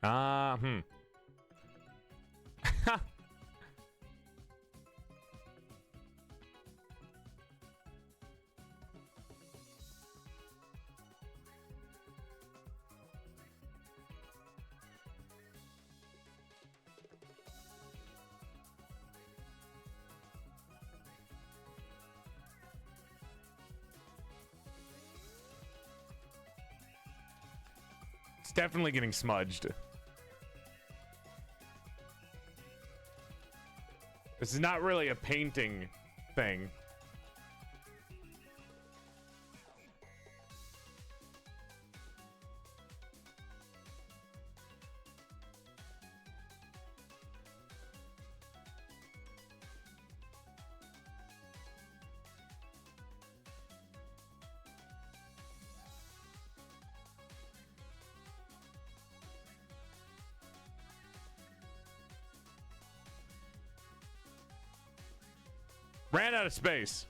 Hmm. It's definitely getting smudged. This is not really a painting thing. Ran out of space.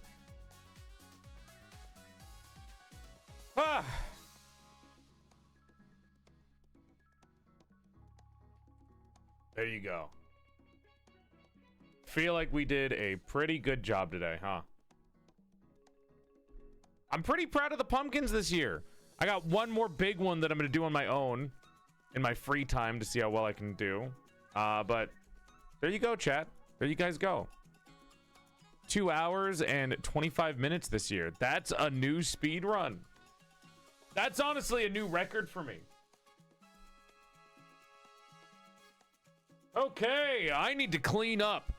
Ah. There you go. Feel like we did a pretty good job today, huh? I'm pretty proud of the pumpkins this year. I got one more big one that I'm going to do on my own in my free time to see how well I can do. But there you go, chat. There you guys go. 2 hours and 25 minutes this year. That's a new speed run. That's honestly a new record for me. Okay, I need to clean up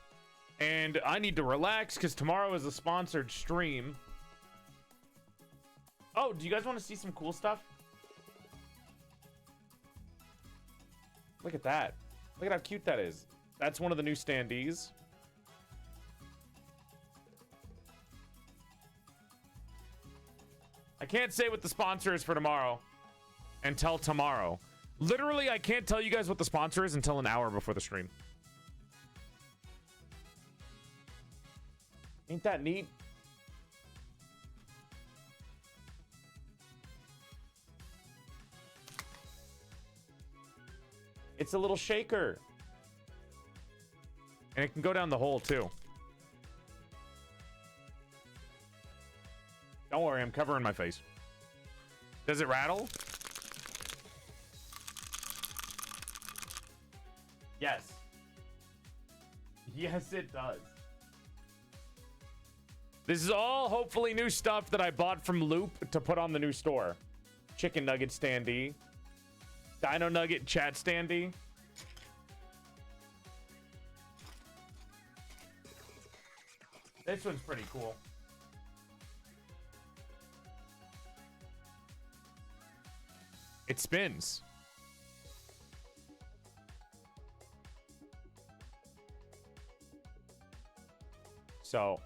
and I need to relax because tomorrow is a sponsored stream. Oh, do you guys want to see some cool stuff? Look at that. Look at how cute that is. That's one of the new standees. I can't say what the sponsor is for tomorrow until tomorrow. Literally, I can't tell you guys what the sponsor is until an hour before the stream. Ain't that neat? It's a little shaker. And it can go down the hole too. Don't worry, I'm covering my face. Does it rattle? Yes. Yes, it does. This is all hopefully new stuff that I bought from Loop to put on the new store. Chicken nugget standee. Dino nugget chat standee. This one's pretty cool. It spins. So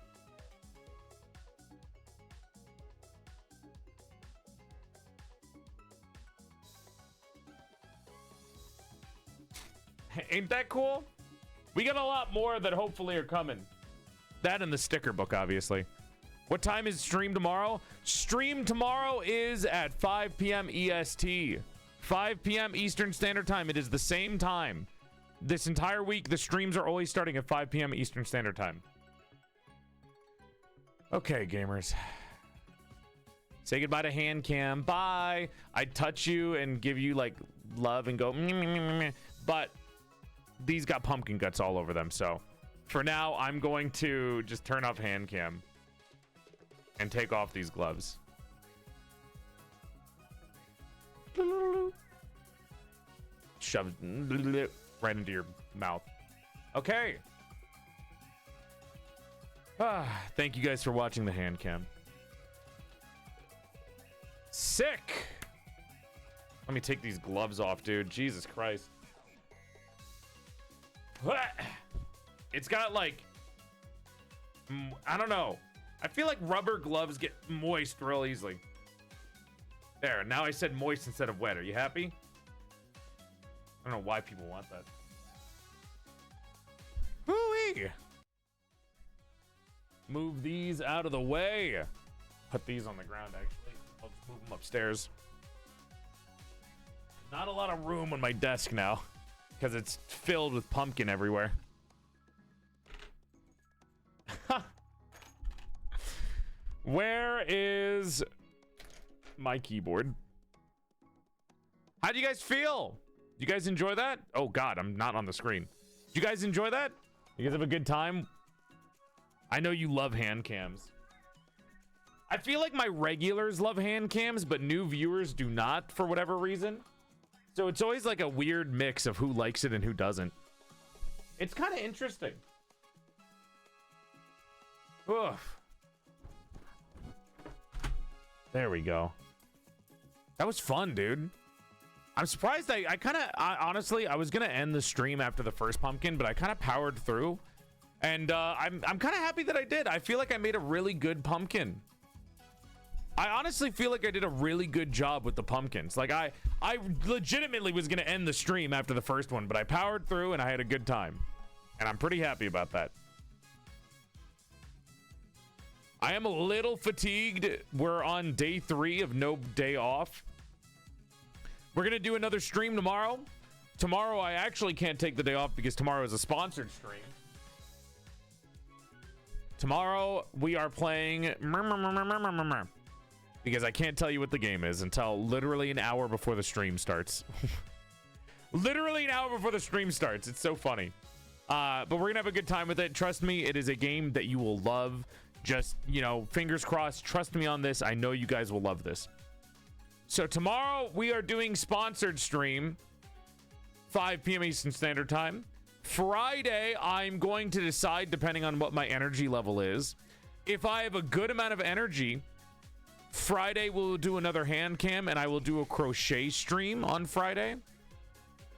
ain't that cool? We got a lot more that hopefully are coming. That and the sticker book, obviously. What time is stream tomorrow? Stream tomorrow is at 5 p.m. EST. 5 p.m. Eastern Standard Time. It is the same time. This entire week, the streams are always starting at 5 p.m. Eastern Standard Time. Okay, gamers. Say goodbye to Handcam. Bye. I'd touch you and give you, like, love and go, meh, meh, meh, meh. But these got pumpkin guts all over them, so for now, I'm going to just turn off Handcam and take off these gloves. Shove right into your mouth. Okay. Thank you guys for watching the Handcam. Sick. Let me take these gloves off, dude. Jesus Christ. It's got like, I don't know. I feel like rubber gloves get moist real easily. There, now I said moist instead of wet. Are you happy? I don't know why people want that. Hoo-wee! Move these out of the way. Put these on the ground, actually. I'll just move them upstairs. Not a lot of room on my desk now because it's filled with pumpkin everywhere. Where is my keyboard? How do you guys feel? You guys enjoy that? Oh God, I'm not on the screen. You guys enjoy that? You guys have a good time? I know you love hand cams. I feel like my regulars love hand cams, but new viewers do not for whatever reason. So it's always like a weird mix of who likes it and who doesn't. It's kind of interesting. Ugh. There we go. That was fun, dude. I'm surprised I honestly, I was going to end the stream after the first pumpkin, but I kind of powered through. And I'm kind of happy that I did. I feel like I made a really good pumpkin. I honestly feel like I did a really good job with the pumpkins. Like I legitimately was going to end the stream after the first one, but I powered through and I had a good time. And I'm pretty happy about that. I am a little fatigued. We're on day 3 of no day off. We're going to do another stream tomorrow. Tomorrow, I actually can't take the day off because tomorrow is a sponsored stream. Tomorrow, we are playing... Because I can't tell you what the game is until literally an hour before the stream starts. Literally an hour before the stream starts. It's so funny. But we're going to have a good time with it. Trust me, it is a game that you will love. Just, you know, fingers crossed. Trust me on this. I know you guys will love this. So tomorrow we are doing sponsored stream, 5 p.m. Eastern Standard Time. Friday, I'm going to decide, depending on what my energy level is. If I have a good amount of energy, Friday we'll do another hand cam and I will do a crochet stream on Friday.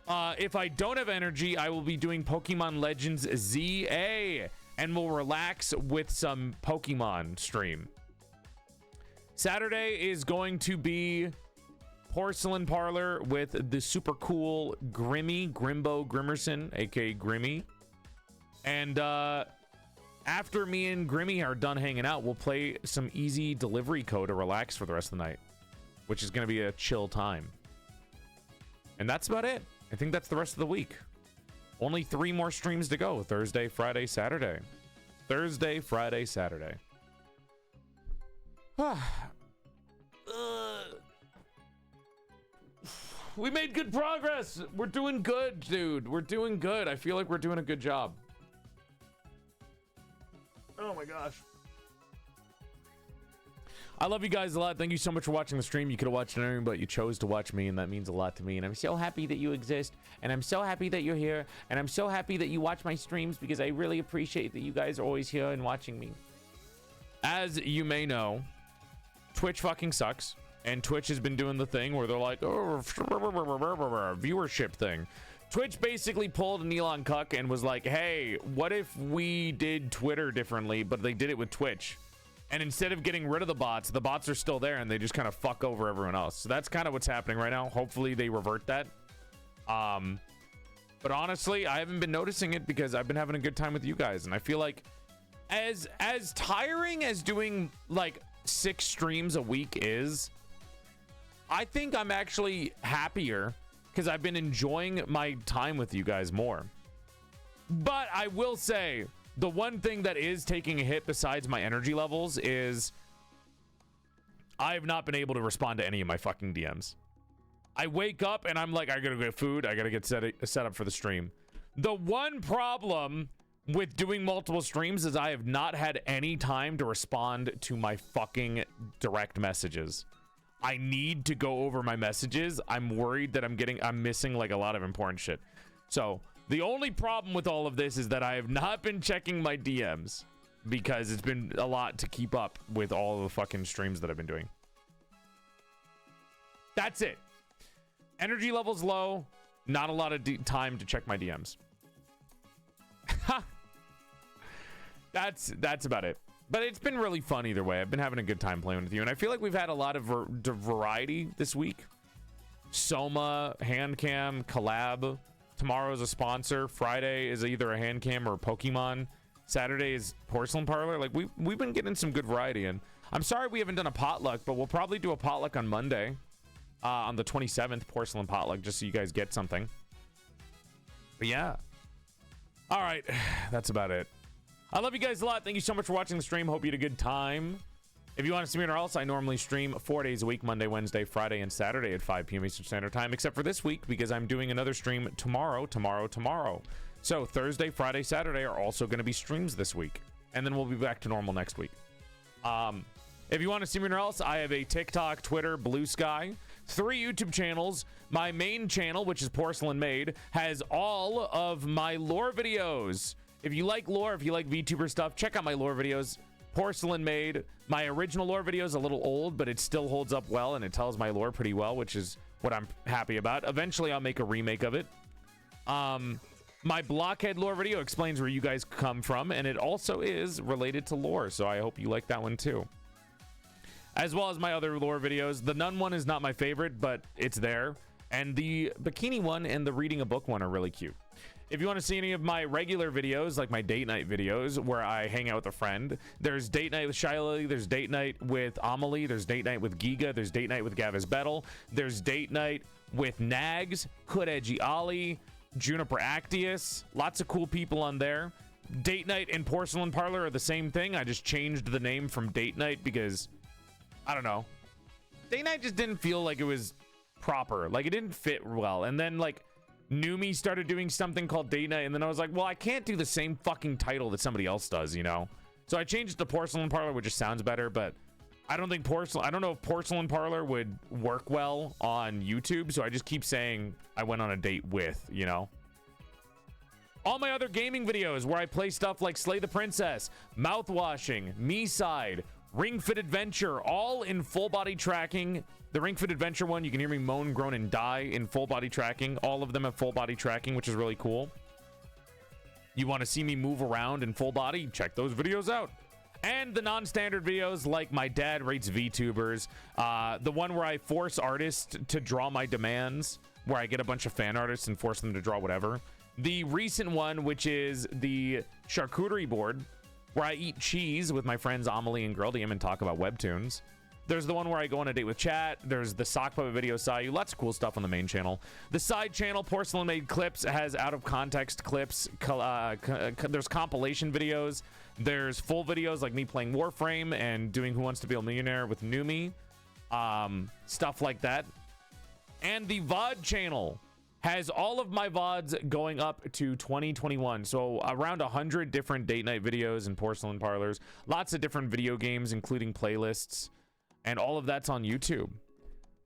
If I don't have energy, I will be doing Pokemon Legends ZA. And we'll relax with some Pokemon stream. Saturday is going to be Porcelain Parlor with the super cool Grimbo Grimerson, aka Grimmy. And after me and Grimmy are done hanging out, we'll play some easy delivery code to relax for the rest of the night, which is going to be a chill time. And that's about it. I think that's the rest of the week. Only 3 more streams to go. Thursday, Friday, Saturday. Thursday, Friday, Saturday. We made good progress. We're doing good, dude. We're doing good. I feel like we're doing a good job. Oh my gosh. I love you guys a lot. Thank you so much for watching the stream. You could have watched anything, but you chose to watch me, and that means a lot to me. And I'm so happy that you exist, and I'm so happy that you're here, and I'm so happy that you watch my streams because I really appreciate that you guys are always here and watching me. As you may know, Twitch fucking sucks, and Twitch has been doing the thing where they're like, oh, viewership thing. Twitch basically pulled an Elon Cuck and was like, hey, what if we did Twitter differently, but they did it with Twitch? And instead of getting rid of the bots are still there and they just kind of fuck over everyone else. So that's kind of what's happening right now. Hopefully they revert that. But honestly, I haven't been noticing it because I've been having a good time with you guys. And I feel like as tiring as doing like 6 streams a week is, I think I'm actually happier because I've been enjoying my time with you guys more. But I will say, the one thing that is taking a hit besides my energy levels is I have not been able to respond to any of my fucking DMs. I wake up and I'm like, I gotta get food. I gotta get set up for the stream. The one problem with doing multiple streams is I have not had any time to respond to my fucking direct messages. I need to go over my messages. I'm worried that I'm missing like a lot of important shit. So the only problem with all of this is that I have not been checking my DMs because it's been a lot to keep up with all of the fucking streams that I've been doing. That's it. Energy levels low. Not a lot of time to check my DMs. That's about it. But it's been really fun either way. I've been having a good time playing with you. And I feel like we've had a lot of variety this week. Soma, Handcam, collab. Tomorrow's a sponsor. Friday is either a hand cam or a Pokemon. Saturday is Porcelain Parlor. Like we've been getting some good variety in. I'm sorry we haven't done a potluck, but we'll probably do a potluck on Monday. on the 27th, porcelain potluck, just so you guys get something. But yeah. All right, that's about it. I love you guys a lot. Thank you so much for watching the stream. Hope you had a good time. If you want to see me anywhere else, I normally stream 4 days a week, Monday, Wednesday, Friday, and Saturday at 5 p.m. Eastern Standard Time, except for this week because I'm doing another stream tomorrow. So Thursday, Friday, Saturday are also going to be streams this week. And then we'll be back to normal next week. If you want to see me anywhere else, I have a TikTok, Twitter, Blue Sky, 3 YouTube channels. My main channel, which is PorcelainMaid, has all of my lore videos. If you like lore, if you like VTuber stuff, check out my lore videos. PorcelainMaid. My original lore video is a little old, but it still holds up well, and it tells my lore pretty well, which is what I'm happy about. Eventually, I'll make a remake of it. My Blockhead lore video explains where you guys come from, and it also is related to lore, so I hope you like that one too. As well as my other lore videos. The Nun one is not my favorite, but it's there. And the Bikini one and the Reading a Book one are really cute. If you want to see any of my regular videos, like my date night videos, where I hang out with a friend, there's date night with Shiley, there's date night with Amelie, there's date night with Giga, there's date night with Gavis Bettel, there's date night with Nags, Kudeji Ali, Juniper Actius, lots of cool people on there. Date night and Porcelain Parlor are the same thing. I just changed the name from date night because, I don't know. Date night just didn't feel like it was proper. Like, it didn't fit well. And then, like, Numi started doing something called date night, and then I was like, well, I can't do the same fucking title that somebody else does, you know? So I changed it to Porcelain Parlor, which just sounds better, but I don't know if Porcelain Parlor would work well on YouTube, so I just keep saying I went on a date with, you know? All my other gaming videos where I play stuff like Slay the Princess, Mouthwashing, Me Side, Ring Fit Adventure, all in full body tracking. The Ring Fit Adventure one, you can hear me moan, groan, and die in full body tracking. All of them have full body tracking, which is really cool. You want to see me move around in full body? Check those videos out. And the non-standard videos like my dad rates VTubers. The one where I force artists to draw my demands, where I get a bunch of fan artists and force them to draw whatever. The recent one, which is the charcuterie board, where I eat cheese with my friends Amelie and Girldium and talk about webtoons. There's the one where I go on a date with chat. There's the sock puppet video Sayu. Lots of cool stuff on the main channel. The side channel, PorcelainMaid Clips, has out of context clips. There's compilation videos. There's full videos like me playing Warframe and doing Who Wants to Be a Millionaire with Numi. Stuff like that. And the VOD channel has all of my VODs going up to 2021. So around 100 different date night videos and porcelain parlors. Lots of different video games, including playlists. And all of that's on YouTube.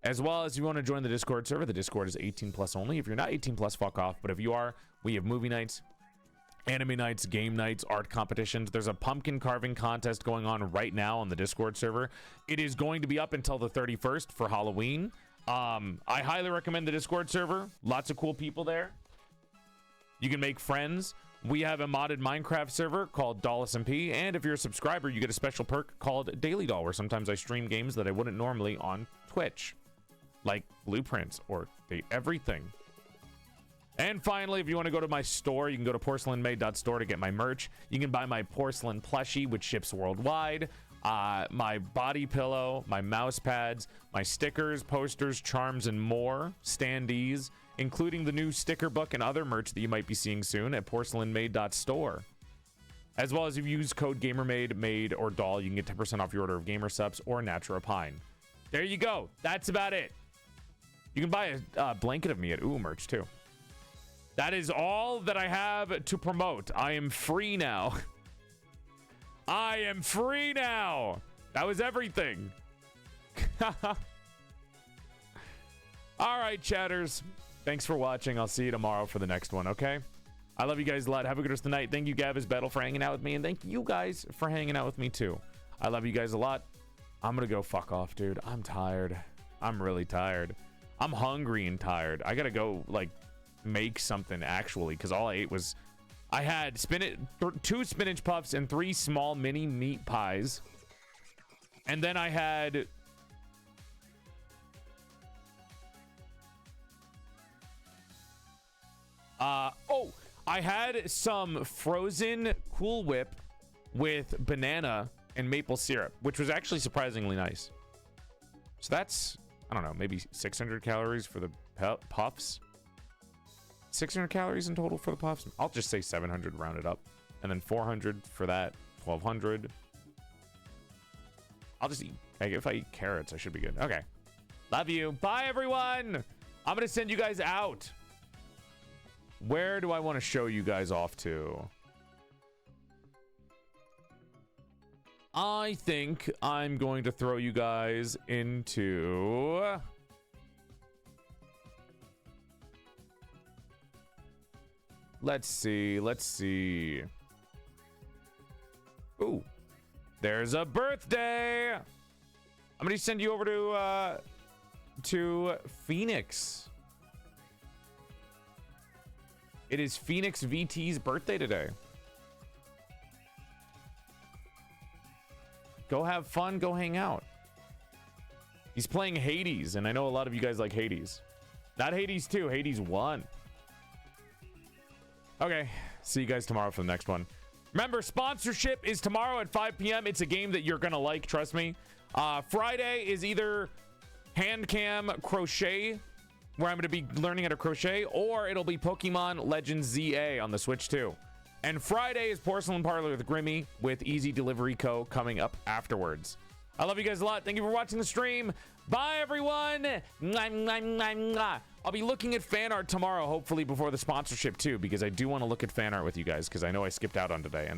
As well as if you want to join the Discord server, the Discord is 18 plus only. If you're not 18 plus, fuck off. But if you are, we have movie nights, anime nights, game nights, art competitions. There's a pumpkin carving contest going on right now on the Discord server. It is going to be up until the 31st for Halloween. I highly recommend the Discord server. Lots of cool people there. You can make friends. We have a modded Minecraft server called DollSMP, and if you're a subscriber, you get a special perk called Daily Doll, where sometimes I stream games that I wouldn't normally on Twitch, like Blueprints or Date Everything. And finally, if you want to go to my store, you can go to PorcelainMaid.store to get my merch. You can buy my porcelain plushie, which ships worldwide, my body pillow, my mouse pads, my stickers, posters, charms, and more, standees, including the new sticker book and other merch that you might be seeing soon at PorcelainMaid.store. As well as if you use code GamerMaid, Maid, or Doll, you can get 10% off your order of Gamer Subs or Natura Pine. There you go. That's about it. You can buy a blanket of me at merch too. That is all that I have to promote. I am free now. I am free now. That was everything. All right, chatters. Thanks for watching. I'll see you tomorrow for the next one, okay? I love you guys a lot. Have a good rest of the night. Thank you, Gavis Battle, for hanging out with me, and thank you guys for hanging out with me, too. I love you guys a lot. I'm gonna go fuck off, dude. I'm tired. I'm really tired. I'm hungry and tired. I gotta go, like, make something, actually, because all I ate was... I had 2 spinach puffs and 3 small mini meat pies. And then I had... I had some frozen Cool Whip with banana and maple syrup, which was actually surprisingly nice. So that's I don't know, maybe 600 calories for the puffs. 600 calories in total for the puffs. I'll just say 700 rounded up. And then 400 for that. 1200. I'll just eat. If I eat carrots, I should be good. Okay. Love you. Bye, everyone. I'm going to send you guys out. Where do I want to show you guys off to? I think I'm going to throw you guys into... Let's see. Ooh. There's a birthday. I'm going to send you over to Phoenix. It is Phoenix VT's birthday today. Go have fun. Go hang out. He's playing Hades, and I know a lot of you guys like Hades. Not Hades 2, Hades 1. Okay, see you guys tomorrow for the next one. Remember, sponsorship is tomorrow at 5 p.m. It's a game that you're gonna like, trust me. Friday is either Handcam Crochet, where I'm gonna be learning how to crochet, or it'll be Pokemon Legends ZA on the Switch too. And Friday is Porcelain Parlor with Grimmy with Easy Delivery Co. coming up afterwards. I love you guys a lot. Thank you for watching the stream. Bye, everyone. Mwah, mwah, mwah, mwah. I'll be looking at fan art tomorrow, hopefully before the sponsorship too, because I do want to look at fan art with you guys, because I know I skipped out on today. And